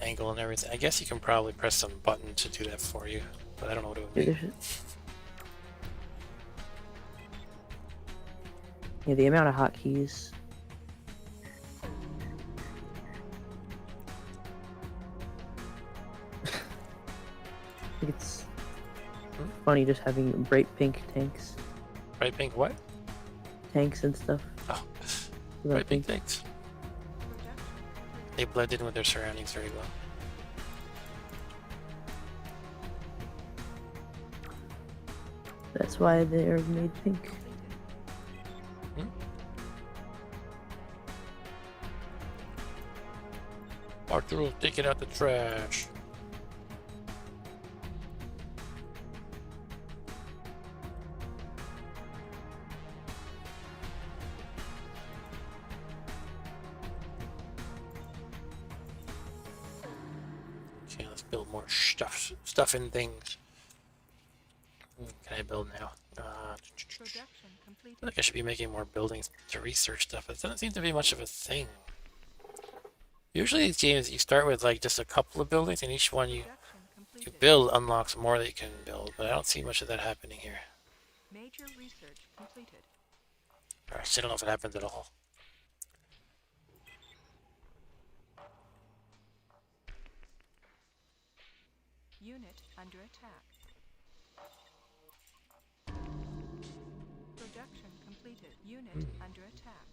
angle and everything. I guess you can probably press some button to do that for you, but I don't know what it would Yeah, be. yeah, the amount of hotkeys. I think it's funny just having bright pink tanks, Right, pink? What? tanks and stuff. Oh, Without right, pink things. They blend in with their surroundings very well. That's why they're made pink. Arturo taking out the trash. Okay, let's build more stuff and things. What can I build now? I Production completed. feel like I should be making more buildings to research stuff, but it doesn't seem to be much of a thing. Usually these games, you start with like just a couple of buildings, and each one you Production completed. build unlocks more that you can build, but I don't see much of that happening here. Major research completed. Or I still don't know if it happens at all. Unit under attack. Production completed. Unit under attack.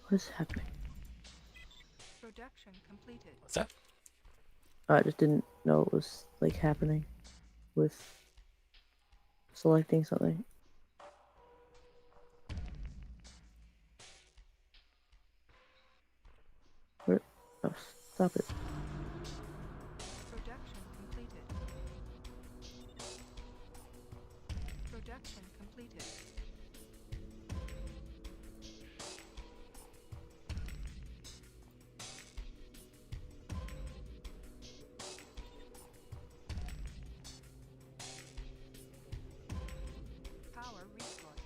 What is happening? Production completed. What's that? I just didn't know it was like happening with selecting something. Where? Oh, stop it. Production completed. Production completed. Power resource.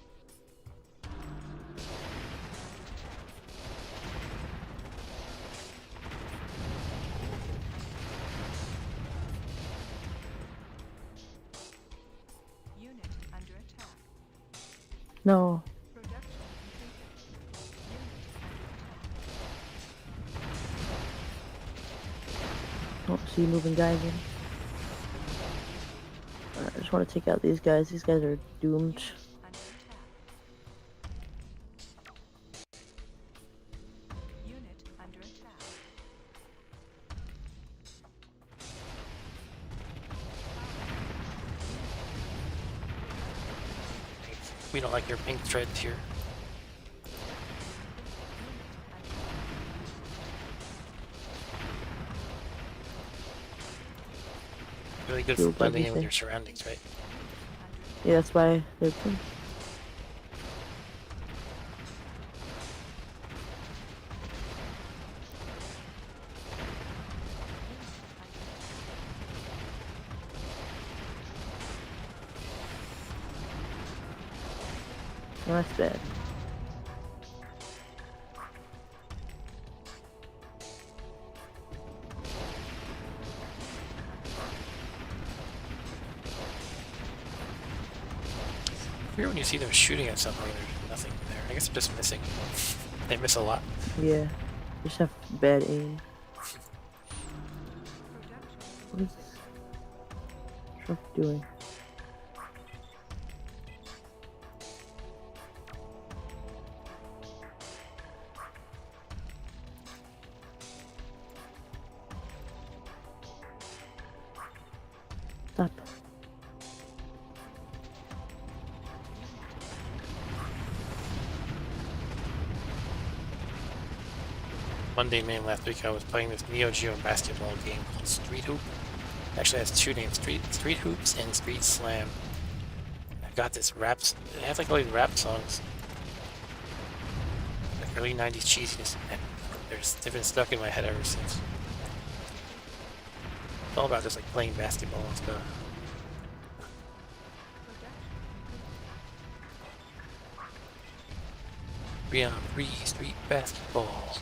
Unit under attack. No. Production completed. Unit under attack. Oh, see you moving guy again. I just want to take out these guys. These guys are doomed. Under attack. Unit under attack. We don't like your pink threads here. Really good for Build blending in with everything. your surroundings, right? Yeah, that's why they're pink. Well, that's bad. Here when you see them shooting at something, there's nothing there. I guess they're just missing. They miss a lot. Yeah. Just have bad aim. Projection. What is this truck doing? Stop. Monday name last week I was playing this Neo Geo basketball game called Street Hoop. Actually it has two names, Street Hoops and Street Slam. I got this it has like all these rap songs. Like early 90s cheesiness, and they've been stuck in my head ever since. It's all about just like playing basketball and stuff. Projection. 3-on-3 street basketball.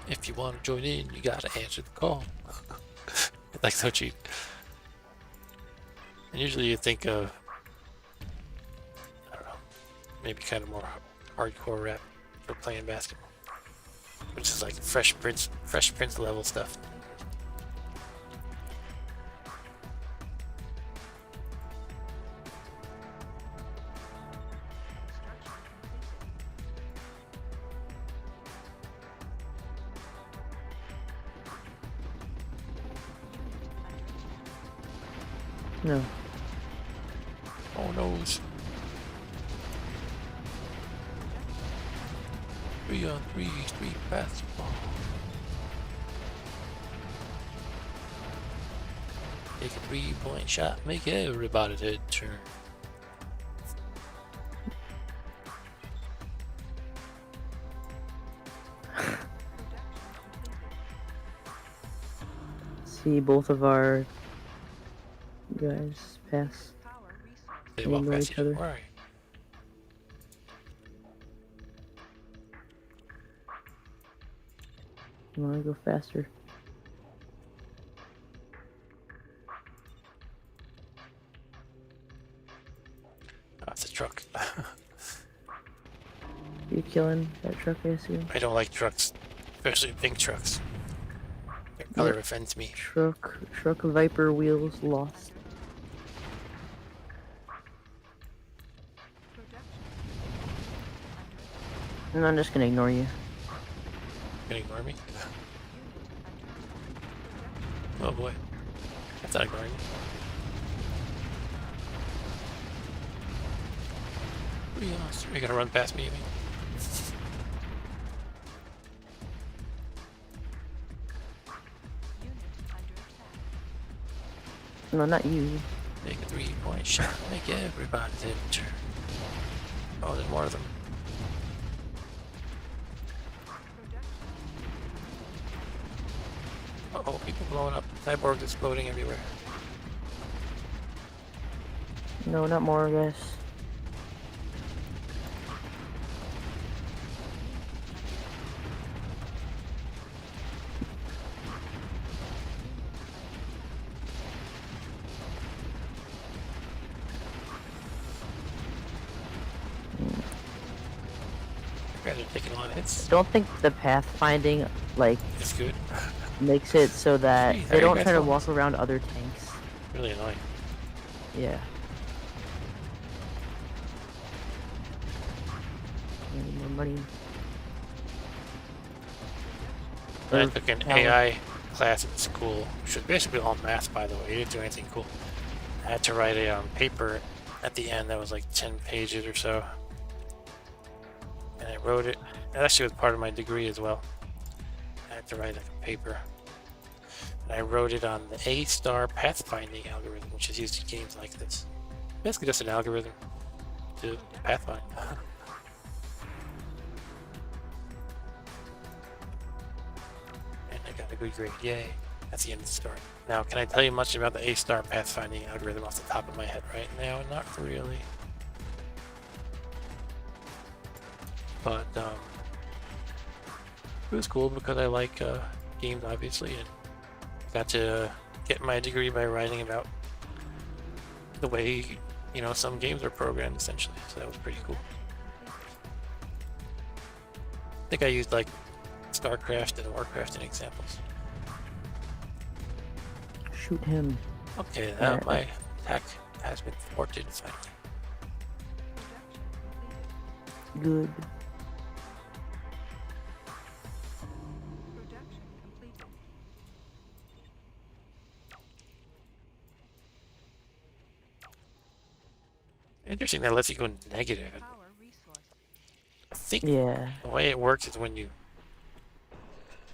If you want to join in, you gotta answer the call. Like so cheap. And usually you think of, I don't know, maybe kind of more hardcore rap for playing basketball, which is like Fresh Prince level stuff. No. Oh noes. 3-on-3 street basketball. Take a 3-point shot, make everybody's head turn. See both of our guys pass. Power resource. They They walk know past each you. other. Where are you? You wanna go faster? Oh, it's a truck. You killing that truck, I assume? I don't like trucks, especially pink trucks. Their color Yep. offends me. Truck Viper wheels lost. Projection. And I'm just gonna ignore you. You gonna ignore me? Oh boy. That's not ignoring me. Are you gonna run past me, you mean? Unit under attack. No, not you. Take a 3-point shot, make everybody's head turn. Oh, there's more of them. Projection. Uh-oh, people blowing up. Cyborgs exploding everywhere. No, not more, guys. You guys are taking a lot of hits. Don't think the pathfinding like It's good. makes it so that Jeez, they how don't you guys try to doing? walk around other tanks. Really annoying. Yeah. I need more money. I Or took an power. AI class at school, which was basically all math, by the way. You didn't do anything cool. I had to write a paper at the end that was like 10 pages or so. And I wrote it. That actually was part of my degree as well. I had to write like a paper. And I wrote it on the A-star pathfinding algorithm, which is used in games like this. Basically just an algorithm to pathfind. And I got a good grade. Yay. That's the end of the story. Now, can I tell you much about the A-star pathfinding algorithm off the top of my head right now? Not really. But it was cool because I like games, obviously, and got to get my degree by writing about the way, you know, some games are programmed, essentially. So that was pretty cool. I think I used like StarCraft and Warcraft examples. Shoot him. Okay, Alright. my attack has been thwarted finally. Good. Production completed. Interesting, that lets you go negative. Power resource. I think Yeah. the way it works is when you...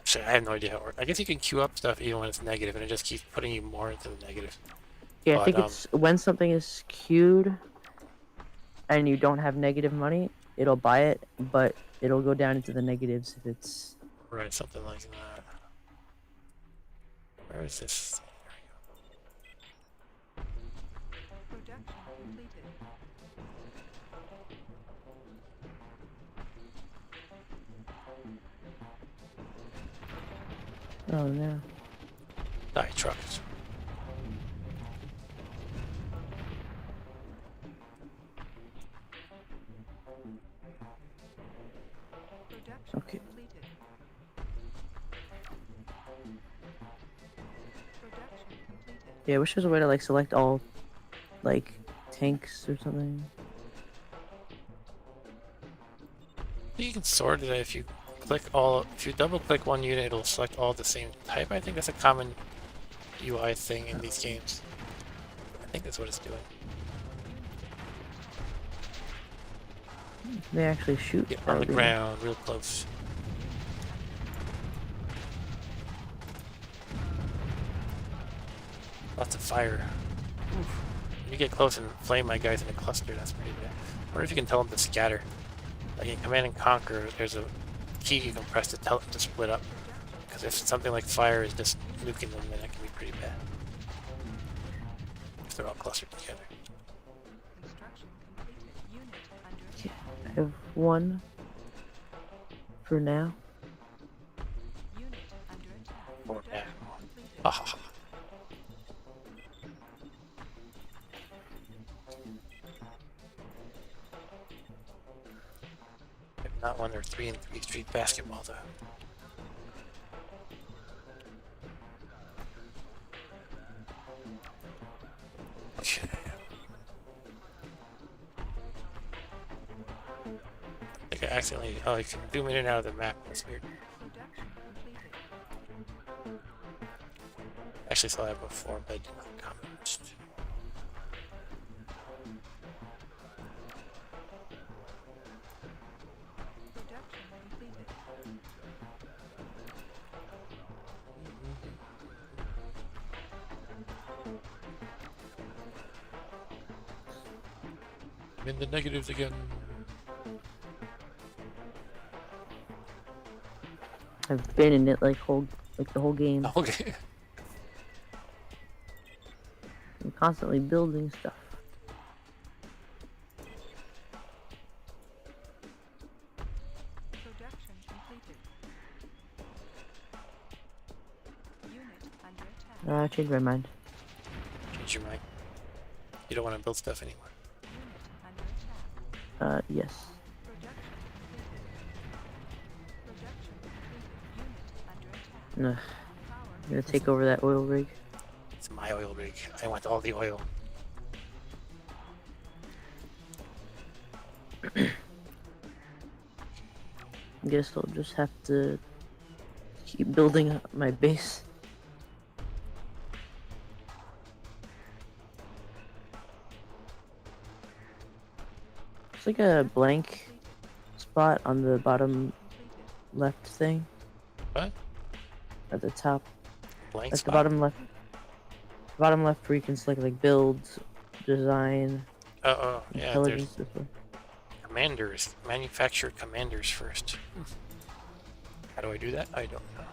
Actually, I have no idea how it works. I guess you can queue up stuff even when it's negative, and it just keeps putting you more into the negative. Yeah, But, I think it's when something is queued and you don't have negative money, it'll buy it, but it'll go down into the negatives if it's... Right, something like that. Where is this? Production completed. Oh no. Die trucks. Production Okay. completed. Production completed. Yeah, I wish there was a way to like select all like tanks or something. You can sort it if you click all. If you double click one unit, it'll select all the same type. I think that's a common UI thing in these games. I think that's what it's doing. They actually shoot. Get that on the would be- ground, real close. Lots of fire. Oof. When you get close and flame my guys in a cluster, that's pretty bad. I wonder if you can tell them to scatter. Like in Command and Conquer, there's a key you can press to tell them to split up. Because if something like fire is just nuking them, then that can be pretty bad. If they're all clustered together. Construction completed. Unit under Yeah, attack. I have one for now. Unit under attack. Or Production back. completed. Ha ha ha. Not one or 3-and-3 street basketball though. Okay. I think I accidentally. Oh, you can zoom in and out of the map. That's weird. Production completed. Actually saw that before, but I did not comment. Production completed. I'm in the negatives again. I've been in it like the whole game. Okay. I'm constantly building stuff. Production completed. Unit under attack. I changed my mind. Change your mind. You don't want to build stuff anymore. Unit under attack. Yes. Production completed. Production completed. Unit under attack. Ugh, Power I'm gonna take over that oil rig. It's my oil rig. I want all the oil. I guess I'll just have to keep building up my base. It's like a blank spot on the bottom left thing. What? At the top. Blank At spot? the bottom left where you can select like build, design, Oh, yeah. There's intelligence. This way. commanders. Manufacture commanders first. How do I do that? I don't know.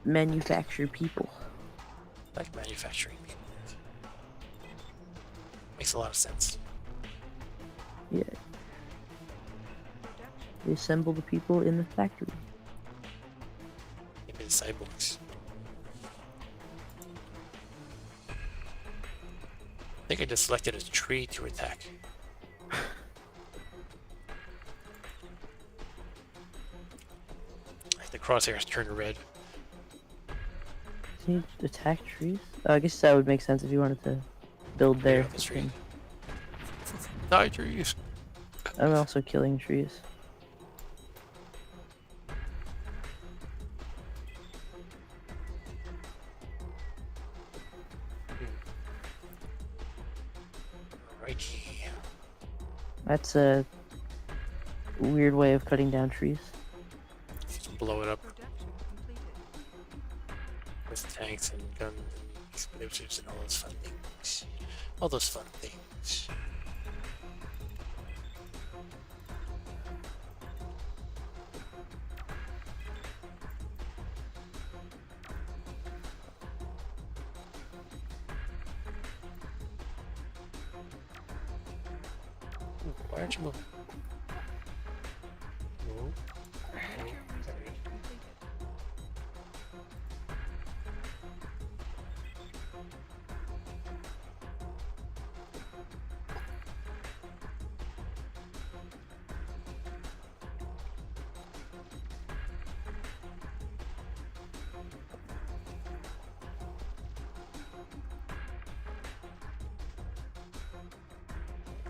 Manufacture people. I like manufacturing people. Makes a lot of sense. Yeah. You assemble the people in the factory. Maybe the cyborgs. I think I just selected a tree to attack. crosshairs turn red. Can you attack trees? I guess that would make sense if you wanted to build there. Off the street. Die trees. I'm also killing trees. Righty. That's a weird way of cutting down trees. Just blow it up Production completed. with tanks and guns and explosives and all those fun things. All those fun things. Ooh, why aren't you moving? Move. Research completed.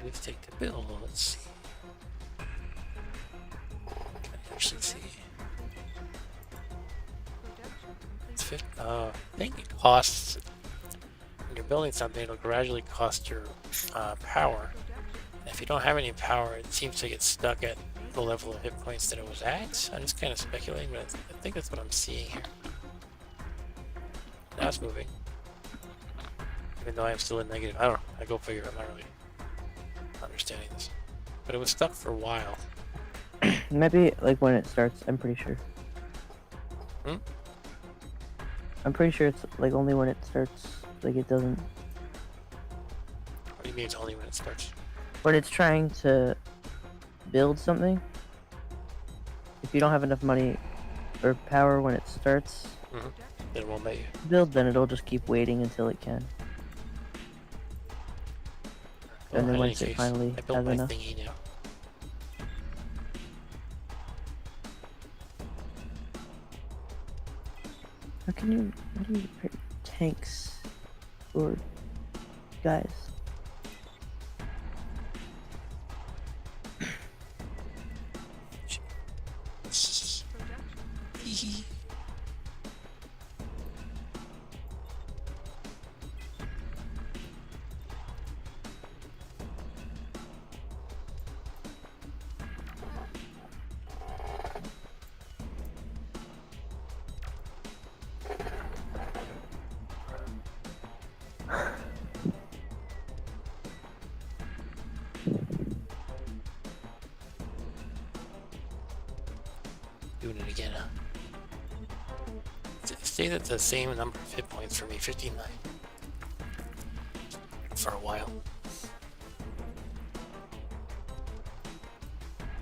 Let's take the bill. Let's see. Can I actually see? Production It's completed. I think it costs. When you're building something, it'll gradually cost your power. And if you don't have any power, it seems to get stuck at the level of hit points that it was at. I'm just kind of speculating, but I think that's what I'm seeing here. Now it's moving. Even though I am still in negative. I don't know. I go figure. I'm not really understanding this. But it was stuck for a while. Maybe like when it starts. I'm pretty sure. Hmm? I'm pretty sure it's like only when it starts. Like it doesn't. What do you mean it's only when it starts? When it's trying to build something. If you don't have enough money or power when it starts Mm-hmm. Then it won't let you. to build, then it'll just keep waiting until it can. Well, And then in once any it case, finally I built has my enough. thingy now. How do you repair tanks or guys? Production. Doing it again, huh? Stayed at the same number of hit points for me, 59. For a while.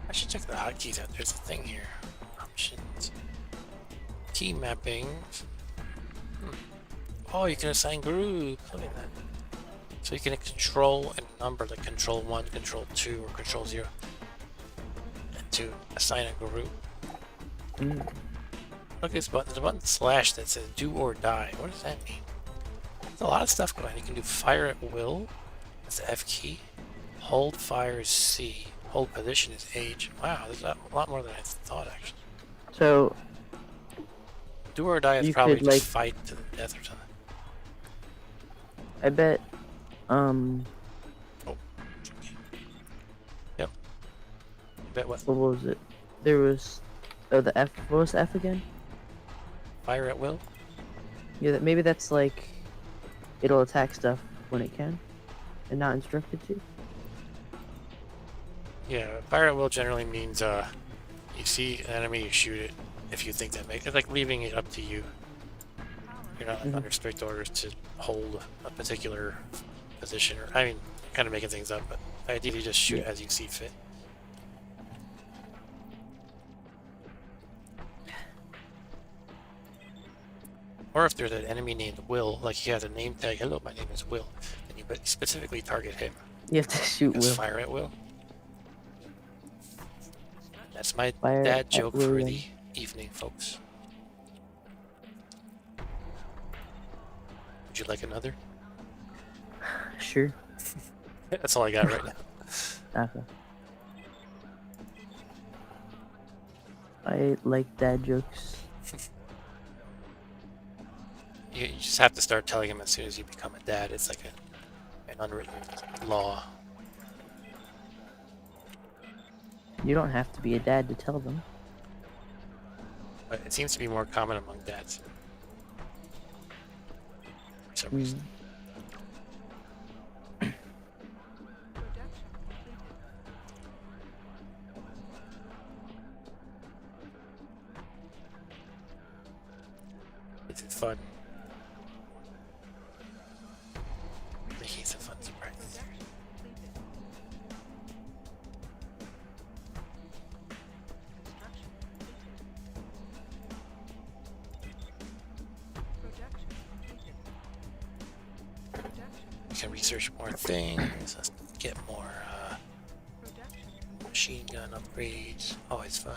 I should check the hotkeys out. There's a thing here. Options. Key mapping. Oh, you can assign groups. Look at that. So you can control a number like control 1, control 2, or control 0. And to assign a group. Mm. Look at this button. There's a button slash that says do or die. What does that mean? There's a lot of stuff going on. You can do fire at will. That's the F key. Hold fire is C. Hold position is H. Wow, there's a lot more than I thought actually. So Do or die is You probably could, just like- fight to the death or something. I bet Yep. Bet what? what was it? There was the F. What was the F again? Fire at will? Yeah, maybe that's like it'll attack stuff when it can, and not instructed to. Yeah, fire at will generally means you see an enemy, you shoot it. If you think that makes it's like leaving it up to you. You're not under strict orders to hold a particular position, or I mean, kind of making things up, but ideally just shoot as you see fit. Or if there's an enemy named Will, like he has a name tag, hello, my name is Will, and you specifically target him. You have to shoot That's Will. fire at will. That's my Fire dad at joke for William. the evening, folks. Would you like another? Sure. That's all I got right now. Okay. I like dad jokes. You just have to start telling him as soon as you become a dad. It's like an unwritten law. You don't have to be a dad to tell them. But it seems to be more common among dads. For some reason. Production completed. It's fun. Making some fun surprises. Production completed. Construction completed. Production completed. Production We can research more things. Let's get more production machine gun upgrades. Always fun.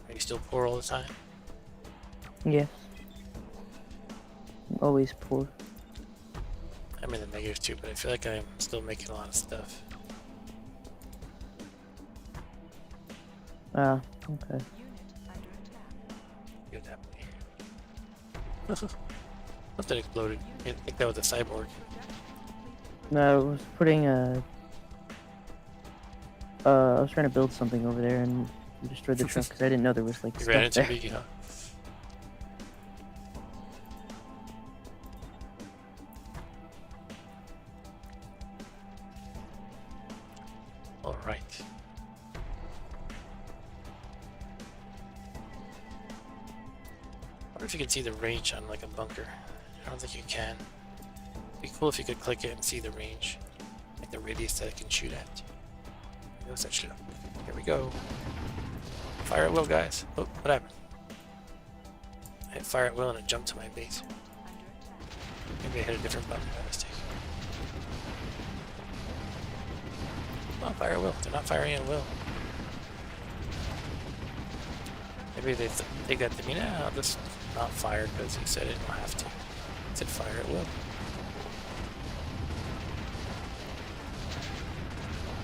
Are you still poor all the time? Yes. I'm always poor. I'm in the negatives too, but I feel like I'm still making a lot of stuff. Okay. unit under attack. Good happening. Something exploded. I think that was a cyborg. No, I was putting a. I was trying to build something over there and you destroyed the truck because I didn't know there was like You ran stuff into there. me, huh? All right. I wonder if you can see the range on like a bunker. I don't think you can. It'd be cool if you could click it and see the range, like the radius that it can shoot at. No such luck. Here we go. Fire at will, guys. Oh, what happened? I hit fire at will and it jumped to my base. Under attack. Maybe I hit a different button by mistake. Oh, fire at will. They're not firing at will. Maybe they think that to me now. I'll just not fire because he said it. I'll have to. It said fire at will.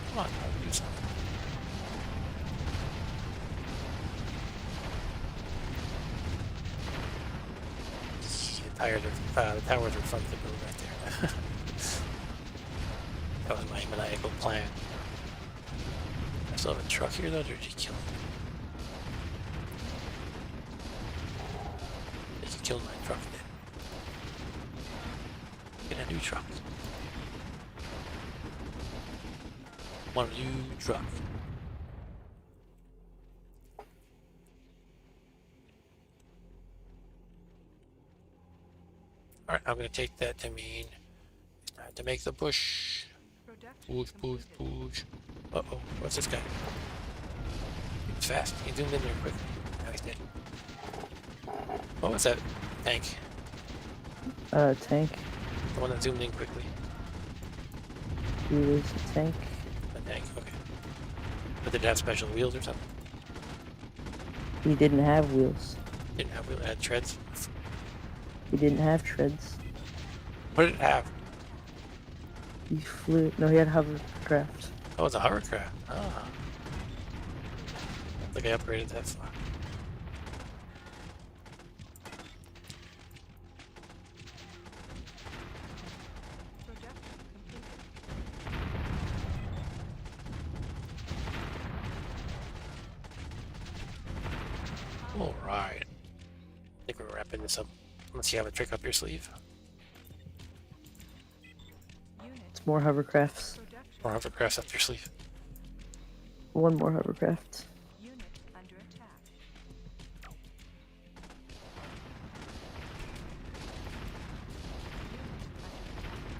Come on, I'll do something. The towers are fun to build right there. That was my maniacal plan. I still have a truck here though, or did he kill it? He killed my truck then. Get a new truck. Want a new truck. Alright, I'm gonna take that to mean it's time to make the push. Production Push, push, completed. push. Uh-oh, what's this guy? He's fast. He zoomed in there quickly. Now he's dead. What was that? Tank. Tank. The one that zoomed in quickly. He was a tank. The tank, okay. But did it have special wheels or something? He didn't have wheels. Didn't have wheels, it had treads. He didn't have treads. What did it have? He flew. No, he had hovercraft. Oh, it's a hovercraft. Ah. I think I upgraded that far. Production completed. Alright. I think we're wrapping this up. Unless you have a trick up your sleeve. Unit It's more hovercrafts. production. Or hovercrafts up your sleeve. One more hovercraft. Unit under attack.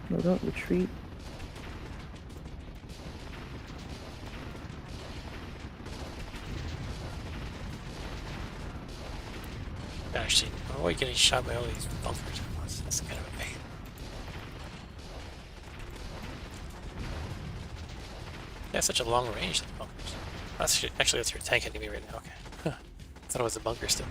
No, don't retreat. Actually, I'm always getting shot by all these bunkers at once. That's kind of a pain. Yeah, such a long range, the bunkers. That's actually, that's your tank hitting me right now. Okay. thought it was a bunker still.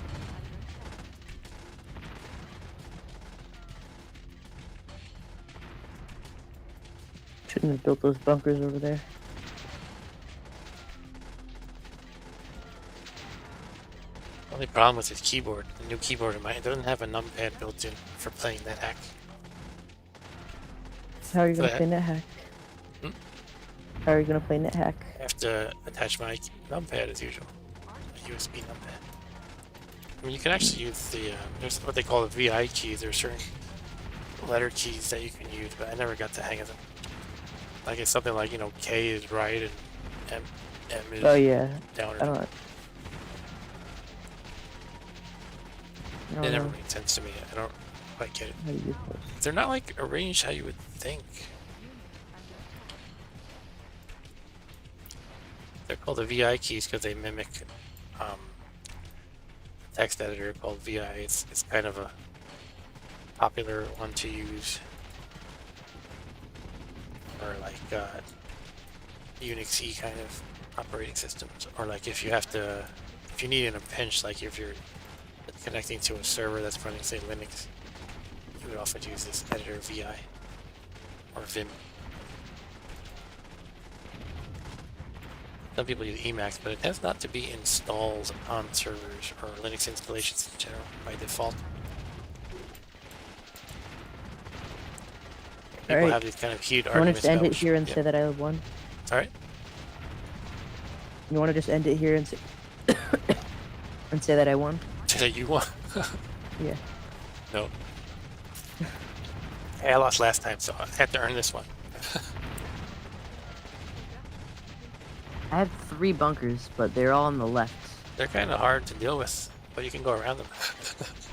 Shouldn't have built those bunkers over there. The only problem with his keyboard, the new keyboard of mine, it doesn't have a numpad built in for playing that hack. How are you gonna But- play NetHack? Hmm? How are you gonna play NetHack? I have to attach my numpad as usual, a USB numpad. I mean, you can actually use the, there's what they call the VI keys. There's certain letter keys that you can use, but I never got the hang of them. Like it's something like, you know, K is right and M is Oh yeah, down. I don't. I It don't never know made sense to me. I don't quite get it. how to use those. They're not like arranged how you would think. They're called the VI keys because they mimic text editor called VI. It's kind of a popular one to use for like Unix-y kind of operating systems, or like if you need in a pinch, like if you're connecting to a server that's running, say, Linux, you would often use this editor VI or Vim. Some people use Emacs, but it tends not to be installed on servers or Linux installations in general by default. People Alright. have these kind of heated You want to arguments just end about it here and yeah. say that I won? Sorry? You want to just end it here and say and say that I won? Say that you won. Yeah. No. Hey, I lost last time, so I had to earn this one. I have 3 bunkers, but they're all on the left. They're kind of hard to deal with, but you can go around them.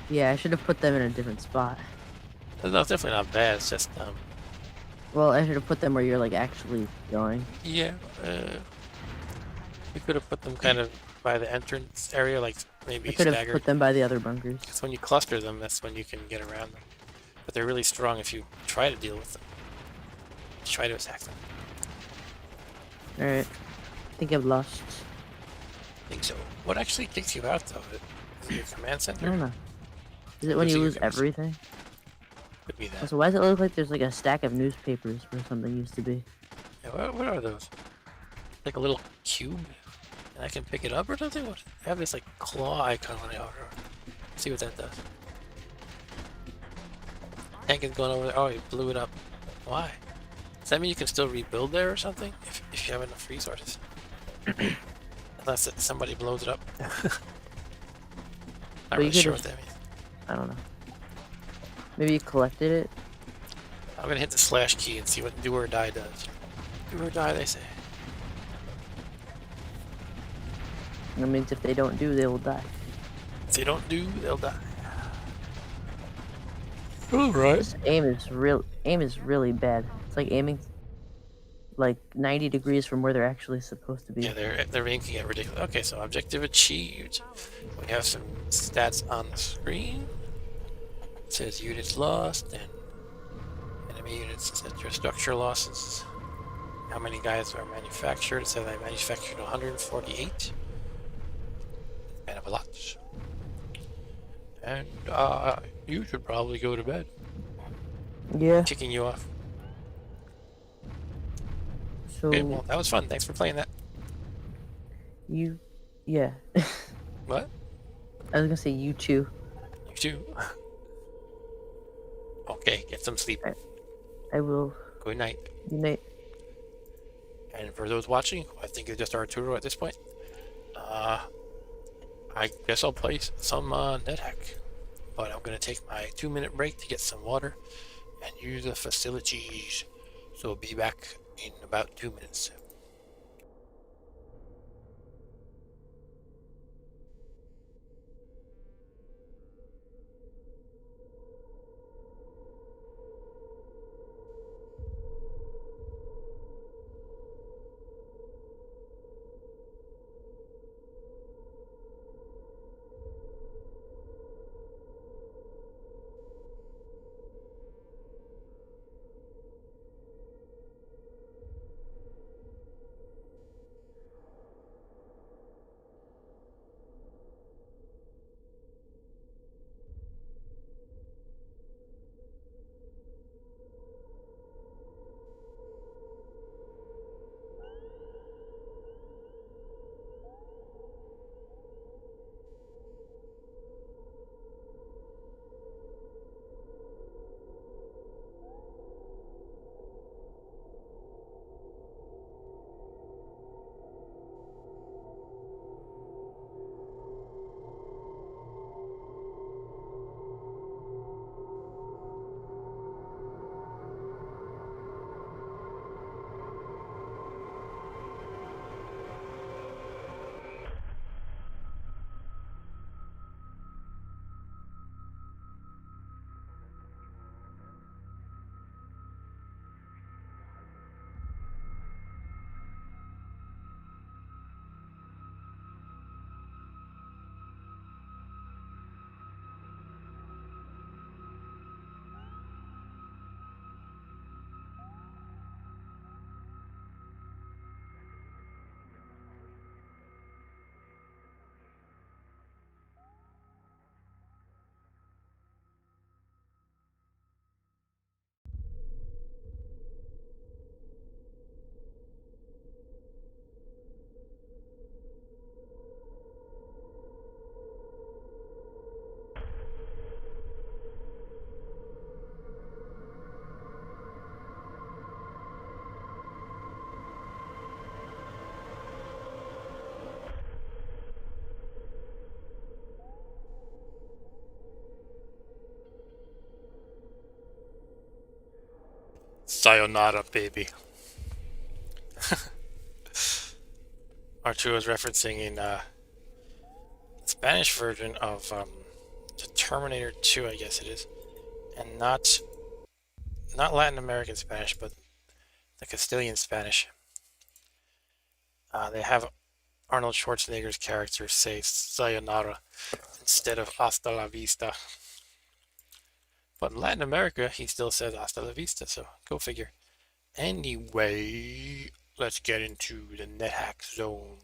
Yeah, I should have put them in a different spot. No, it's definitely not bad. It's just, Well, I should have put them where you're like actually going. yeah. You could have put them kind of by the entrance area, like maybe I could have staggered. put them by the other bunkers. Because when you cluster them, that's when you can get around them. But they're really strong if you try to deal with them. Try to attack them. Alright. I think I've lost. I think so. What actually kicks you out, though? Is it your command I center? don't know. Is it when Gives you you lose your command everything? Could be that. Also, why does it look like there's like a stack of newspapers where something used to be? Yeah, what are those? Like a little cube? And I can pick it up or something? What? I have this like claw icon when I hover. See what that does. Tank is going over there. Oh, he blew it up. Why? Does that mean you can still rebuild there or something? If you have enough resources? Unless somebody blows it up. Not Well, really you could sure what just- that means. I don't know. Maybe you collected it? I'm gonna hit the slash key and see what do or die does. Do or die, they say. That means if they don't do, they will die. If they don't do, they'll die. Alright. This aim is really bad. It's like aiming like 90 degrees from where they're actually supposed to be. Yeah, they're making it ridiculous. Okay, so objective achieved. We have some stats on the screen. It says units lost and enemy units, etc. Structure losses. How many guys are manufactured? It says I manufactured 148. Kind of a lot. And you should probably go to bed. Yeah. Kicking you off. So Okay, well, that was fun. Thanks for playing that. yeah. What? I was gonna say you too. You too. Okay, get some sleep. I will. Good night. Good night. And for those watching, I think it's just Arturo at this point. I guess I'll play some NetHack, but I'm gonna take my 2-minute break to get some water and use the facilities. So I'll be back in about 2 minutes. Sayonara, baby. R2 is referencing in Spanish version of the Terminator 2, I guess it is, and not Latin American Spanish, but the Castilian Spanish. They have Arnold Schwarzenegger's character say sayonara instead of hasta la vista. But in Latin America, he still says hasta la vista, so go figure. Anyway, let's get into the NetHack zone.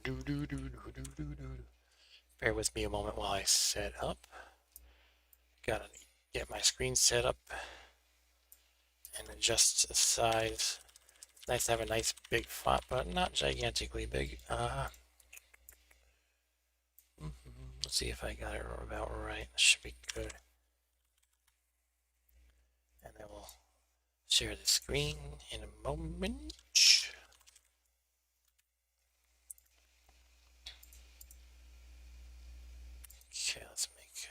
Bear with me a moment while I set up. Gotta get my screen set up and adjust the size. It's nice to have a nice big font, but not gigantically big. Let's see if I got it about right. This should be good. And then we'll share the screen in a moment. Okay, let's make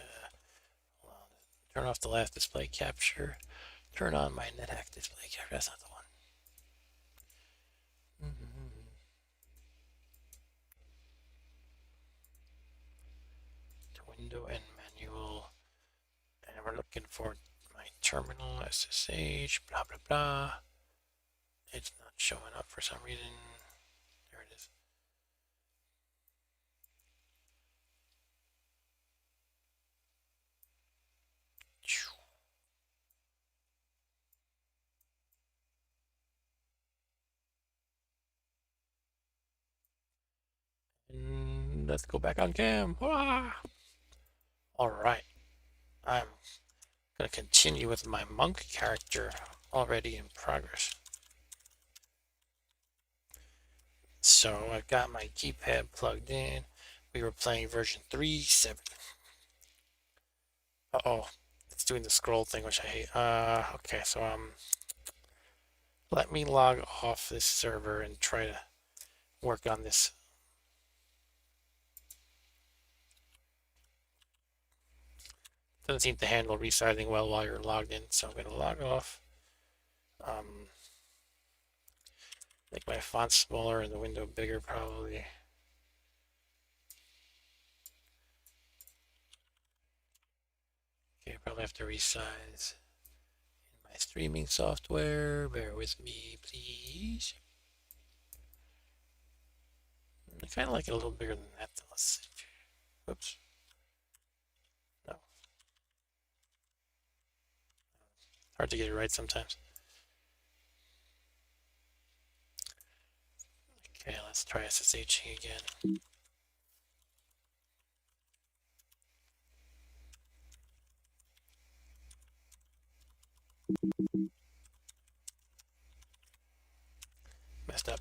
turn off the last display capture. Turn on my NetHack display capture. That's not the one. To window and manual. And we're looking for my terminal, SSH, blah blah blah. It's not showing up for some reason. There it is. And let's go back on cam. Alright. I'm gonna continue with my monk character already in progress. So I've got my keypad plugged in. We were playing version 3.7. Uh-oh. It's doing the scroll thing, which I hate. Okay, so let me log off this server and try to work on this. Doesn't seem to handle resizing well while you're logged in, so I'm going to log off. Make my font smaller and the window bigger, probably. Okay, probably have to resize in my streaming software. Bear with me, please. I kind of like it a little bigger than that. Let's see. Whoops. No. Hard to get it right sometimes. Okay, let's try SSHing again. Messed up.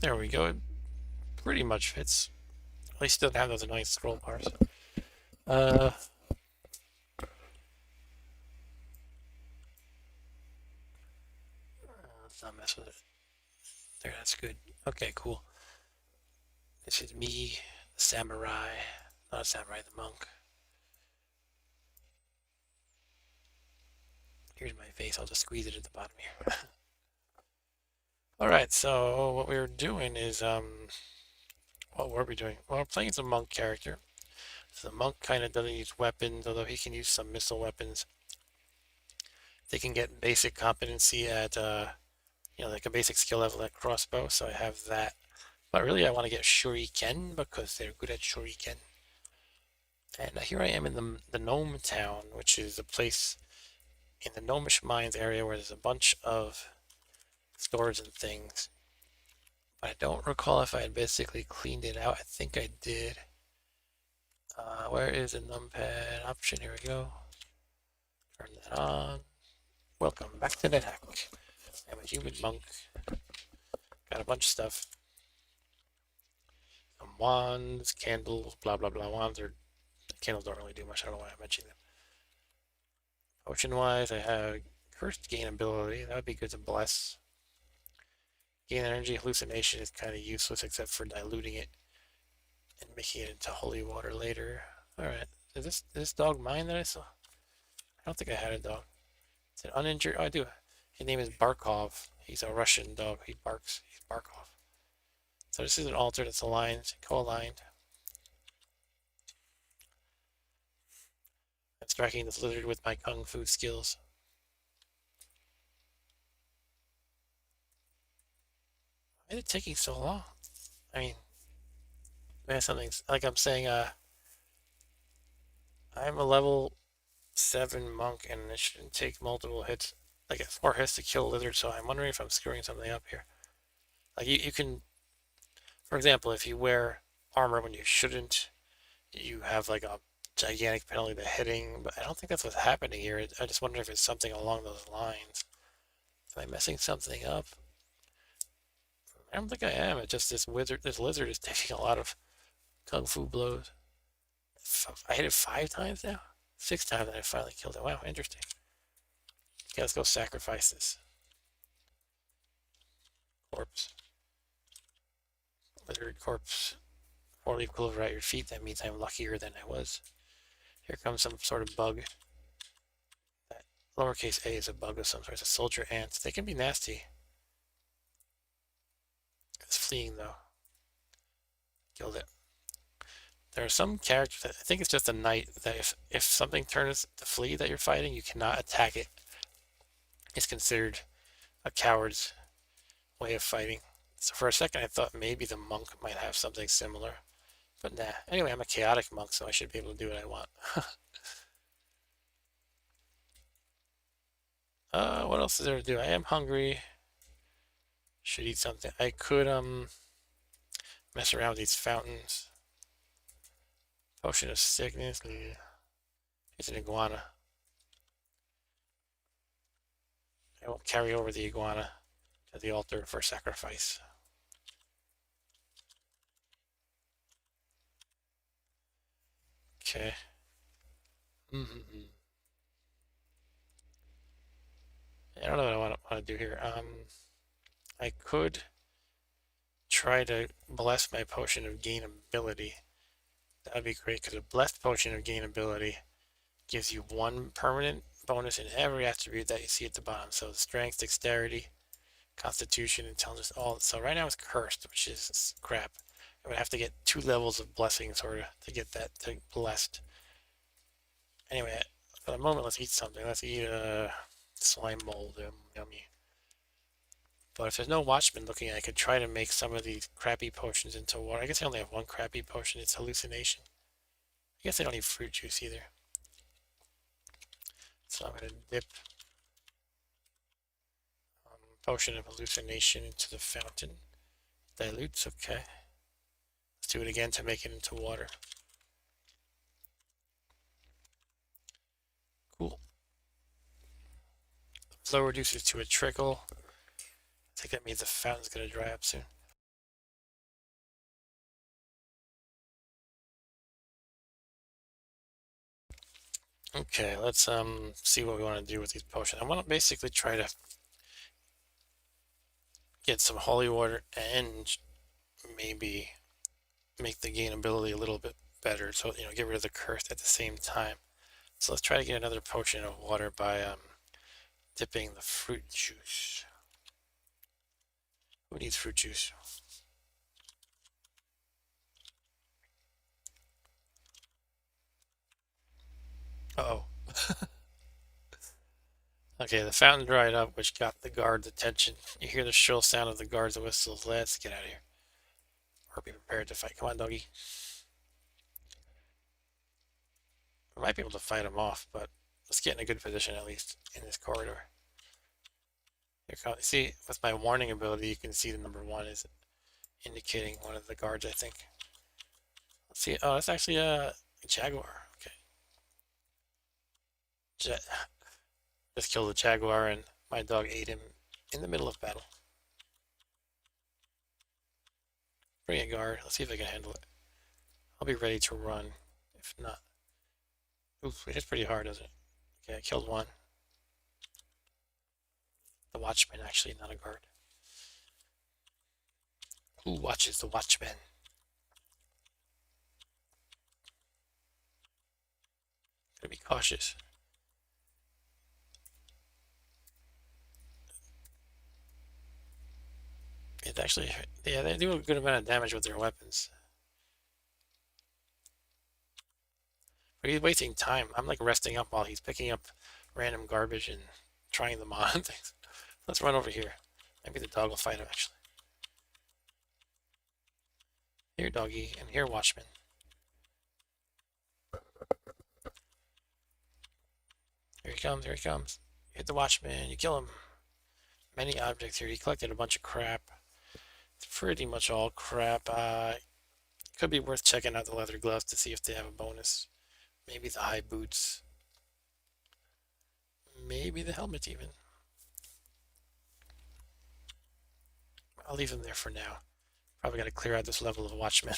There we go. It pretty much fits. At least doesn't have those annoying scroll bars. Let's not mess with it. There, that's good. Okay, cool. This is me, the samurai. Not a samurai, the monk. Here's my face. I'll just squeeze it at the bottom here. Alright, so what we were doing is, what were we doing? Well, we're playing as a monk character. So the monk kind of doesn't use weapons, although he can use some missile weapons. They can get basic competency at, like a basic skill level at crossbow, so I have that. But really I want to get shuriken, because they're good at shuriken. And here I am in the Gnome Town, which is a place in the Gnomish Mines area where there's a bunch of stores and things. But I don't recall if I had basically cleaned it out. I think I did. Where is the numpad option? Here we go. Turn that on. Welcome back to NetHack. I'm a human monk. Got a bunch of stuff. Some wands, candles, blah blah blah. Candles don't really do much. I don't know why I mentioned them. Potion wise, I have cursed gain ability. That would be good to bless. Gain energy hallucination is kind of useless except for diluting it. and making it into holy water later. Alright. Is this dog mine that I saw? I don't think I had a dog. Is it uninjured? Oh, I do. His name is Barkov. He's a Russian dog. He barks. He's Barkov. So this is an altar that's aligned, co-aligned. I'm striking this lizard with my kung fu skills. Why is it taking so long? I mean, man, something's like I'm saying. I'm a level 7 monk, and it shouldn't take multiple hits, like 4 hits to kill a lizard. So I'm wondering if I'm screwing something up here. Like you can, for example, if you wear armor when you shouldn't, you have like a gigantic penalty to hitting, but I don't think that's what's happening here. I just wonder if it's something along those lines. Am I messing something up? I don't think I am. It's just this lizard is taking a lot of kung fu blows. I hit it 5 times now? 6 times and I finally killed it. Wow, interesting. Okay, let's go sacrifice this corpse. Lizard corpse. 4-leaf clover at your feet. That means I'm luckier than I was. Here comes some sort of bug. That lowercase a is a bug of some sort. It's a soldier ant. They can be nasty. It's fleeing though. Killed it. There are some characters that I think it's just a knight that if something turns to flee that you're fighting, you cannot attack it. It's considered a coward's way of fighting. So for a second I thought maybe the monk might have something similar. But nah. Anyway, I'm a chaotic monk, so I should be able to do what I want. What else is there to do? I am hungry. Should eat something. I could mess around with these fountains. Potion of sickness. It's an iguana. I will carry over the iguana to the altar for sacrifice. Okay. I don't know what I want to do here. I could try to bless my potion of gain ability. That would be great because a blessed potion of gain ability gives you 1 permanent bonus in every attribute that you see at the bottom. So strength, dexterity, constitution, intelligence, all. So right now it's cursed, which is crap. I would have to get 2 levels of blessing sort of to get that to blessed. Anyway, for the moment, let's eat something. Let's eat a slime mold. Yummy. But if there's no watchman looking, I could try to make some of these crappy potions into water. I guess I only have 1 crappy potion. It's hallucination. I guess I don't need fruit juice either. So I'm going to dip potion of hallucination into the fountain. Dilutes, okay. Let's do it again to make it into water. Cool. The flow reduces to a trickle. I think that means the fountain's going to dry up soon. Okay, let's see what we want to do with these potions. I want to basically try to get some holy water and maybe make the gain ability a little bit better. So, get rid of the curse at the same time. So let's try to get another potion of water by dipping the fruit juice. Who needs fruit juice? Uh-oh. Okay, the fountain dried up, which got the guard's attention. You hear the shrill sound of the guard's whistles. Let's get out of here. Or be prepared to fight. Come on, doggy. We might be able to fight him off, but let's get in a good position at least in this corridor. See, with my warning ability, you can see the number 1 is indicating one of the guards, I think. Let's see. Oh, that's actually a jaguar. Okay. Just killed a jaguar and my dog ate him in the middle of battle. Bring a guard. Let's see if I can handle it. I'll be ready to run. If not. Oof, it hits pretty hard, doesn't it? Okay, I killed 1. The watchman, actually, not a guard. Who watches the watchman? Gotta be cautious. It actually, yeah, they do a good amount of damage with their weapons. But he's wasting time. I'm like resting up while he's picking up random garbage and trying them on things. Let's run over here. Maybe the dog will fight him actually. Here, doggy, and here, watchman. Here he comes, here he comes. You hit the watchman, you kill him. Many objects here. He collected a bunch of crap. It's pretty much all crap. Could be worth checking out the leather gloves to see if they have a bonus. Maybe the high boots. Maybe the helmet even. I'll leave them there for now. Probably got to clear out this level of watchmen.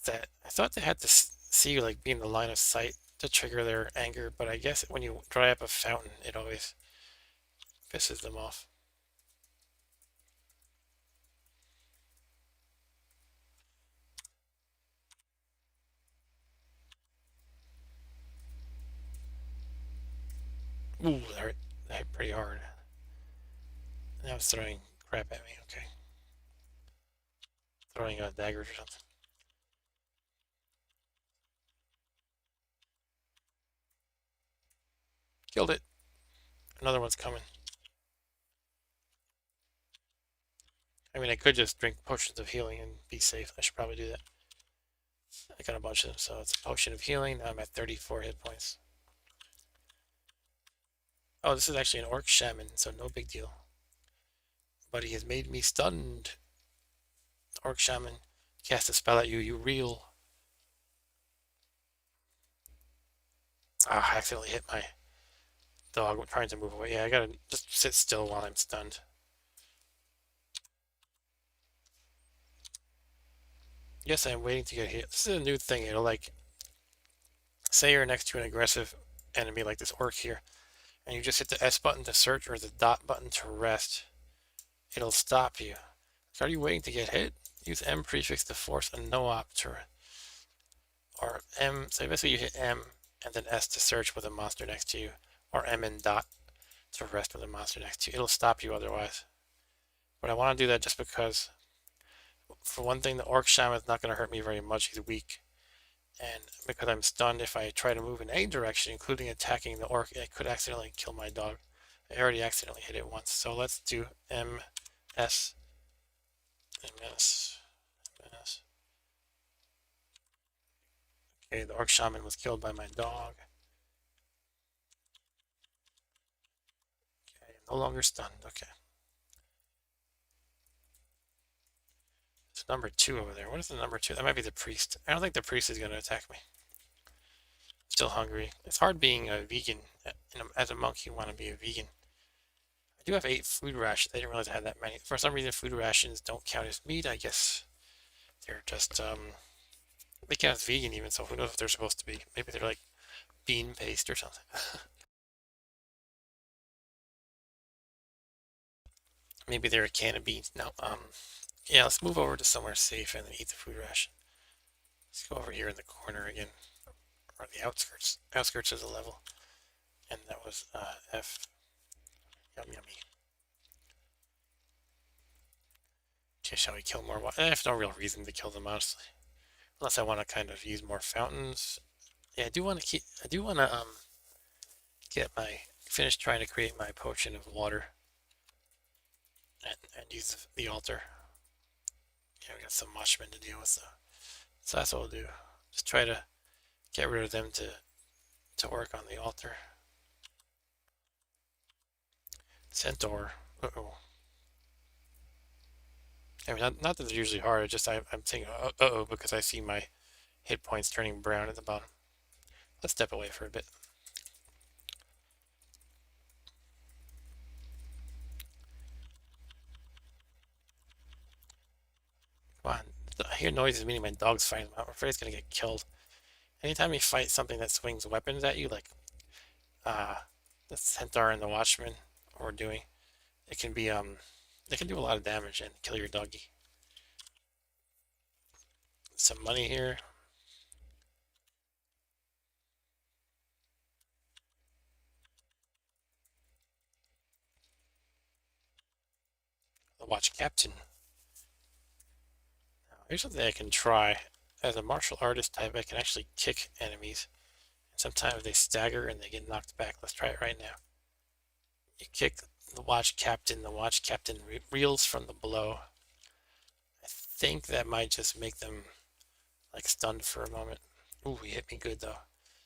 That I thought they had to see you like be in the line of sight to trigger their anger, but I guess when you dry up a fountain, it always pisses them off. Ooh, that hit pretty hard. Now it's throwing crap at me, okay. Throwing daggers or something. Killed it. Another one's coming. I mean, I could just drink potions of healing and be safe. I should probably do that. I got a bunch of them, so it's a potion of healing. Now I'm at 34 hit points. Oh, this is actually an orc shaman, so no big deal. But he has made me stunned. Orc shaman cast a spell at you, you reel. Ah, I accidentally hit my dog trying to move away. Yeah, I gotta just sit still while I'm stunned. Yes, I'm waiting to get hit. This is a new thing. It'll like, say you're next to an aggressive enemy like this orc here, and you just hit the S button to search or the dot button to rest. It'll stop you. So are you waiting to get hit? Use M prefix to force a no-op turret. Or M, so basically you hit M and then S to search with a monster next to you. Or M and dot to rest with a monster next to you. It'll stop you otherwise. But I want to do that just because, for one thing, the orc shaman is not going to hurt me very much. He's weak. And because I'm stunned, if I try to move in any direction, including attacking the orc, it could accidentally kill my dog. I already accidentally hit it once. So let's do M, S, MS. Okay, the orc shaman was killed by my dog. Okay, no longer stunned. Okay. It's number 2 over there. What is the number 2? That might be the priest. I don't think the priest is going to attack me. Still hungry. It's hard being a vegan. As a monk, you want to be a vegan. I do have 8 food rations. I didn't realize I had that many. For some reason, food rations don't count as meat. I guess they're just, they count as vegan even, so who knows if they're supposed to be. Maybe they're like bean paste or something. Maybe they're a can of beans. No, yeah, let's move over to somewhere safe and then eat the food ration. Let's go over here in the corner again, or the outskirts. Outskirts is a level, and that was F. Yum yummy. Okay, shall we kill more? I have no real reason to kill them, honestly, unless I want to kind of use more fountains. Yeah, I do want to get my finish trying to create my potion of water, and use the altar. Yeah, we got some watchmen to deal with, so that's what we'll do. Just try to get rid of them to work on the altar. Centaur. Uh-oh. I mean, not that they're usually hard, just I'm thinking, uh-oh, because I see my hit points turning brown at the bottom. Let's step away for a bit. Come on. I hear noises, meaning my dog's fighting. I'm afraid it's going to get killed. Anytime you fight something that swings weapons at you, like the centaur and the watchman are doing, it can be they can do a lot of damage and kill your doggy. some money here. The watch captain. Now, here's something I can try. As a martial artist type, I can actually kick enemies. And sometimes they stagger and they get knocked back. Let's try it right now. You kick the watch captain reels from the blow. I think that might just make them like stunned for a moment. Ooh, he hit me good though.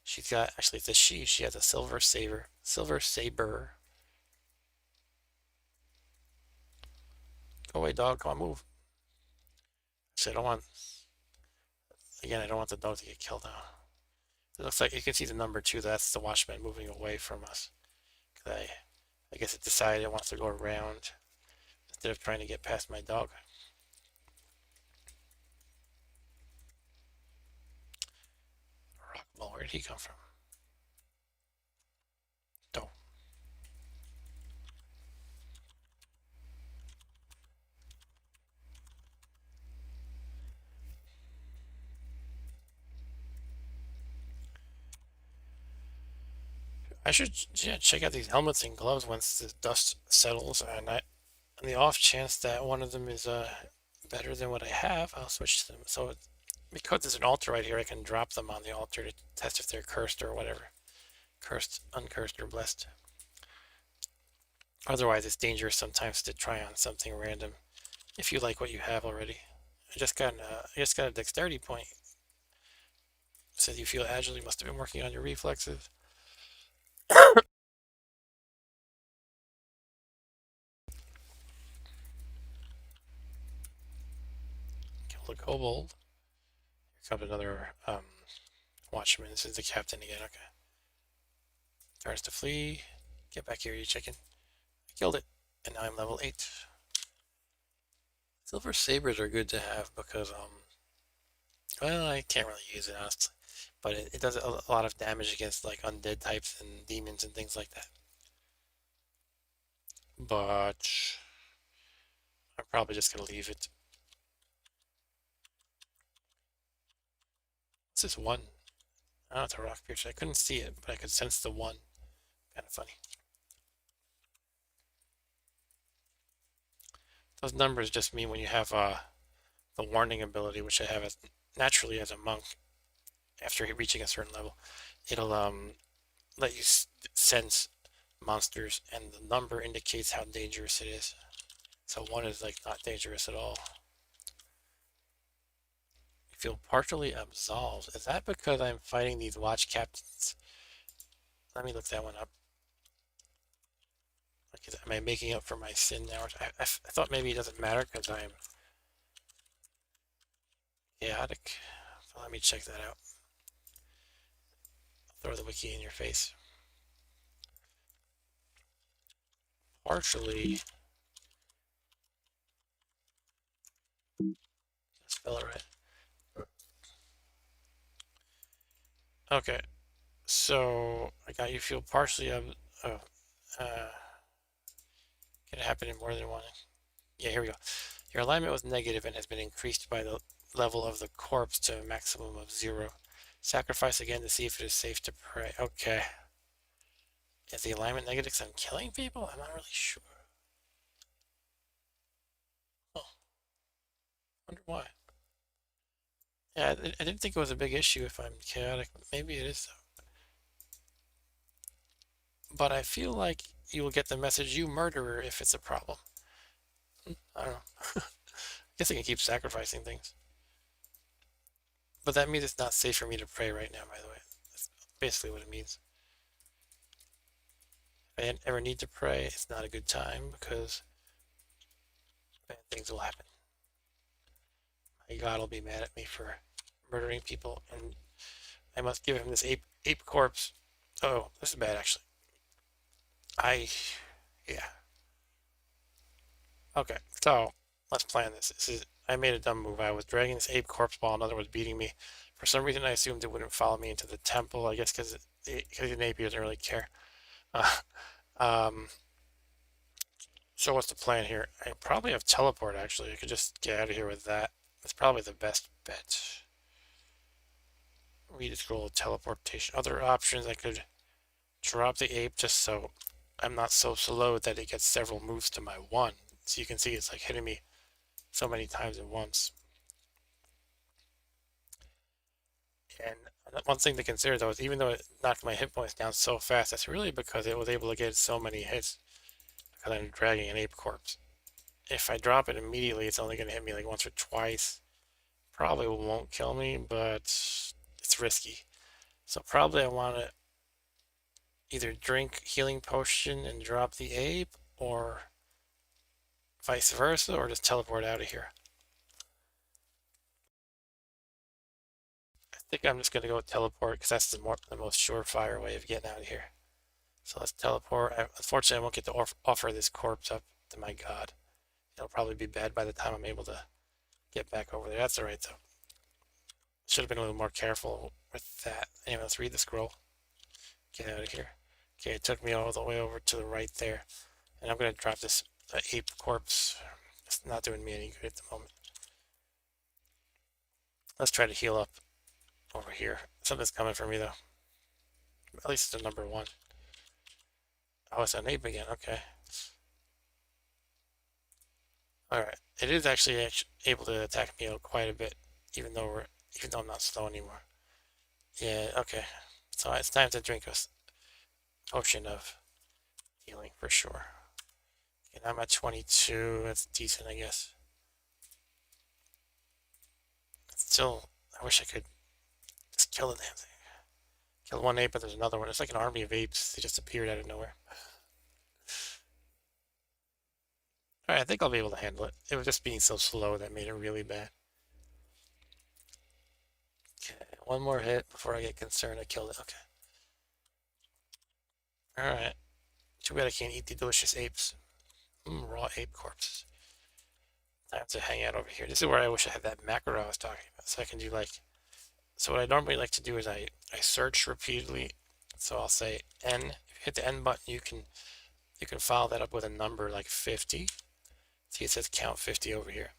She's got, actually it's a she has a silver saber. Go away, dog, come on, move. So I don't want, again, I don't want the dog to get killed now. It looks like you can see the number 2, that's the watchman moving away from us. I guess it decided it wants to go around instead of trying to get past my dog. Rockball, where did he come from? No. I should check out these helmets and gloves once the dust settles, and on the off chance that one of them is better than what I have, I'll switch to them. So because there's an altar right here, I can drop them on the altar to test if they're cursed or whatever. Cursed, uncursed, or blessed. Otherwise, it's dangerous sometimes to try on something random if you like what you have already. I just got a dexterity point. Says you feel agile, you must have been working on your reflexes. Kill the kobold. Here comes another watchman. This is the captain again. Okay. Starts to flee. Get back here, you chicken. I killed it, and now I'm level 8. Silver sabers are good to have because well, I can't really use it honestly, but it does a lot of damage against like undead types and demons and things like that. But I'm probably just gonna leave it. What's this 1? Oh, it's a rock piercer. I couldn't see it, but I could sense the 1. Kind of funny. Those numbers just mean when you have the warning ability, which I have naturally as a monk. After reaching a certain level, it'll let you sense monsters, and the number indicates how dangerous it is. So 1 is like not dangerous at all. You feel partially absolved. Is that because I'm fighting these watch captains? Let me look that one up. Am I making up for my sin now? I thought maybe it doesn't matter because I'm chaotic. So let me check that out. Throw the wiki in your face. Partially. Spell it right. Okay. So I got you feel partially can it happen in more than one? Yeah, here we go. Your alignment was negative and has been increased by the level of the corpse to a maximum of 0. Sacrifice again to see if it is safe to pray. Okay. Is the alignment negative because I'm killing people? I'm not really sure. Oh. Wonder why. Yeah, I didn't think it was a big issue if I'm chaotic. Maybe it is though. But I feel like you will get the message, you murderer, if it's a problem. I don't know. I guess I can keep sacrificing things. But that means it's not safe for me to pray right now, by the way. That's basically what it means. If I ever need to pray, it's not a good time because bad things will happen. My God will be mad at me for murdering people, and I must give him this ape corpse. Oh, this is bad actually. Yeah. Okay, so let's plan this. I made a dumb move. I was dragging this ape corpse while another was beating me. For some reason, I assumed it wouldn't follow me into the temple. I guess because an ape doesn't really care. So what's the plan here? I probably have teleport, actually. I could just get out of here with that. That's probably the best bet. read the scroll of teleportation. Other options, I could drop the ape just so I'm not so slow that it gets several moves to my one. So you can see it's like hitting me so many times at once. And one thing to consider though is even though it knocked my hit points down so fast, that's really because it was able to get so many hits because I'm dragging an ape corpse. If I drop it immediately, it's only going to hit me like once or twice. Probably won't kill me, but it's risky. So probably I want to either drink healing potion and drop the ape, or vice versa, or just teleport out of here. I think I'm just going to go with teleport because that's the most surefire way of getting out of here. So let's teleport. Unfortunately, I won't get to offer this corpse up to my god. It'll probably be bad by the time I'm able to get back over there. That's alright though. Should have been a little more careful with that. Anyway, let's read the scroll. Get out of here. Okay, it took me all the way over to the right there. And I'm going to drop this ape corpse. It's not doing me any good at the moment. Let's try to heal up over here. Something's coming for me though. At least it's a number one. Oh, it's an ape again. Okay. Alright. It is actually able to attack me quite a bit, even though I'm not slow anymore. Yeah, okay. So it's time to drink a potion of healing for sure. And I'm at 22. That's decent, I guess. Still, I wish I could just kill the damn thing. Kill one ape, but there's another one. It's like an army of apes. They just appeared out of nowhere. Alright, I think I'll be able to handle it. It was just being so slow that made it really bad. Okay, one more hit before I get concerned. I killed it. Okay. Alright. Too bad I can't eat the delicious apes. Raw ape corpses. Time to hang out over here. This is where I wish I had that macro I was talking about. So I can do like... So what I normally like to do is I search repeatedly. So I'll say N. If you hit the N button, you can follow that up with a number like 50. See, it says count 50 over here.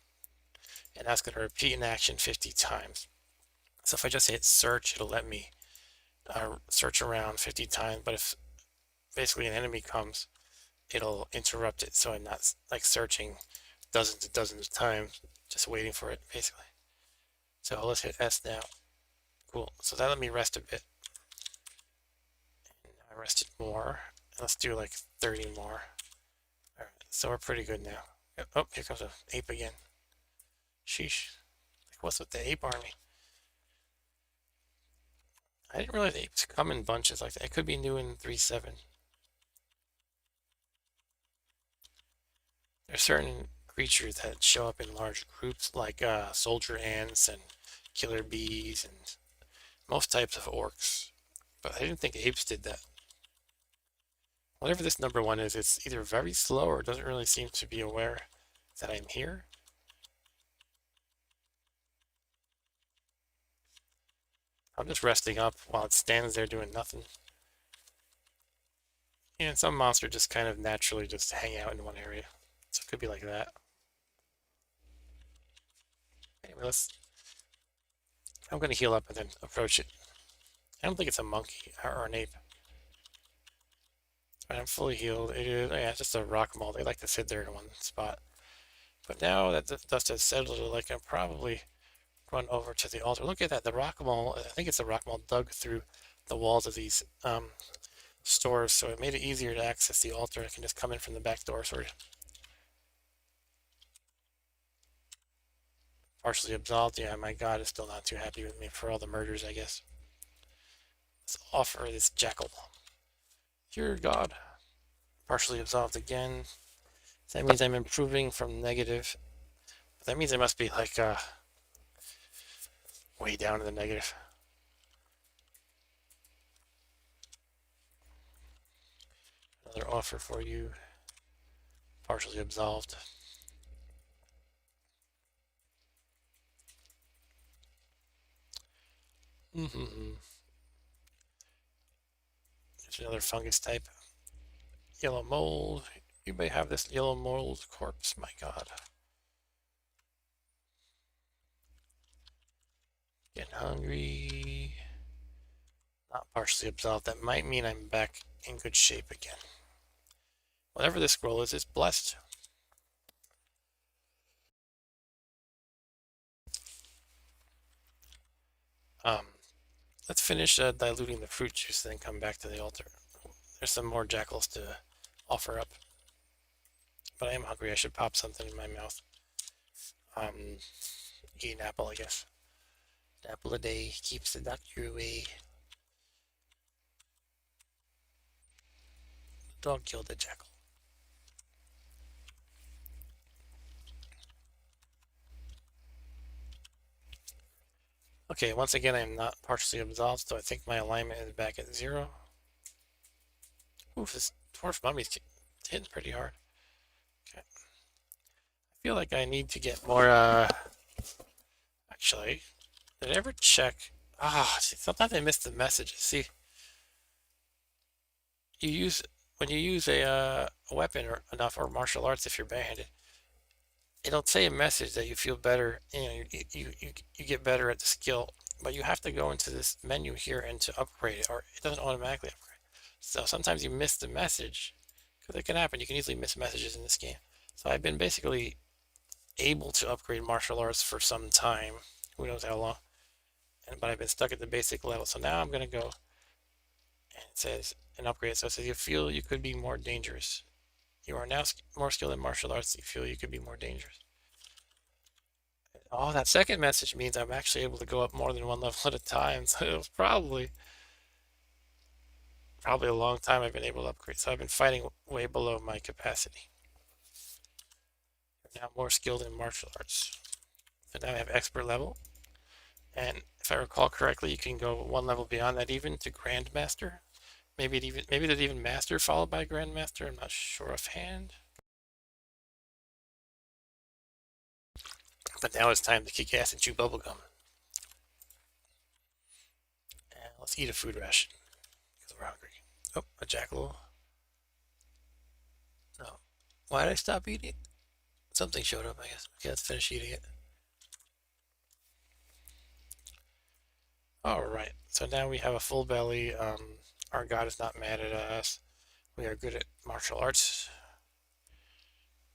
And that's going to repeat an action 50 times. So if I just hit search, it'll let me search around 50 times. But if basically an enemy comes, it'll interrupt it. So I'm not like searching dozens and dozens of times, just waiting for it, basically. So let's hit S now. Cool. So that let me rest a bit. And I rested more. Let's do like 30 more. Alright, so we're pretty good now. Oh, here comes an ape again. Sheesh. Like, what's with the ape army? I didn't realize apes come in bunches like that. It could be new in 3.7. There's certain creatures that show up in large groups, like soldier ants and killer bees and most types of orcs. But I didn't think apes did that. Whatever this number one is, it's either very slow or doesn't really seem to be aware that I'm here. I'm just resting up while it stands there doing nothing. And some monster just kind of naturally just hang out in one area. So it could be like that. Anyway, I'm going to heal up and then approach it. I don't think it's a monkey or an ape. But I'm fully healed. It is, yeah, it's just a rock mole. They like to sit there in one spot. But now that the dust has settled, I can probably run over to the altar. Look at that. The rock mole, I think it's the rock mole dug through the walls of these stores, so it made it easier to access the altar. I can just come in from the back door, sort of. Partially absolved. Yeah, my god is still not too happy with me for all the murders, I guess. Let's offer this jackal. Your god. Partially absolved again. So that means I'm improving from negative. But that means I must be like way down in the negative. Another offer for you. Partially absolved. There's another fungus type. Yellow mold. You may have this yellow mold corpse, my god. Getting hungry. Not partially absolved. That might mean I'm back in good shape again. Whatever this scroll is, it's blessed. Let's finish diluting the fruit juice, then come back to the altar. There's some more jackals to offer up. But I am hungry. I should pop something in my mouth. Eat an apple, I guess. An apple a day keeps the doctor away. The dog killed the jackal. Okay, once again, I'm not partially absolved, so I think my alignment is back at 0. Oof, this dwarf mummy's hitting pretty hard. Okay. I feel like I need to get more, actually, did I ever check? See, sometimes I miss the messages. See, when you use a weapon or enough, or martial arts if you're barehanded, it'll say a message that you feel better, you get better at the skill, but you have to go into this menu here and to upgrade it, or it doesn't automatically upgrade. So sometimes you miss the message, because it can happen. You can easily miss messages in this game. So I've been basically able to upgrade martial arts for some time, who knows how long, but I've been stuck at the basic level. So now I'm going to go, and it says an upgrade. So it says you feel you could be more dangerous. You are now more skilled in martial arts. You feel you could be more dangerous. Oh, that second message means I'm actually able to go up more than one level at a time. So it was probably a long time I've been able to upgrade. So I've been fighting way below my capacity. I'm now more skilled in martial arts. So now I have expert level. And if I recall correctly, you can go one level beyond that even to Grandmaster. Maybe there's even Master followed by Grandmaster. I'm not sure offhand. But now it's time to kick ass and chew bubblegum. And let's eat a food ration, because we're hungry. Oh, a jackal. No. Why did I stop eating? Something showed up, I guess. Okay, let's finish eating it. Alright, so now we have a full belly. Our god is not mad at us. We are good at martial arts.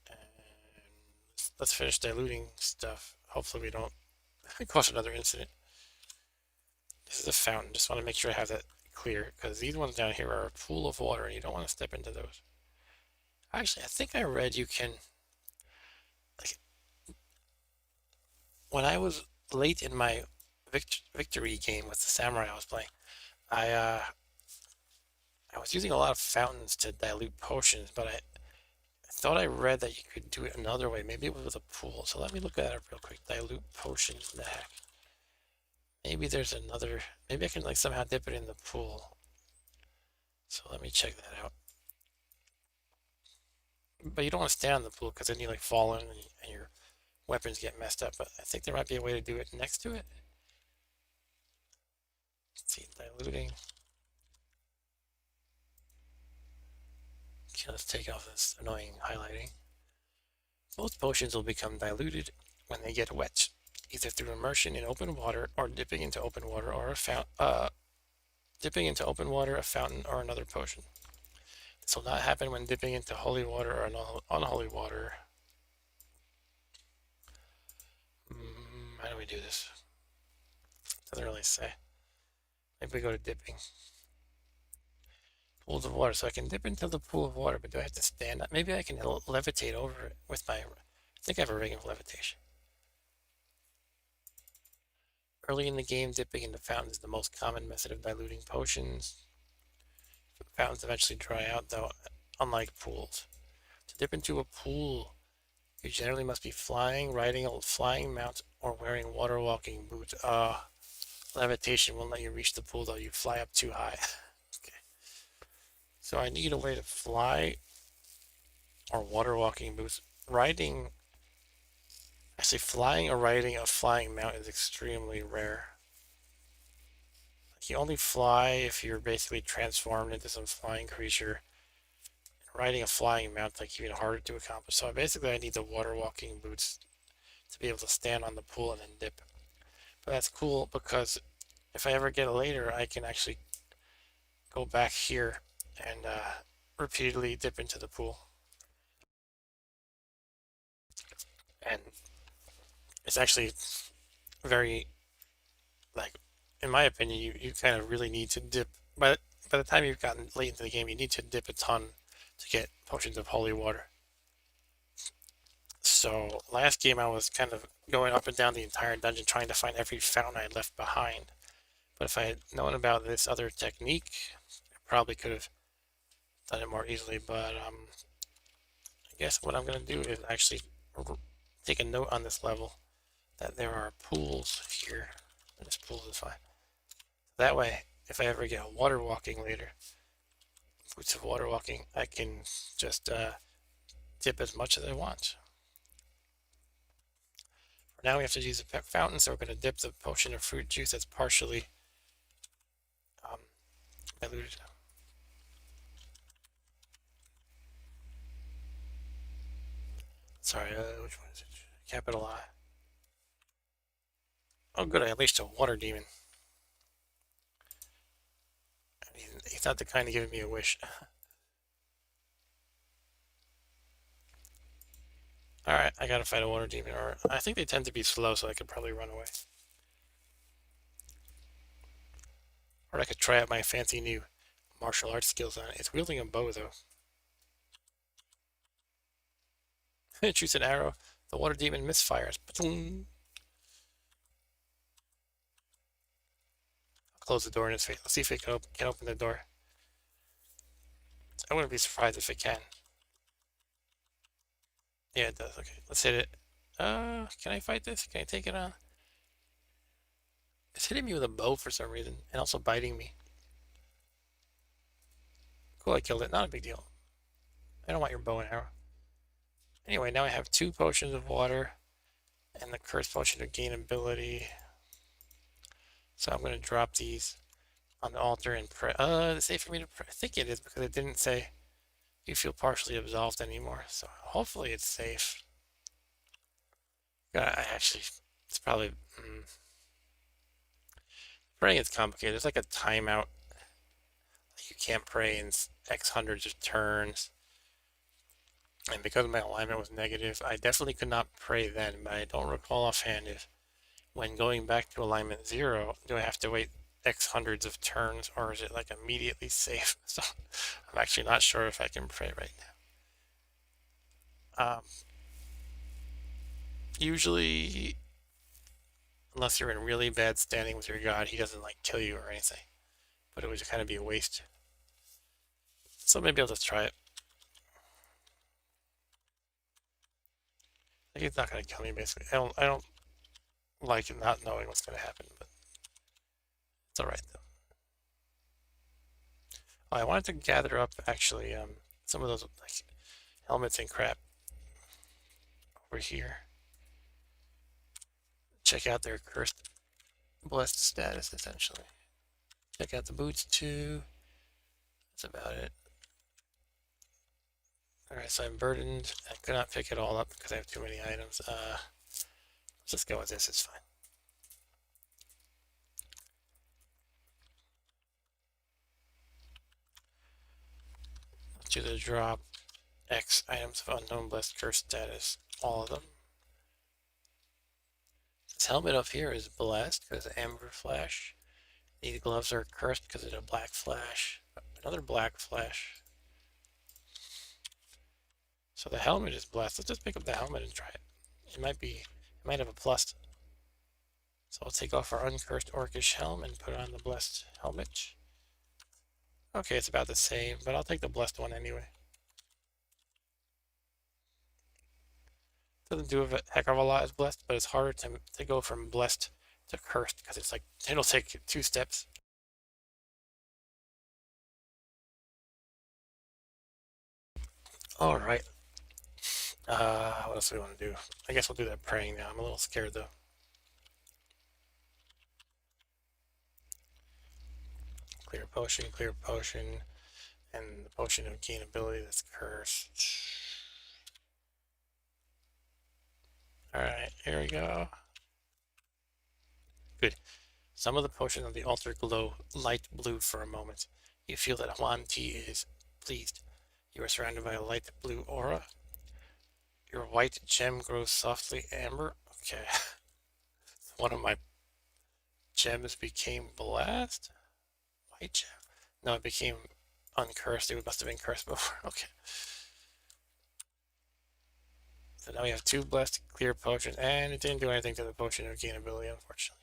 And let's finish diluting stuff. Hopefully we don't cause another incident. This is a fountain. Just want to make sure I have that clear, because these ones down here are a pool of water and you don't want to step into those. Actually, I think I read you can, like, when I was late in my victory game with the samurai I was playing, I was using a lot of fountains to dilute potions, but I thought I read that you could do it another way. Maybe it was with a pool. So let me look that up real quick. Dilute potions. The heck? Maybe there's another. Maybe I can like somehow dip it in the pool. So let me check that out. But you don't want to stay on the pool, because then you like fall in and your weapons get messed up. But I think there might be a way to do it next to it. Let's see, diluting. Okay, let's take off this annoying highlighting. Both potions will become diluted when they get wet, either through immersion in open water or dipping into open water or a fountain, a fountain, or another potion. This will not happen when dipping into holy water or unholy water. How do we do this? Doesn't really say. Maybe we go to dipping. Pools of water. So I can dip into the pool of water, but do I have to stand up? Maybe I can levitate over it with my... I think I have a ring of levitation. Early in the game, dipping into fountains is the most common method of diluting potions. Fountains eventually dry out, though, unlike pools. To dip into a pool, you generally must be flying, riding a flying mount, or wearing water walking boots. Levitation won't let you reach the pool, though. You fly up too high. Okay. So I need a way to fly or water walking boots. Actually, flying or riding a flying mount is extremely rare. You only fly if you're basically transformed into some flying creature. Riding a flying mount like even harder to accomplish. So basically I need the water walking boots to be able to stand on the pool and then dip. But that's cool, because if I ever get it later, I can actually go back here and repeatedly dip into the pool. And it's actually very, like, in my opinion, you kind of really need to dip. By the time you've gotten late into the game, you need to dip a ton to get potions of holy water. So last game I was kind of going up and down the entire dungeon trying to find every fountain I had left behind. But if I had known about this other technique, I probably could have done it more easily. But I guess what I'm going to do is actually take a note on this level that there are pools here. This pool is fine. That way, if I ever get water walking later, boots of water walking, I can just dip as much as I want. For now, we have to use a fountain, so we're going to dip the potion of fruit juice that's partially diluted. Sorry, which one is it? Capital I. Oh, good, I unleashed a water demon. I mean, he's not the kind of giving me a wish. Alright, I gotta fight a water demon, or I think they tend to be slow, so I could probably run away. Or I could try out my fancy new martial arts skills on it. It's wielding a bow, though. It shoots an arrow. The water demon misfires. I'll close the door in its face. Let's see if it can open the door. I wouldn't be surprised if it can. Yeah, it does. Okay, let's hit it. Can I fight this? Can I take it on? It's hitting me with a bow for some reason, and also biting me. Cool, I killed it. Not a big deal. I don't want your bow and arrow. Anyway, now I have 2 potions of water, and the curse potion to gain ability. So I'm going to drop these on the altar and pray. It's safe for me to pray. I think it is, because it didn't say you feel partially absolved anymore. So hopefully it's safe. I actually, it's probably... Praying is complicated. There's like a timeout. You can't pray in X hundreds of turns. And because my alignment was negative, I definitely could not pray then, but I don't recall offhand if when going back to alignment 0, do I have to wait X hundreds of turns, or is it like immediately safe? So I'm actually not sure if I can pray right now. Usually, unless you're in really bad standing with your god, he doesn't like kill you or anything. But it would kind of be a waste. So maybe I'll just try it. Like, it's not gonna kill me basically. I don't like not knowing what's gonna happen, but it's alright though. Oh, I wanted to gather up actually some of those like helmets and crap over here. Check out their cursed blessed status essentially. Check out the boots too. That's about it. Alright, so I'm burdened. I could not pick it all up because I have too many items. Let's just go with this, it's fine. Let's do the drop X items of unknown blessed curse status. All of them. This helmet up here is blessed because of amber flash. These gloves are cursed because of a black flash. Another black flash. So the helmet is blessed. Let's just pick up the helmet and try it. It might have a plus. So I'll take off our uncursed orcish helm and put on the blessed helmet. Okay, it's about the same, but I'll take the blessed one anyway. Doesn't do a heck of a lot as blessed, but it's harder to go from blessed to cursed because it's like it'll take 2 steps. All right. What else do we want to do? I guess we'll do that praying now. I'm a little scared though. Clear potion, and the potion of gain ability that's cursed. Alright, here we go. Good. Some of the potions on the altar glow light blue for a moment. You feel that Huan Ti is pleased. You are surrounded by a light blue aura. Your white gem grows softly amber. Okay. One of my gems became blast? White gem? No, it became uncursed. It must have been cursed before. Okay. So now we have 2 blessed clear potions, and it didn't do anything to the potion of gain ability, unfortunately.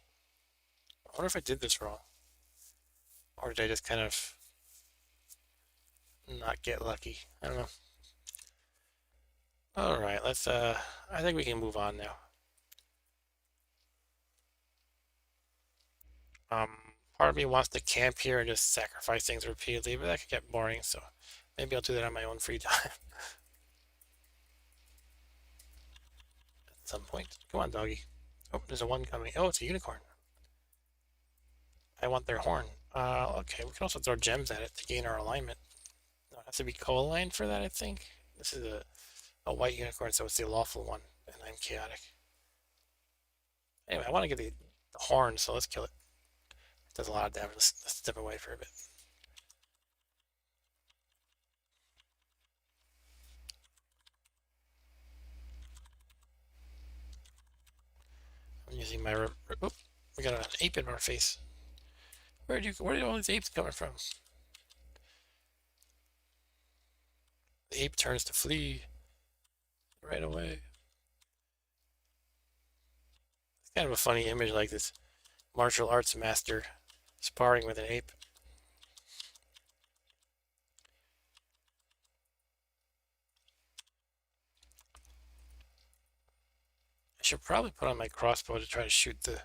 I wonder if I did this wrong. Or did I just kind of not get lucky? I don't know. Alright, let's I think we can move on now. Part of me wants to camp here and just sacrifice things repeatedly, but that could get boring, so maybe I'll do that on my own free time. At some point. Come on, doggy. Oh, there's a one coming. Oh, it's a unicorn. I want their horn. Okay, we can also throw gems at it to gain our alignment. No, it has to be co-aligned for that, I think. This is a white unicorn, so it's the lawful one, and I'm chaotic. Anyway, I want to get the horn, so let's kill it. It does a lot of damage. Let's step away for a bit. I'm using my... Oh, we got an ape in our face. Where did all these apes coming from? The ape turns to flee right away. It's kind of a funny image, like this martial arts master sparring with an ape. I should probably put on my crossbow to try to shoot the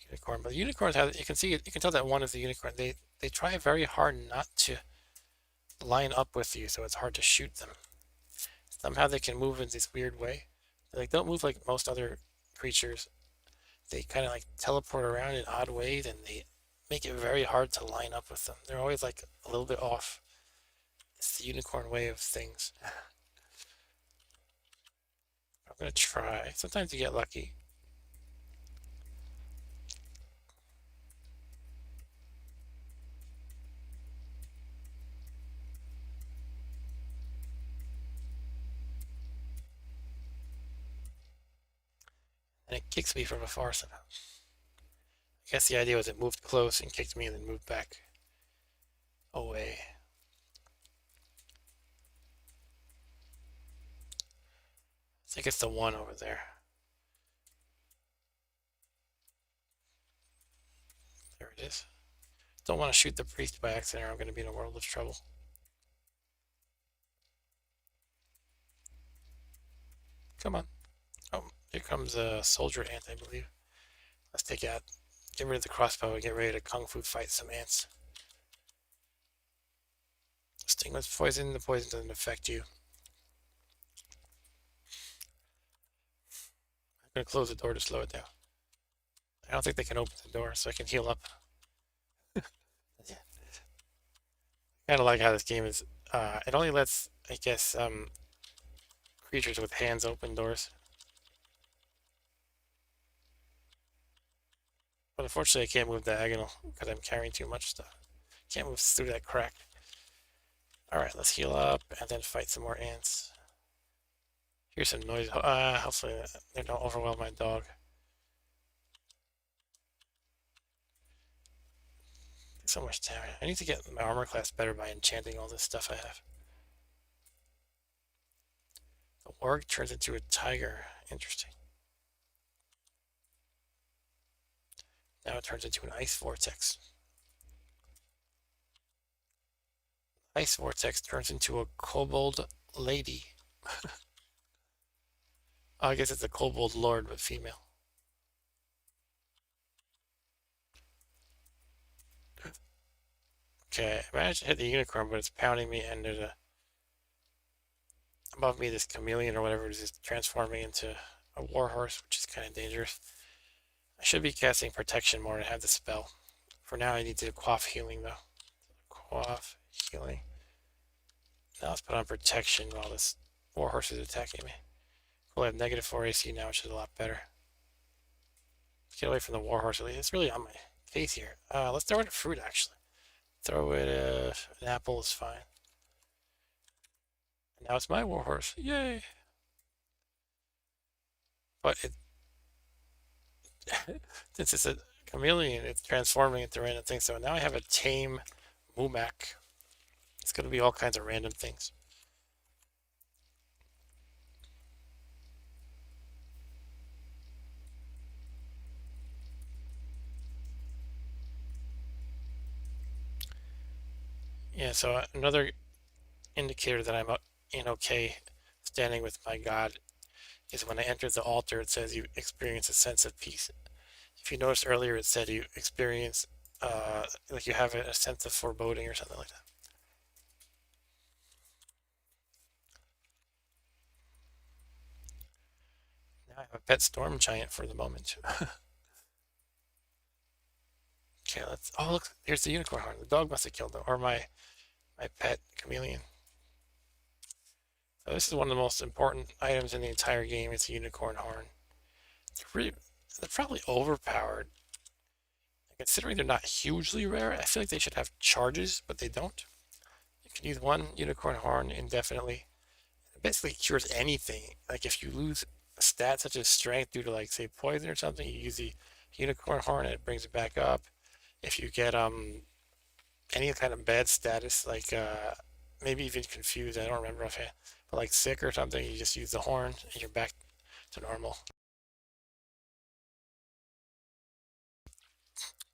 unicorn, but the unicorns have, you can tell that one is the unicorn. They try very hard not to line up with you, so it's hard to shoot them. Somehow they can move in this weird way. They don't move like most other creatures. They kind of like teleport around in odd ways, and they make it very hard to line up with them. They're always like a little bit off. It's the unicorn way of things. I'm gonna try. Sometimes you get lucky. And it kicks me from afar somehow. I guess the idea was it moved close and kicked me and then moved back away. I think it's the one over there. There it is. Don't want to shoot the priest by accident or I'm going to be in a world of trouble. Come on. Oh, here comes a soldier ant, I believe. Let's take out. Get rid of the crossbow and get ready to kung fu fight some ants. Stingless poison. The poison doesn't affect you. I'm going to close the door to slow it down. I don't think they can open the door, so I can heal up. Kind of like how this game is. It only lets, I guess, creatures with hands open doors. But unfortunately, I can't move diagonal because I'm carrying too much stuff. Can't move through that crack. Alright, let's heal up and then fight some more ants. Here's some noise. Hopefully they don't overwhelm my dog. So much damage. I need to get my armor class better by enchanting all this stuff I have. The warg turns into a tiger. Interesting. Now it turns into an ice vortex. Ice vortex turns into a kobold lady. I guess it's a kobold lord, but female. Okay, I managed to hit the unicorn, but it's pounding me, and there's above me this chameleon or whatever is just transforming into a warhorse, which is kind of dangerous. I should be casting protection more to have the spell. For now, I need to quaff healing though. Quaff healing. Now let's put on protection while this warhorse is attacking me. Cool, I have -4 AC now, which is a lot better. Let's get away from the warhorse. It's really on my face here. Let's throw in a fruit actually. Throw it, an apple is fine. And now it's my warhorse. Yay! But it, since it's a chameleon, it's transforming into random things. So now I have a tame Mumak. It's going to be all kinds of random things. Yeah, so another indicator that I'm in okay standing with my God is when I enter the altar, it says you experience a sense of peace. If you noticed earlier, it said you experience, like you have a sense of foreboding or something like that. Now I have a pet storm giant for the moment. Okay, let's. Oh, look, here's the unicorn horn. The dog must have killed it, or my pet chameleon. So this is one of the most important items in the entire game. It's a unicorn horn. They're probably overpowered. Considering they're not hugely rare, I feel like they should have charges, but they don't. You can use one unicorn horn indefinitely. It basically cures anything. Like if you lose a stat such as strength due to like say poison or something, you use the unicorn horn and it brings it back up. If you get any kind of bad status, like maybe even confused, I don't remember offhand, but like sick or something, you just use the horn and you're back to normal.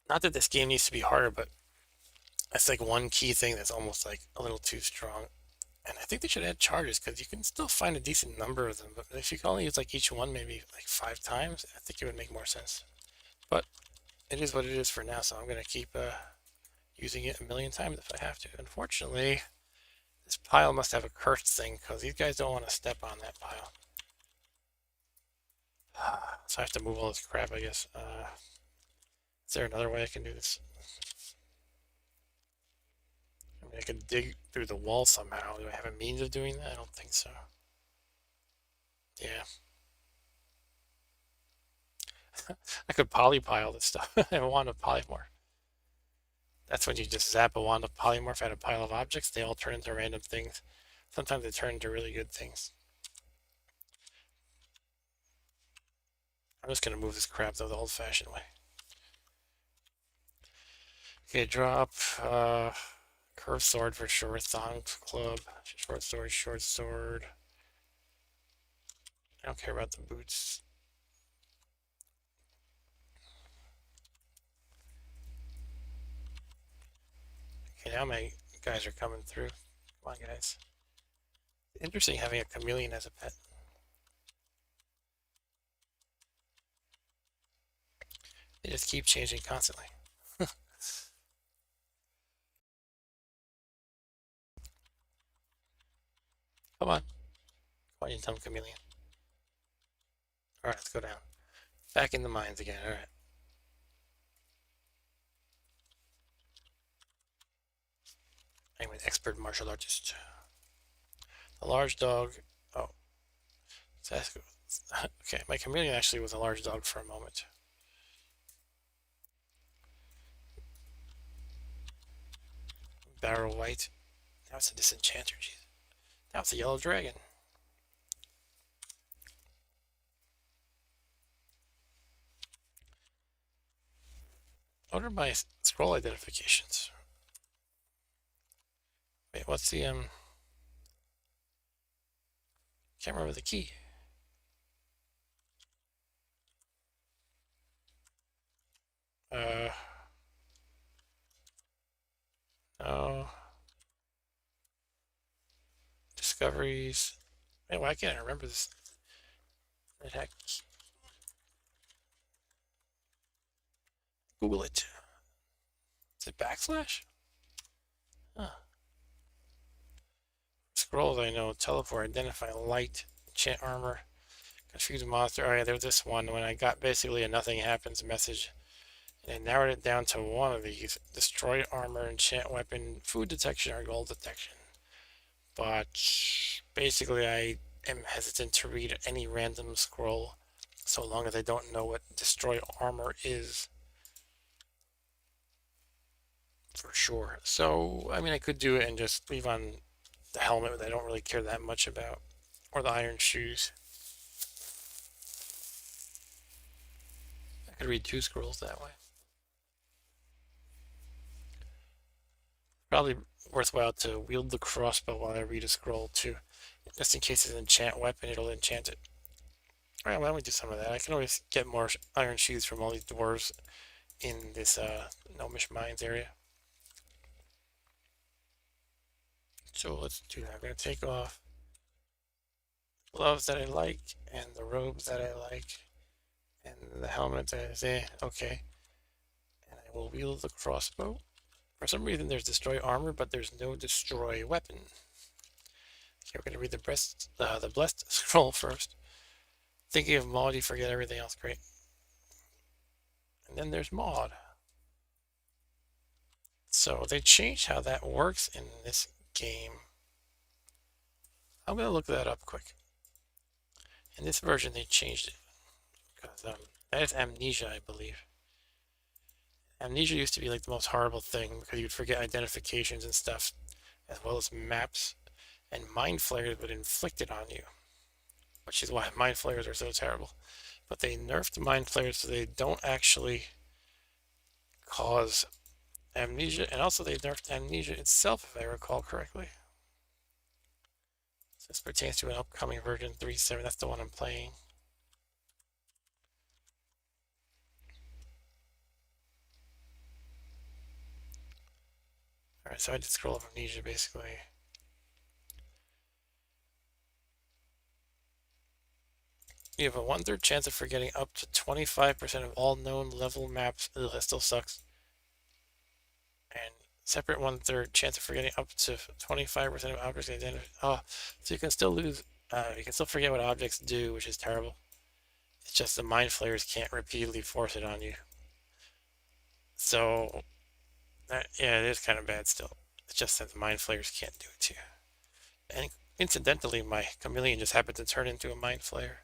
Not that this game needs to be harder, but that's like one key thing that's almost like a little too strong. And I think they should add charges because you can still find a decent number of them. But if you can only use like each one maybe like 5 times, I think it would make more sense. But it is what it is for now, so I'm going to keep using it a million times if I have to. Unfortunately, this pile must have a cursed thing because these guys don't want to step on that pile. So I have to move all this crap, I guess. Is there another way I can do this? I mean, I can dig through the wall somehow. Do I have a means of doing that? I don't think so. Yeah. I could polypile this stuff. I want a polymorph. That's when you just zap a wand of polymorph at a pile of objects. They all turn into random things. Sometimes they turn into really good things. I'm just going to move this crap though the old-fashioned way. Okay, drop curved sword for sure. Thong club, short sword, short sword. I don't care about the boots. Okay, now my guys are coming through. Come on, guys. Interesting having a chameleon as a pet. They just keep changing constantly. Come on. Come on, you dumb chameleon. Alright, let's go down. Back in the mines again, alright. I'm an expert martial artist. The large dog. Oh. Okay, my chameleon actually was a large dog for a moment. Barrel white. Now it's a disenchanter, jeez. Now it's a yellow dragon. What are my scroll identifications? Wait, what's the can't remember the key. No. Discoveries. Man, why can't I remember this? Heck. Google it. Is it backslash? Huh. Scrolls I know. Teleport, identify, light, enchant armor, confuse monster. Oh yeah, there's this one when I got basically a nothing happens message. And I narrowed it down to one of these. Destroy armor, enchant weapon, food detection, or gold detection. But basically I am hesitant to read any random scroll so long as I don't know what destroy armor is. for sure. So, I mean, I could do it and just leave on the helmet that I don't really care that much about, or the iron shoes. I could read 2 scrolls that way. Probably worthwhile to wield the crossbow while I read a scroll too. Just in case it's an enchant weapon, it'll enchant it. Alright, why don't we do some of that? I can always get more iron shoes from all these dwarves in this Gnomish Mines area. So let's do that. I'm going to take off gloves that I like, and the robes that I like, and the helmet that is okay. And I will wield the crossbow. For some reason there's destroy armor, but there's no destroy weapon. Okay, we're going to read the blessed scroll first. Thinking of Maud, you forget everything else. Great. And then there's Maud. So they changed how that works in this game. I'm going to look that up quick. In this version, they changed it. Because that is amnesia, I believe. Amnesia used to be like the most horrible thing because you'd forget identifications and stuff, as well as maps. And mind flayers would inflict it on you, which is why mind flayers are so terrible. But they nerfed mind flayers so they don't actually cause amnesia, and also they nerfed amnesia itself, if I recall correctly. So this pertains to an upcoming version 3.7. That's the one I'm playing. Alright, so I did scroll of amnesia basically. You have a 1/3 chance of forgetting up to 25% of all known level maps. Ugh, that still sucks. And separate 1/3 chance of forgetting up to 25% of objects identified. Oh, so you can still lose. You can still forget what objects do, which is terrible. It's just the mind flayers can't repeatedly force it on you. So, yeah, it is kind of bad still. It's just that the mind flayers can't do it to you. And incidentally, my chameleon just happened to turn into a mind flayer.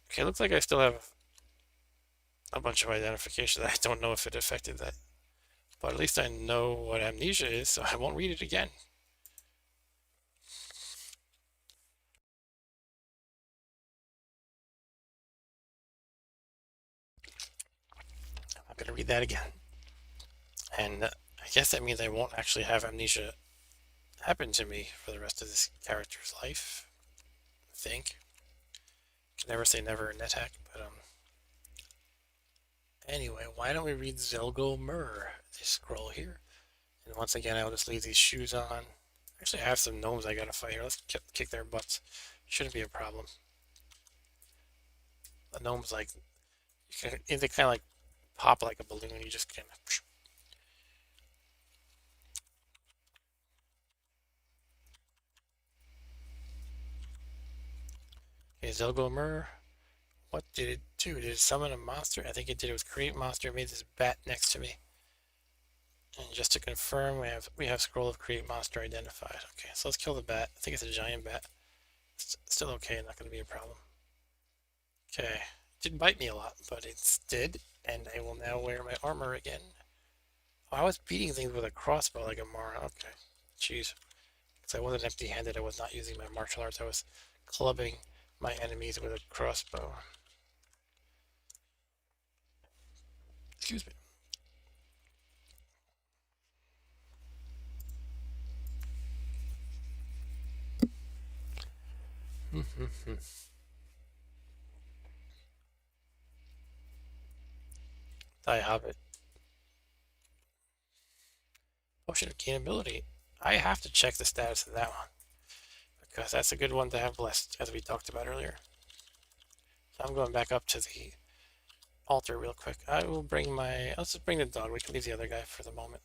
Okay, looks like I still have a bunch of identification that I don't know if it affected that. But at least I know what amnesia is, so I won't read it again. I'm not going to read that again. And I guess that means I won't actually have amnesia happen to me for the rest of this character's life. I think. Can never say never in NetHack, but anyway, why don't we read Zelgo Myrrh, this scroll here? And once again, I'll just leave these shoes on. Actually, I have some gnomes I gotta fight here. Let's kick their butts. Shouldn't be a problem. The gnomes, like, they kind of like pop like a balloon. You just kind of. Okay, Zelgo Myrrh. What did it do? Did it summon a monster? I think it did. It was create monster. It made this bat next to me. And just to confirm, we have scroll of create monster identified. Okay, so let's kill the bat. I think it's a giant bat. It's still okay, not going to be a problem. Okay, it did bite me a lot, but it's dead, and I will now wear my armor again. Oh, I was beating things with a crossbow like a moron. Okay, jeez. Because I wasn't empty-handed, I was not using my martial arts. I was clubbing my enemies with a crossbow. Excuse me. Die Hobbit. Potion of gainability. I have to check the status of that one. Because that's a good one to have blessed, as we talked about earlier. So I'm going back up to the altar real quick. I will bring my... Let's just bring the dog. We can leave the other guy for the moment.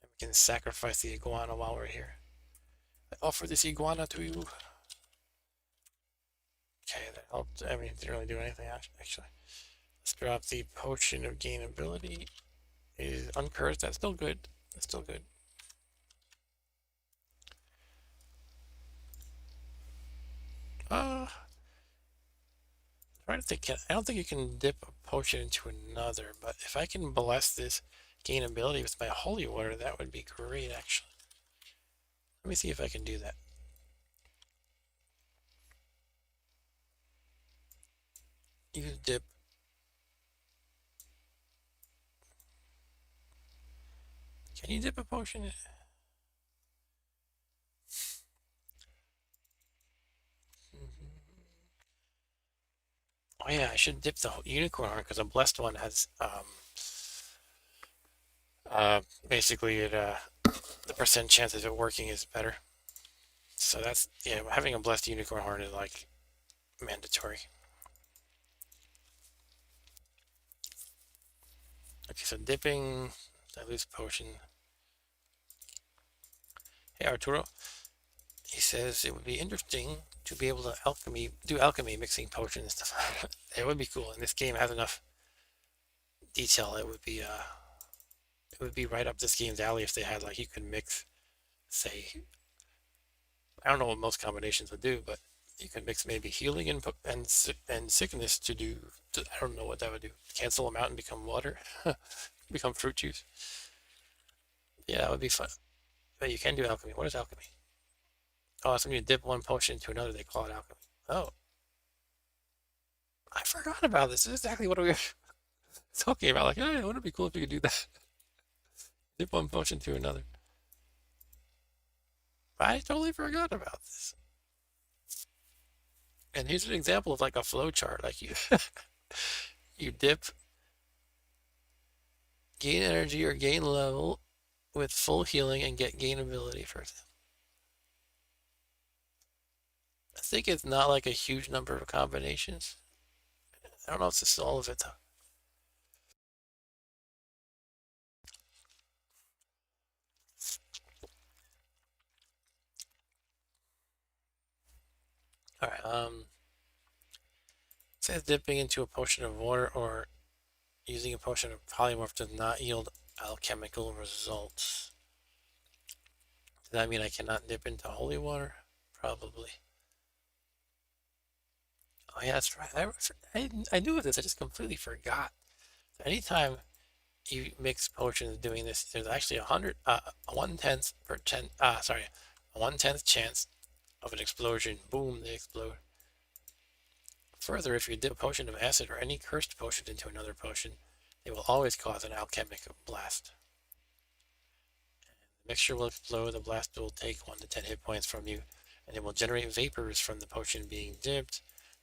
And we can sacrifice the iguana while we're here. I offer this iguana to you. Okay, that helped. I mean, it didn't really do anything, actually. Let's drop the potion of gainability. It is uncursed. That's still good. That's still good. trying to think, I don't think you can dip a potion into another, but if I can bless this gain ability with my holy water, that would be great, actually. Let me see if I can do that. Use dip. Can you dip a potion? Oh yeah, I should dip the unicorn horn because a blessed one has basically the percent chance of it working is better. So that's, yeah, having a blessed unicorn horn is like mandatory. Okay, so dipping, I lose potion. Hey Arturo, he says it would be interesting to be able to do alchemy mixing potions and stuff. It would be cool, and this game has enough detail. It would be right up this game's alley if they had, like, you could mix, say, I don't know what most combinations would do, but you could mix maybe healing and sickness I don't know what that would do. Cancel them out and become water, become fruit juice. Yeah, that would be fun. But you can do alchemy. What is alchemy? Oh, it's when you dip one potion into another, they call it alchemy. Oh. I forgot about this. This is exactly what we were talking about. Like, hey, wouldn't it be cool if you could do that? Dip one potion to another. I totally forgot about this. And here's an example of like a flow chart. Like you dip, gain energy or gain level with full healing and get gain ability for example. I think it's not like a huge number of combinations. I don't know if this is all of it though. Alright, it says dipping into a potion of water or using a potion of polymorph does not yield alchemical results. Does that mean I cannot dip into holy water? Probably. Oh yeah, that's right. I knew this, I just completely forgot. Anytime you mix potions doing this, there's actually a 1/10th chance of an explosion. Boom, they explode. Further, if you dip a potion of acid or any cursed potion into another potion, they will always cause an alchemic blast. The mixture will explode, the blast will take 1 to 10 hit points from you, and it will generate vapors from the potion being dipped.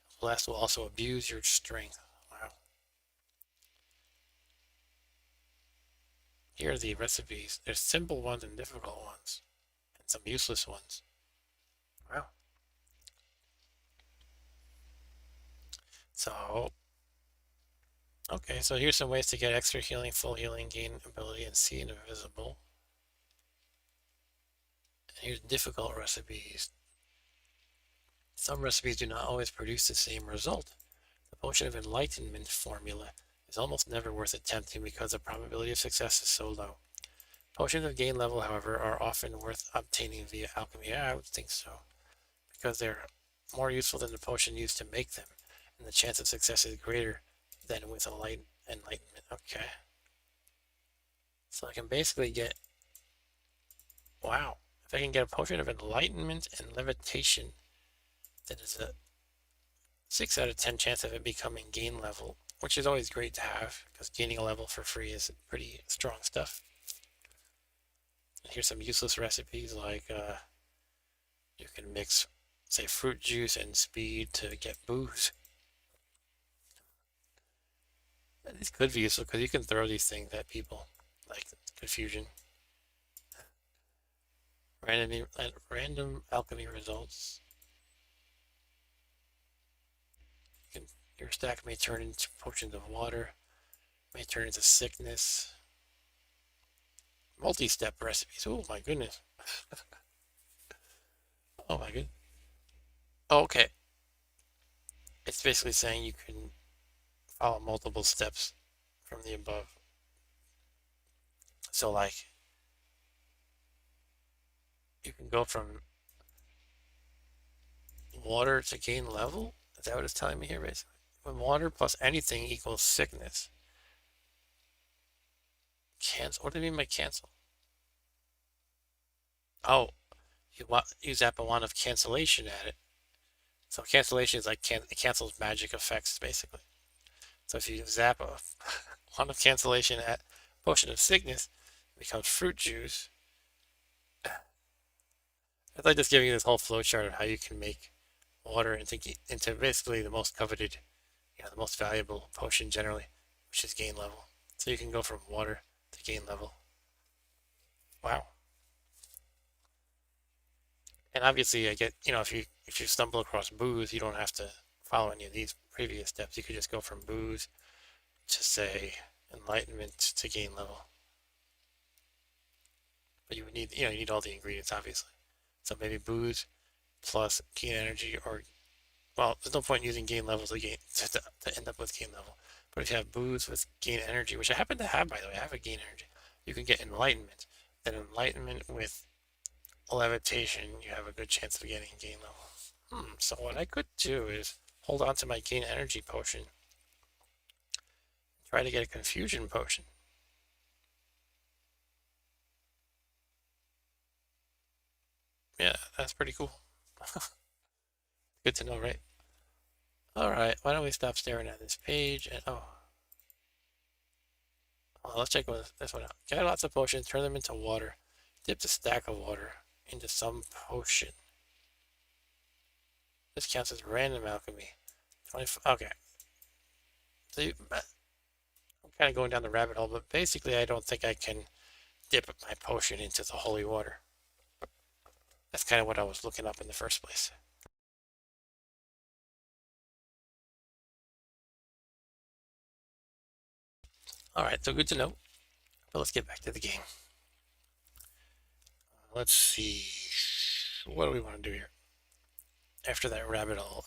The blast will also abuse your strength. Wow. Here are the recipes. There's simple ones and difficult ones, and some useless ones. Wow. So, okay, so here's some ways to get extra healing, full healing, gain ability, and see invisible. And here's difficult recipes. Some recipes do not always produce the same result. The Potion of Enlightenment formula is almost never worth attempting because the probability of success is so low. Potions of gain level, however, are often worth obtaining via alchemy. Yeah, I would think so. Because they're more useful than the potion used to make them, and the chance of success is greater than with enlightenment. Okay. So I can basically get... Wow. If I can get a potion of enlightenment and levitation, that is a 6 out of 10 chance of it becoming gain level, which is always great to have, because gaining a level for free is pretty strong stuff. And here's some useless recipes, like you can mix, say, fruit juice and speed to get booze. This could be useful, because you can throw these things at people, like confusion. Random alchemy results. Your stack may turn into potions of water, may turn into sickness. Multi-step recipes. Oh my goodness. Oh my goodness. Oh, okay. It's basically saying you can follow multiple steps from the above. So like, you can go from water to gain level? Is that what it's telling me here, basically? When water plus anything equals sickness. Cancel. What do you mean by cancel? Oh, you zap a wand of cancellation at it. So cancellation is like it cancels magic effects basically. So if you zap a wand of cancellation at potion of sickness, it becomes fruit juice. It's like just giving you this whole flowchart of how you can make water into basically the most coveted, the most valuable potion generally, which is gain level. So you can go from water to gain level. Wow. And obviously, I get, if you stumble across booze, you don't have to follow any of these previous steps. You could just go from booze to, say, enlightenment to gain level. But you would need, you need all the ingredients, obviously. So maybe booze plus gain energy, or, well, there's no point in using gain levels to end up with gain level. But if you have booze with gain energy, which I happen to have, by the way, I have a gain energy, you can get enlightenment. Then enlightenment with levitation, you have a good chance of getting gain level. So what I could do is hold on to my gain energy potion, try to get a confusion potion. Yeah, that's pretty cool. Good to know, right? Alright, why don't we stop staring at this page and let's check this one out. Get lots of potions, turn them into water. Dip the stack of water into some potion. This counts as random alchemy. 25. Okay. So I'm kind of going down the rabbit hole, but basically I don't think I can dip my potion into the holy water. That's kind of what I was looking up in the first place. Alright, so good to know. But let's get back to the game. Let's see. What do we want to do here? After that rabbit hole,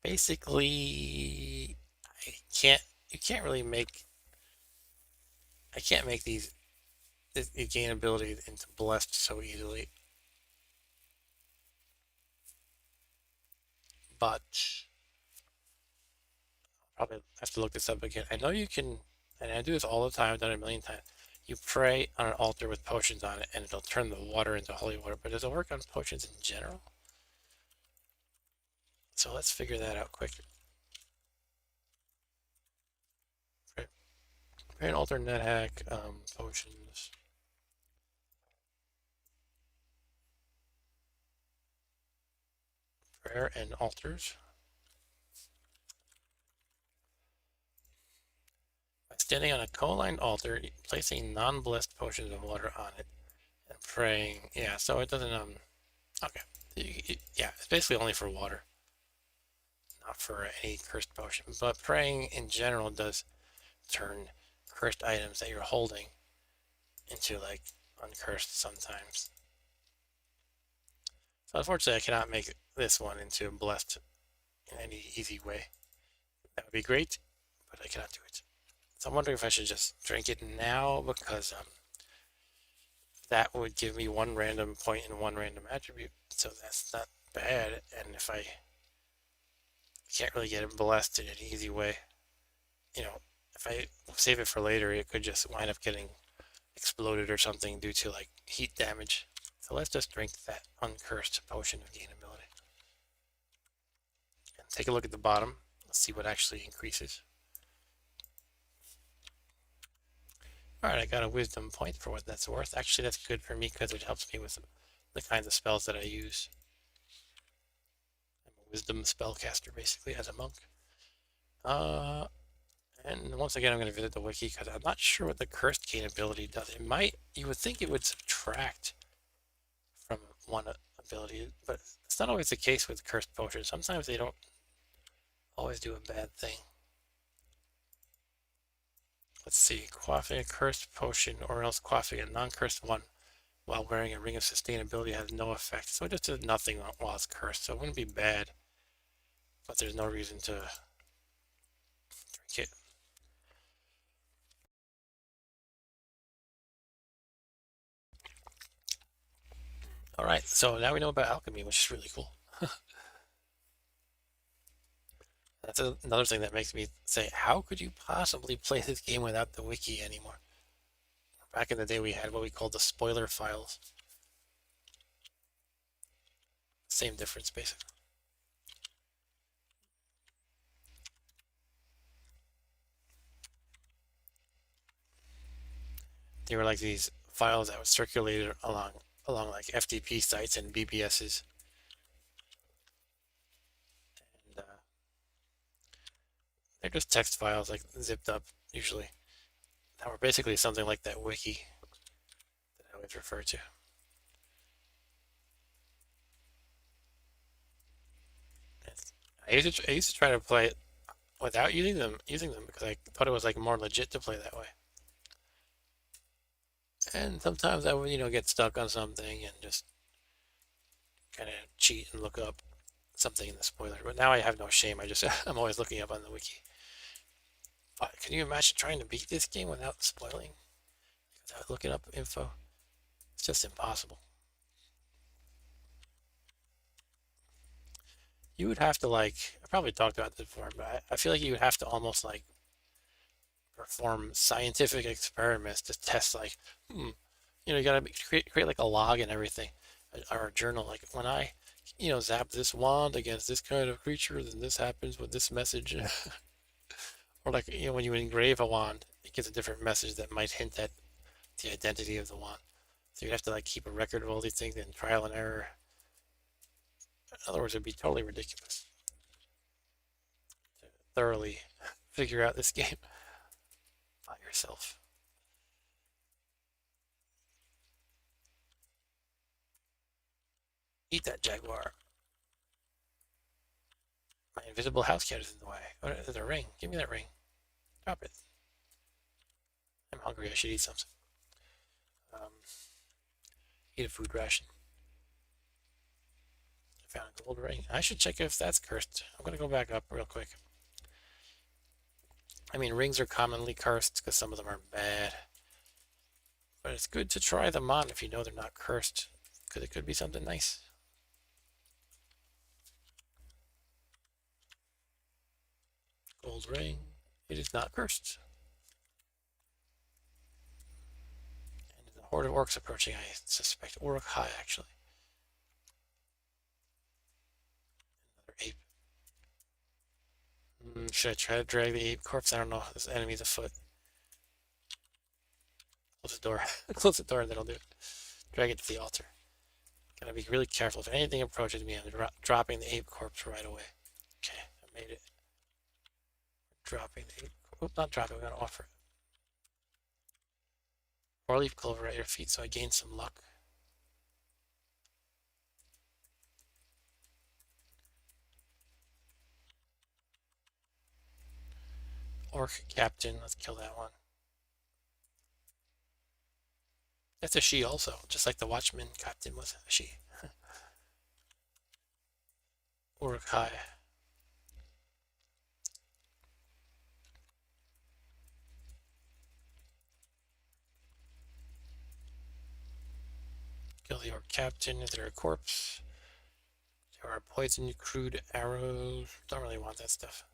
basically, I can't make these, the gain ability into blessed so easily. But I'll probably have to look this up again. I know you can, and I do this all the time, I've done it a million times. You pray on an altar with potions on it, and it'll turn the water into holy water. But does it work on potions in general? So let's figure that out quick. Pray an altar, net hack, potions. Prayer and altars. By standing on a co-aligned altar, placing non-blessed potions of water on it, and praying. Yeah, so it doesn't, okay. Yeah, it's basically only for water, not for any cursed potion. But praying in general does turn cursed items that you're holding into, like, uncursed sometimes. So unfortunately, I cannot make this one into blessed in any easy way. That would be great, but I cannot do it. So I'm wondering if I should just drink it now, because that would give me one random point and one random attribute. So that's not bad. And if I can't really get it blessed in an easy way, if I save it for later, it could just wind up getting exploded or something due to, like, heat damage. So let's just drink that uncursed potion of gain ability. And take a look at the bottom. Let's see what actually increases. Alright, I got a wisdom point for what that's worth. Actually, that's good for me because it helps me with the kinds of spells that I use. I'm a wisdom spellcaster, basically, as a monk. And once again, I'm going to visit the wiki because I'm not sure what the cursed gain ability does. It might, you would think it would subtract from one ability, but it's not always the case with cursed potions. Sometimes they don't always do a bad thing. Let's see, quaffing a cursed potion or else quaffing a non-cursed one while wearing a ring of sustainability has no effect. So it just does nothing while it's cursed. So it wouldn't be bad, but there's no reason to drink it. Alright, so now we know about alchemy, which is really cool. That's another thing that makes me say, how could you possibly play this game without the wiki anymore? Back in the day, we had what we called the spoiler files. Same difference, basically. They were like these files that were circulated along like FTP sites and BBSs. And they're just text files, like zipped up, usually. That were basically something like that wiki that I always refer to. I used to try to play it without using them because I thought it was like more legit to play that way. And sometimes I would, get stuck on something and just kind of cheat and look up something in the spoiler. But now I have no shame. I'm always looking up on the wiki. But can you imagine trying to beat this game without spoiling, without looking up info? It's just impossible. You would have to I probably talked about this before, but I feel like you would have to almost perform scientific experiments to test you gotta create like a log and everything, or a journal. Like when I, zap this wand against this kind of creature, then this happens with this message. Or like, when you engrave a wand, it gives a different message that might hint at the identity of the wand. So you have to keep a record of all these things and trial and error. In other words, it'd be totally ridiculous to thoroughly figure out this game by yourself. Eat that jaguar. My invisible house cat is in the way. Oh, there's a ring. Give me that ring. Drop it. I'm hungry. I should eat something. Eat a food ration. I found a gold ring. I should check if that's cursed. I'm going to go back up real quick. I mean, rings are commonly cursed because some of them are bad. But it's good to try them on if you know they're not cursed, because it could be something nice. Gold ring. It is not cursed. And the horde of orcs approaching. I suspect Uruk-hai, actually. Another ape. Should I try to drag the ape corpse? I don't know. This enemy's afoot. Close the door. Close the door and then I'll do it. Drag it to the altar. Gotta be really careful. If anything approaches me, I'm dropping the ape corpse right away. Okay, I made it. Dropping the ape corpse. Not dropping, we're gonna offer it. 4-leaf clover at your feet, so I gain some luck. Orc captain, let's kill that one. That's a she also, just like the watchman captain was a she. Uruk-hai. Kill the orc captain. Is there a corpse? There are poisoned crude arrows. Don't really want that stuff.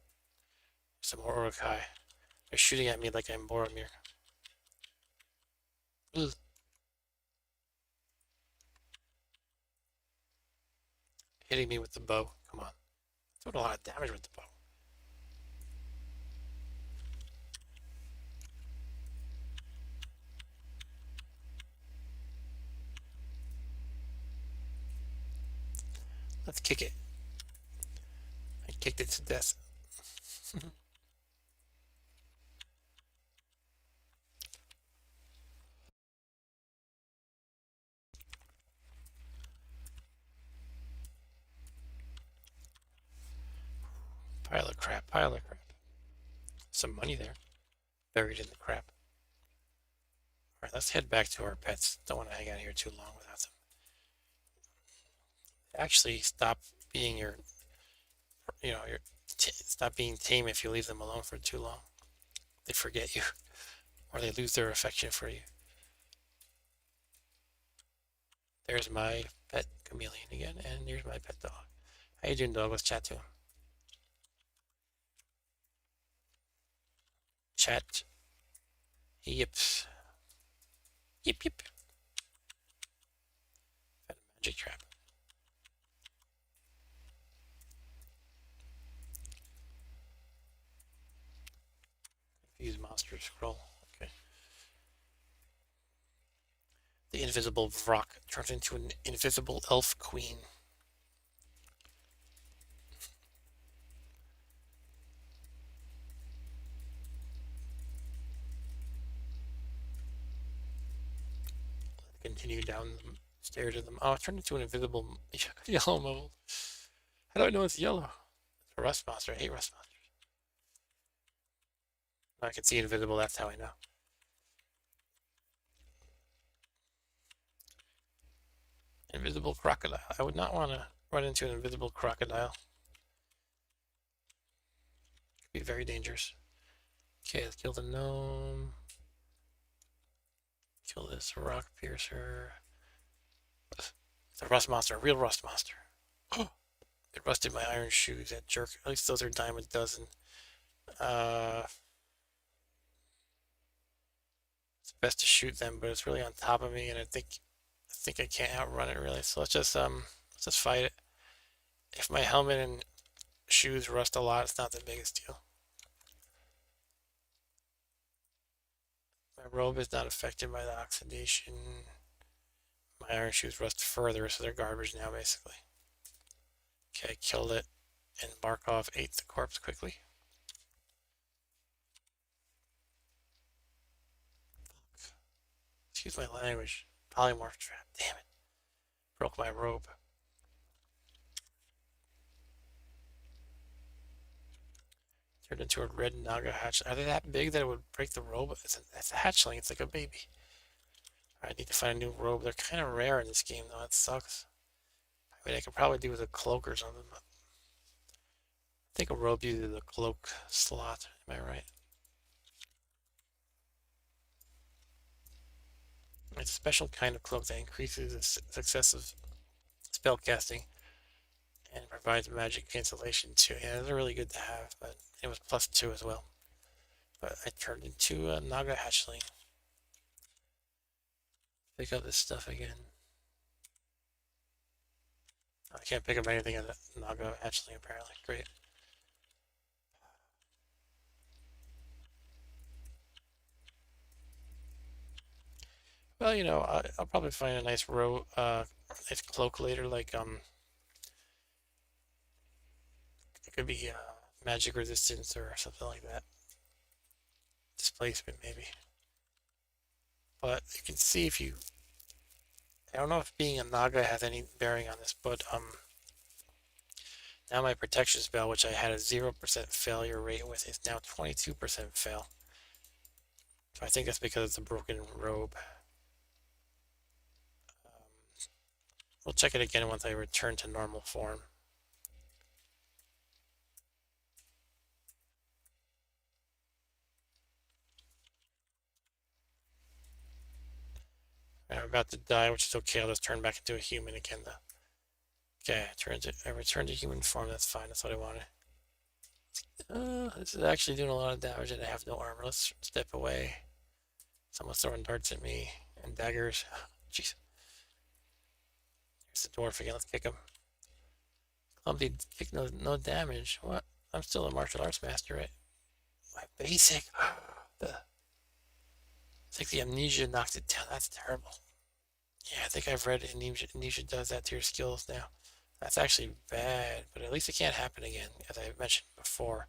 Some more Uruk-hai. They're shooting at me like I'm Boromir. Ugh. Hitting me with the bow. Come on. Doing a lot of damage with the bow. Let's kick it. I kicked it to death. Pile of crap, pile of crap. Some money there. Buried in the crap. Alright, let's head back to our pets. Don't want to hang out here too long without them. Actually, stop being stop being tame if you leave them alone for too long. They forget you, or they lose their affection for you. There's my pet chameleon again, and here's my pet dog. How you doing, dog? Let's chat to him. chat. Yips. Yip yip. Got a magic trap. Use monster scroll. Okay. The invisible Vrock turns into an invisible elf queen. Continue down the stairs to them. Oh, it turned into an invisible yellow mold. How do I know it's yellow? It's a rust monster. I hate rust monsters. I can see invisible, that's how I know. Invisible crocodile. I would not want to run into an invisible crocodile. Could be very dangerous. Okay, let's kill the gnome. Kill this rock piercer. It's a rust monster, a real rust monster. Oh, it rusted my iron shoes, that jerk. At least those are dime a dozen. It's best to shoot them, but it's really on top of me, and I think I can't outrun it really. So let's just fight it. If my helmet and shoes rust a lot, it's not the biggest deal. My robe is not affected by the oxidation. My iron shoes rust further, so they're garbage now, basically. Okay, killed it, and Barkov ate the corpse quickly. Excuse my language. Polymorph trap. Damn it. Broke my robe. Turned into a red naga hatchling. Are they that big that it would break the robe? It's a hatchling. It's like a baby. I need to find a new robe. They're kind of rare in this game, though. That sucks. I mean, I could probably do with a cloak or something, but I think a robe uses the cloak slot. Am I right? It's a special kind of cloak that increases the success of spell casting and provides magic cancellation too. Yeah, they're really good to have, but it was +2 as well. But I turned into a naga hatchling. Pick up this stuff again. I can't pick up anything at a naga hatchling apparently. Great. Well, you know, I'll probably find a nice nice cloak later, like it could be magic resistance or something like that. Displacement maybe. But you can see if you, I don't know if being a naga has any bearing on this, but now my protection spell, which I had a 0% failure rate with, is now 22% fail. So I think that's because it's a broken robe. We'll check it again once I return to normal form. I'm about to die, which is okay. I'll just turn back into a human again, though. Okay, I returned to human form. That's fine. That's what I wanted. This is actually doing a lot of damage, and I have no armor. Let's step away. Someone's throwing darts at me and daggers. Jeez. Here's the dwarf again. Let's kick him. Clumsy kick, no damage. What? I'm still a martial arts master, right? My basic. It's like the amnesia knocked it down. That's terrible. Yeah, I think I've read amnesia does that to your skills now. That's actually bad, but at least it can't happen again, as I mentioned before.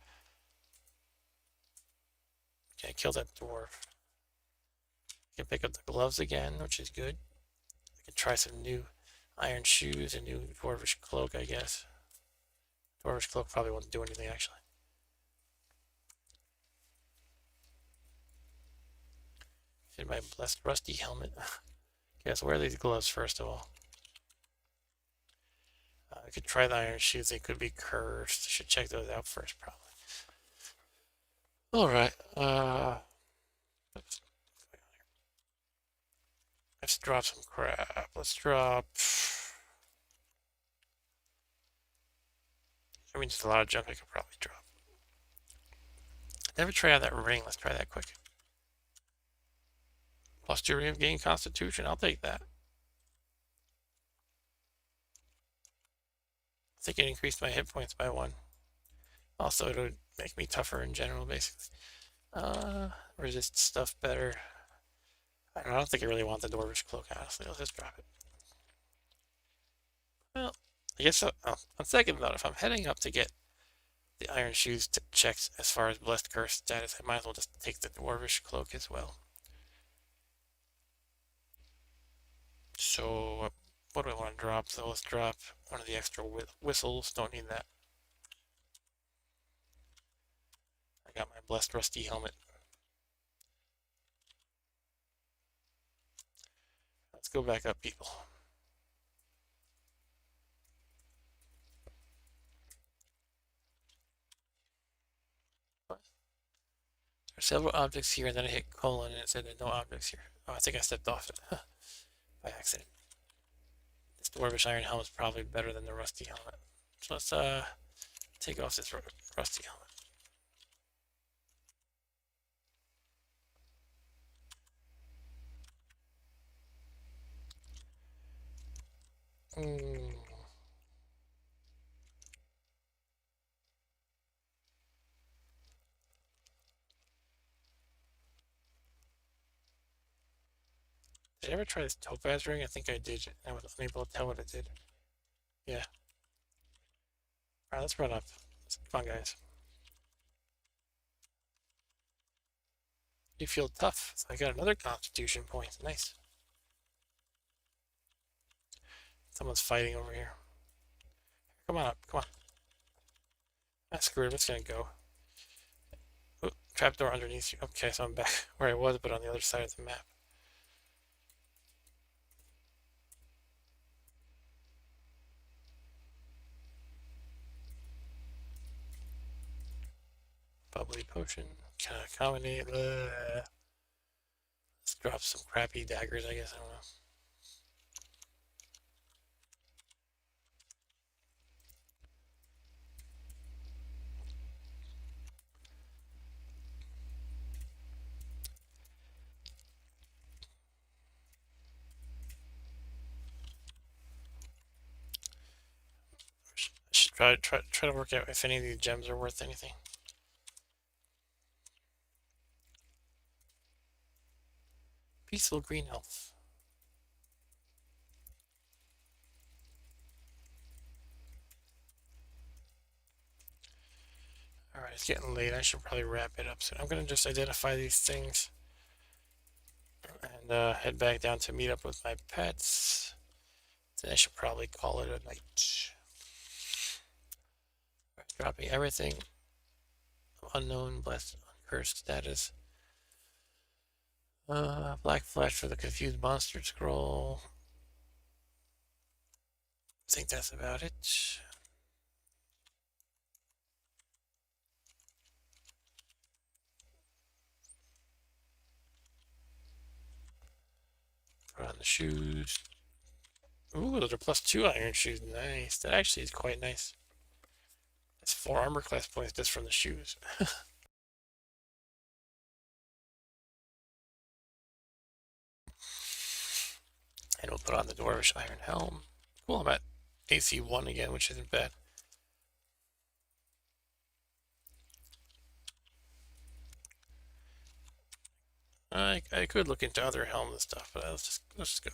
Okay, kill that dwarf. I can pick up the gloves again, which is good. I can try some new iron shoes, a new dwarvish cloak, I guess. Dwarvish cloak probably won't do anything, actually. Get my blessed rusty helmet. Okay, so wear these gloves first of all. I could try the iron shoes. They could be cursed. Should check those out first, probably. All right. Let's drop some crap. Let's drop. I mean, there's a lot of junk I could probably drop. Never try out that ring. Let's try that quick. Plus 2 of gain constitution. I'll take that. I think it increased my hit points by 1. Also, it would make me tougher in general, basically. Resist stuff better. I don't think I really want the Dwarvish Cloak, honestly. Let's just drop it. Well, I guess on second thought, if I'm heading up to get the Iron Shoes checked as far as Blessed Curse status, I might as well just take the Dwarvish Cloak as well. So, what do I want to drop? So let's drop one of the extra whistles. Don't need that. I got my Blessed Rusty Helmet. Let's go back up, people. There's several objects here, and then I hit colon, and it said there's no objects here. Oh, I think I stepped off it by accident. This Dwarvish Iron Helmet is probably better than the Rusty Helmet. So let's take off this Rusty Helmet. Did I ever try this topaz ring? I think I did. I was unable to tell what it did. Yeah. Alright, let's run up. Come on, guys. You feel tough. So I got another constitution point. Nice. Someone's fighting over here. Come on up. Come on. Ah, screw it. I'm just gonna go. Oh, trapdoor underneath you. Okay, so I'm back where I was, but on the other side of the map. Bubbly potion. Can I accommodate? Let's drop some crappy daggers, I guess. I don't know. I should try to work out if any of these gems are worth anything. Peaceful green elf. Alright, it's getting late. I should probably wrap it up soon. I'm going to just identify these things and head back down to meet up with my pets. Then I should probably call it a night. Right, dropping everything. Unknown, blessed, uncursed status. Black flash for the confused monster scroll. I think that's about it. Put on the shoes. Ooh, those are +2 iron shoes. Nice. That actually is quite nice. That's 4 armor class points just from the shoes. And we'll put on the Dwarvish Iron Helm. Cool, I'm at AC 1 again, which isn't bad. I could look into other helm and stuff, but let's just go.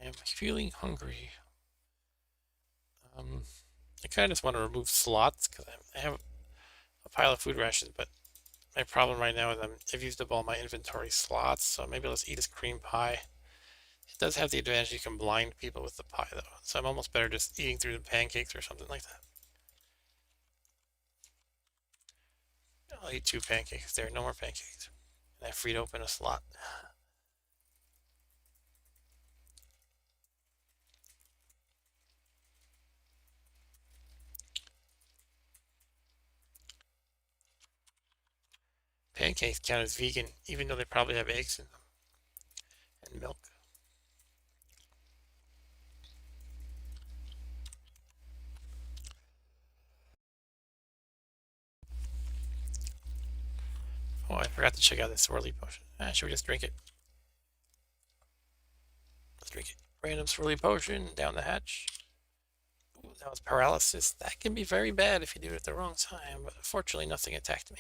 I am feeling hungry. I kind of just want to remove slots because I have a pile of food rations, but my problem right now is I've used up all my inventory slots, so maybe let's eat this cream pie. It does have the advantage you can blind people with the pie though, so I'm almost better just eating through the pancakes or something like that. I'll eat 2 pancakes there, no more pancakes. And I freed open a slot. Pancakes count as vegan, even though they probably have eggs in them. And milk. Oh, I forgot to check out this swirly potion. Should we just drink it? Let's drink it. Random swirly potion down the hatch. Ooh, that was paralysis. That can be very bad if you do it at the wrong time, but fortunately nothing attacked me.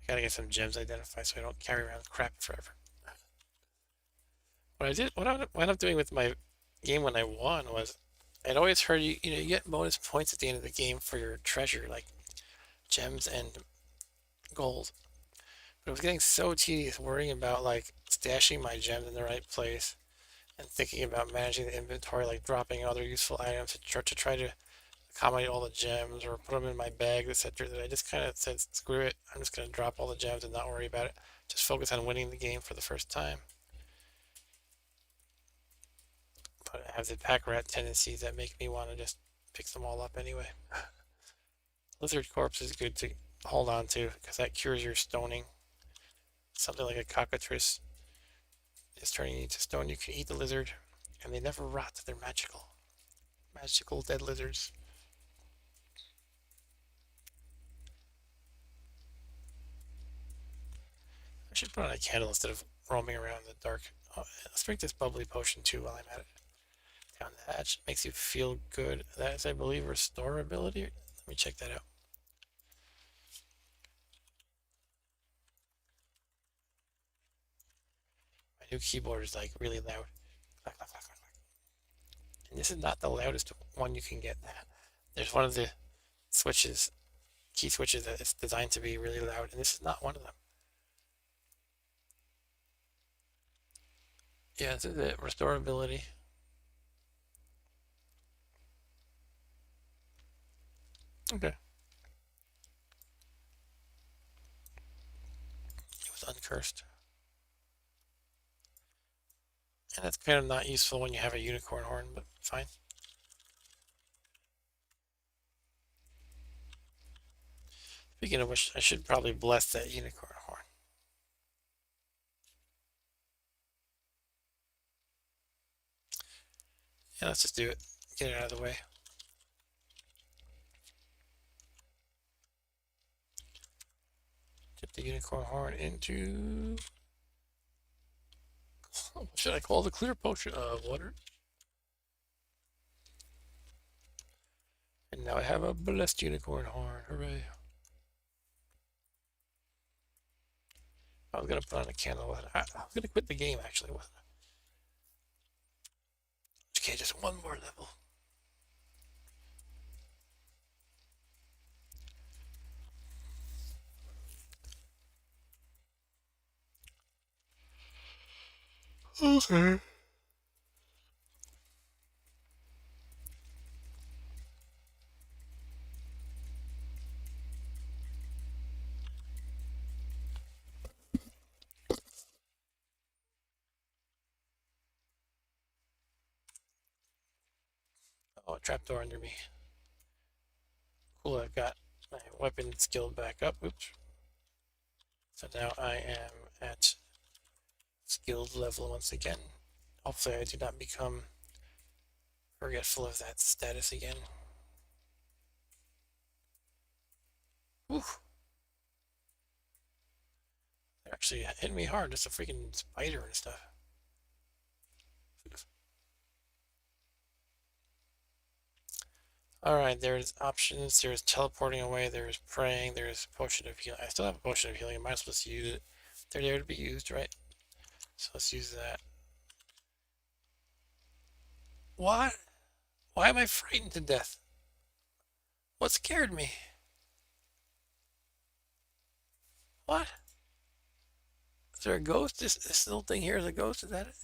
Gotta get some gems identified so I don't carry around crap forever. What I wound up doing with my game when I won was, I'd always heard you get bonus points at the end of the game for your treasure, like gems and gold. But it was getting so tedious worrying about like stashing my gems in the right place and thinking about managing the inventory, like dropping other useful items to try to accommodate all the gems or put them in my bag, etc. That I just kind of said, screw it, I'm just going to drop all the gems and not worry about it. Just focus on winning the game for the first time. But I have the pack rat tendencies that make me want to just pick them all up anyway. Lizard corpse is good to hold on to because that cures your stoning. Something like a cockatrice is turning you into stone. You can eat the lizard and they never rot. They're magical. Magical dead lizards. I should put on a candle instead of roaming around in the dark. Oh, let's drink this bubbly potion too while I'm at it. Down the hatch. Makes you feel good. That is, I believe, restore ability. Let me check that out. My new keyboard is like really loud. Clack, clack, clack, clack, clack. And this is not the loudest one you can get. There's one of the switches, key switches, that is designed to be really loud, and this is not one of them. Yeah, this is it. Restore ability. Okay. It was uncursed. And that's kind of not useful when you have a unicorn horn, but fine. Speaking of which, I should probably bless that unicorn horn. Yeah, let's just do it. Get it out of the way. Dip the unicorn horn into... what should I call the clear potion of water? And now I have a blessed unicorn horn. Hooray. I was gonna put on a candle with it. I was gonna quit the game actually, wasn't I? Okay, just one more level. Okay. Oh, a trapdoor under me. Cool, I've got my weapon skill back up. Oops. So now I am at skilled level once again. Hopefully I do not become forgetful of that status again. Whew. They're actually hitting me hard. Just a freaking spider and stuff. Alright, there's options, there's teleporting away, there's praying, there's potion of healing. I still have a potion of healing, I might as well just use it. They're there to be used, right? So let's use that. What? Why am I frightened to death? What scared me? What? Is there a ghost? This little thing here is a ghost? Is that it?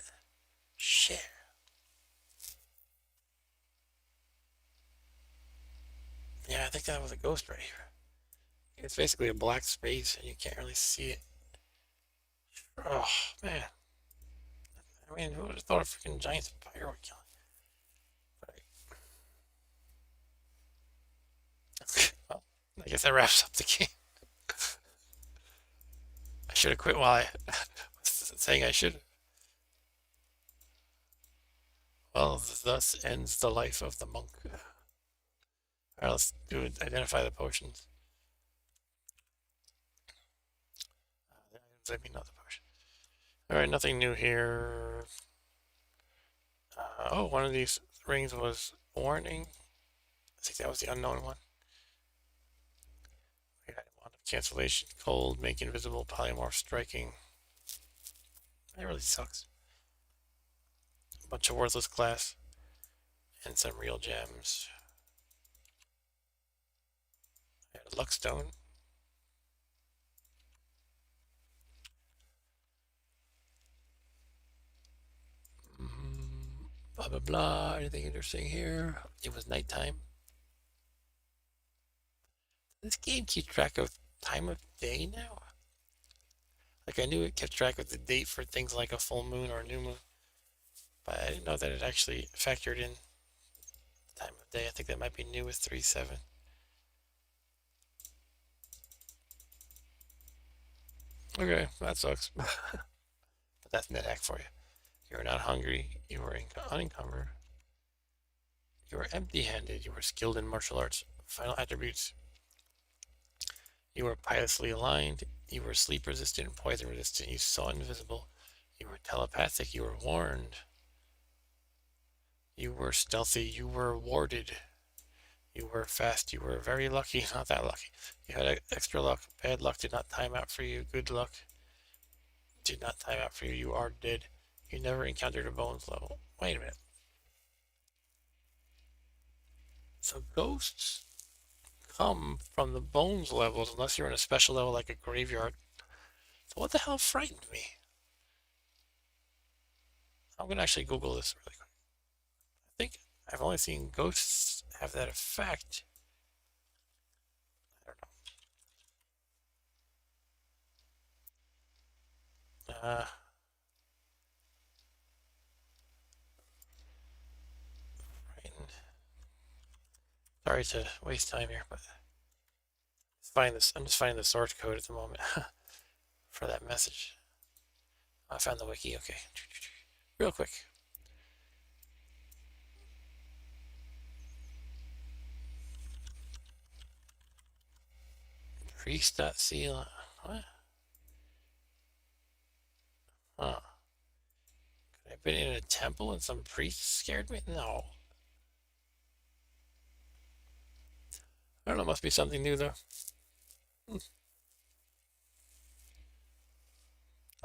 Shit. Yeah, I think that was a ghost right here. It's basically a black space and you can't really see it. Oh, man. I mean, who would have thought a freaking giant spider would kill it? Well, I guess that wraps up the game. I should have quit while I was saying I should. Well, thus ends the life of the monk. Alright, let's do it. Identify the potions. I mean, not the potion. Alright, nothing new here. Oh, one of these rings was warning. I think that was the unknown one. We got one of cancellation, cold, make invisible, polymorph, striking. That really sucks. A bunch of worthless glass and some real gems. A luck stone. Blah blah blah. Anything interesting here? It was nighttime. This game keeps track of time of day now. Like I knew it kept track of the date for things like a full moon or a new moon, but I didn't know that it actually factored in the time of day. I think that might be new with 3.7. Okay, that sucks. But that's NetHack for you. You are not hungry. You are unencumbered. You are empty-handed. You are skilled in martial arts. Final attributes. You were piously aligned. You were sleep resistant and poison resistant. You saw invisible. You were telepathic. You were warned. You were stealthy. You were warded. You were fast. You were very lucky. Not that lucky. You had extra luck. Bad luck did not time out for you. Good luck did not time out for you. You are dead. You never encountered a bones level. Wait a minute. So ghosts come from the bones levels unless you're in a special level like a graveyard. So what the hell frightened me? I'm gonna actually Google this really quick. I think I've only seen ghosts have that effect. I don't know. Frightened. Sorry to waste time here, but I'm just finding the source code at the moment for that message. I found the wiki. Okay, real quick. Priest.c. What? Huh. Could I have been in a temple and some priest scared me? No. I don't know, must be something new though. I'll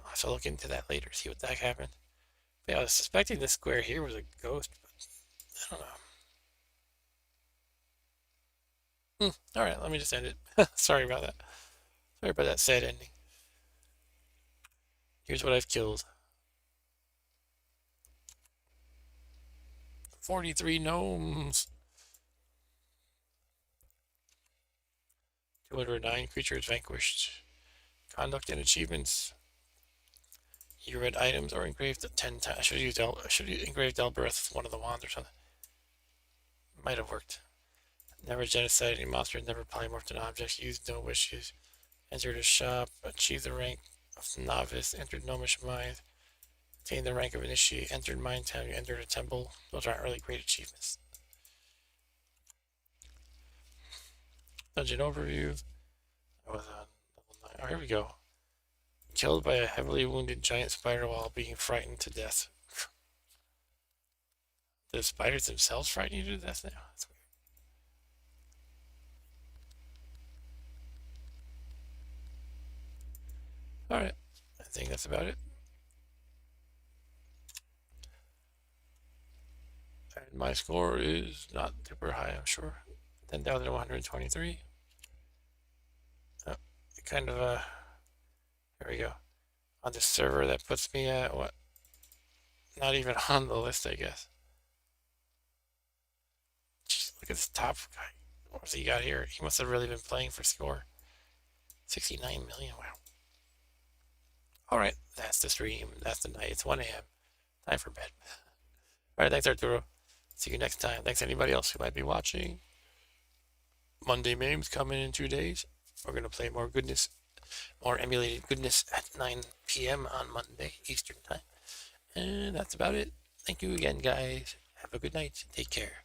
have to look into that later, see what the heck happened. But yeah, I was suspecting this square here was a ghost, but I don't know. Alright, let me just end it. Sorry about that. Sorry about that sad ending. Here's what I've killed. 43 gnomes. 209 creatures vanquished. Conduct and achievements. You read items or engraved 10 times. I should have engraved Elbereth with one of the wands or something. Might have worked. Never genocide any monster, never polymorphed an object, used no wishes. Entered a shop, achieved the rank of novice, entered gnomish mine, attained the rank of initiate, entered mine town, you entered a temple. Those aren't really great achievements. Dungeon overview. I was on level 9. Oh, here we go. Killed by a heavily wounded giant spider while being frightened to death. The spiders themselves frighten you to death now? That's weird. Alright. I think that's about it. And my score is not super high, I'm sure. 10,123. Oh, kind of here we go. On this server that puts me at what? Not even on the list, I guess. Jeez, look at this top guy. What's he got here? He must have really been playing for score. 69 million, wow. Alright, that's the stream. That's the night. It's 1 a.m. Time for bed. Alright, thanks Arturo. See you next time. Thanks anybody else who might be watching. Monday memes coming in 2 days. We're going to play more goodness. more emulated goodness at 9 p.m. on Monday Eastern Time. And that's about it. Thank you again, guys. Have a good night. Take care.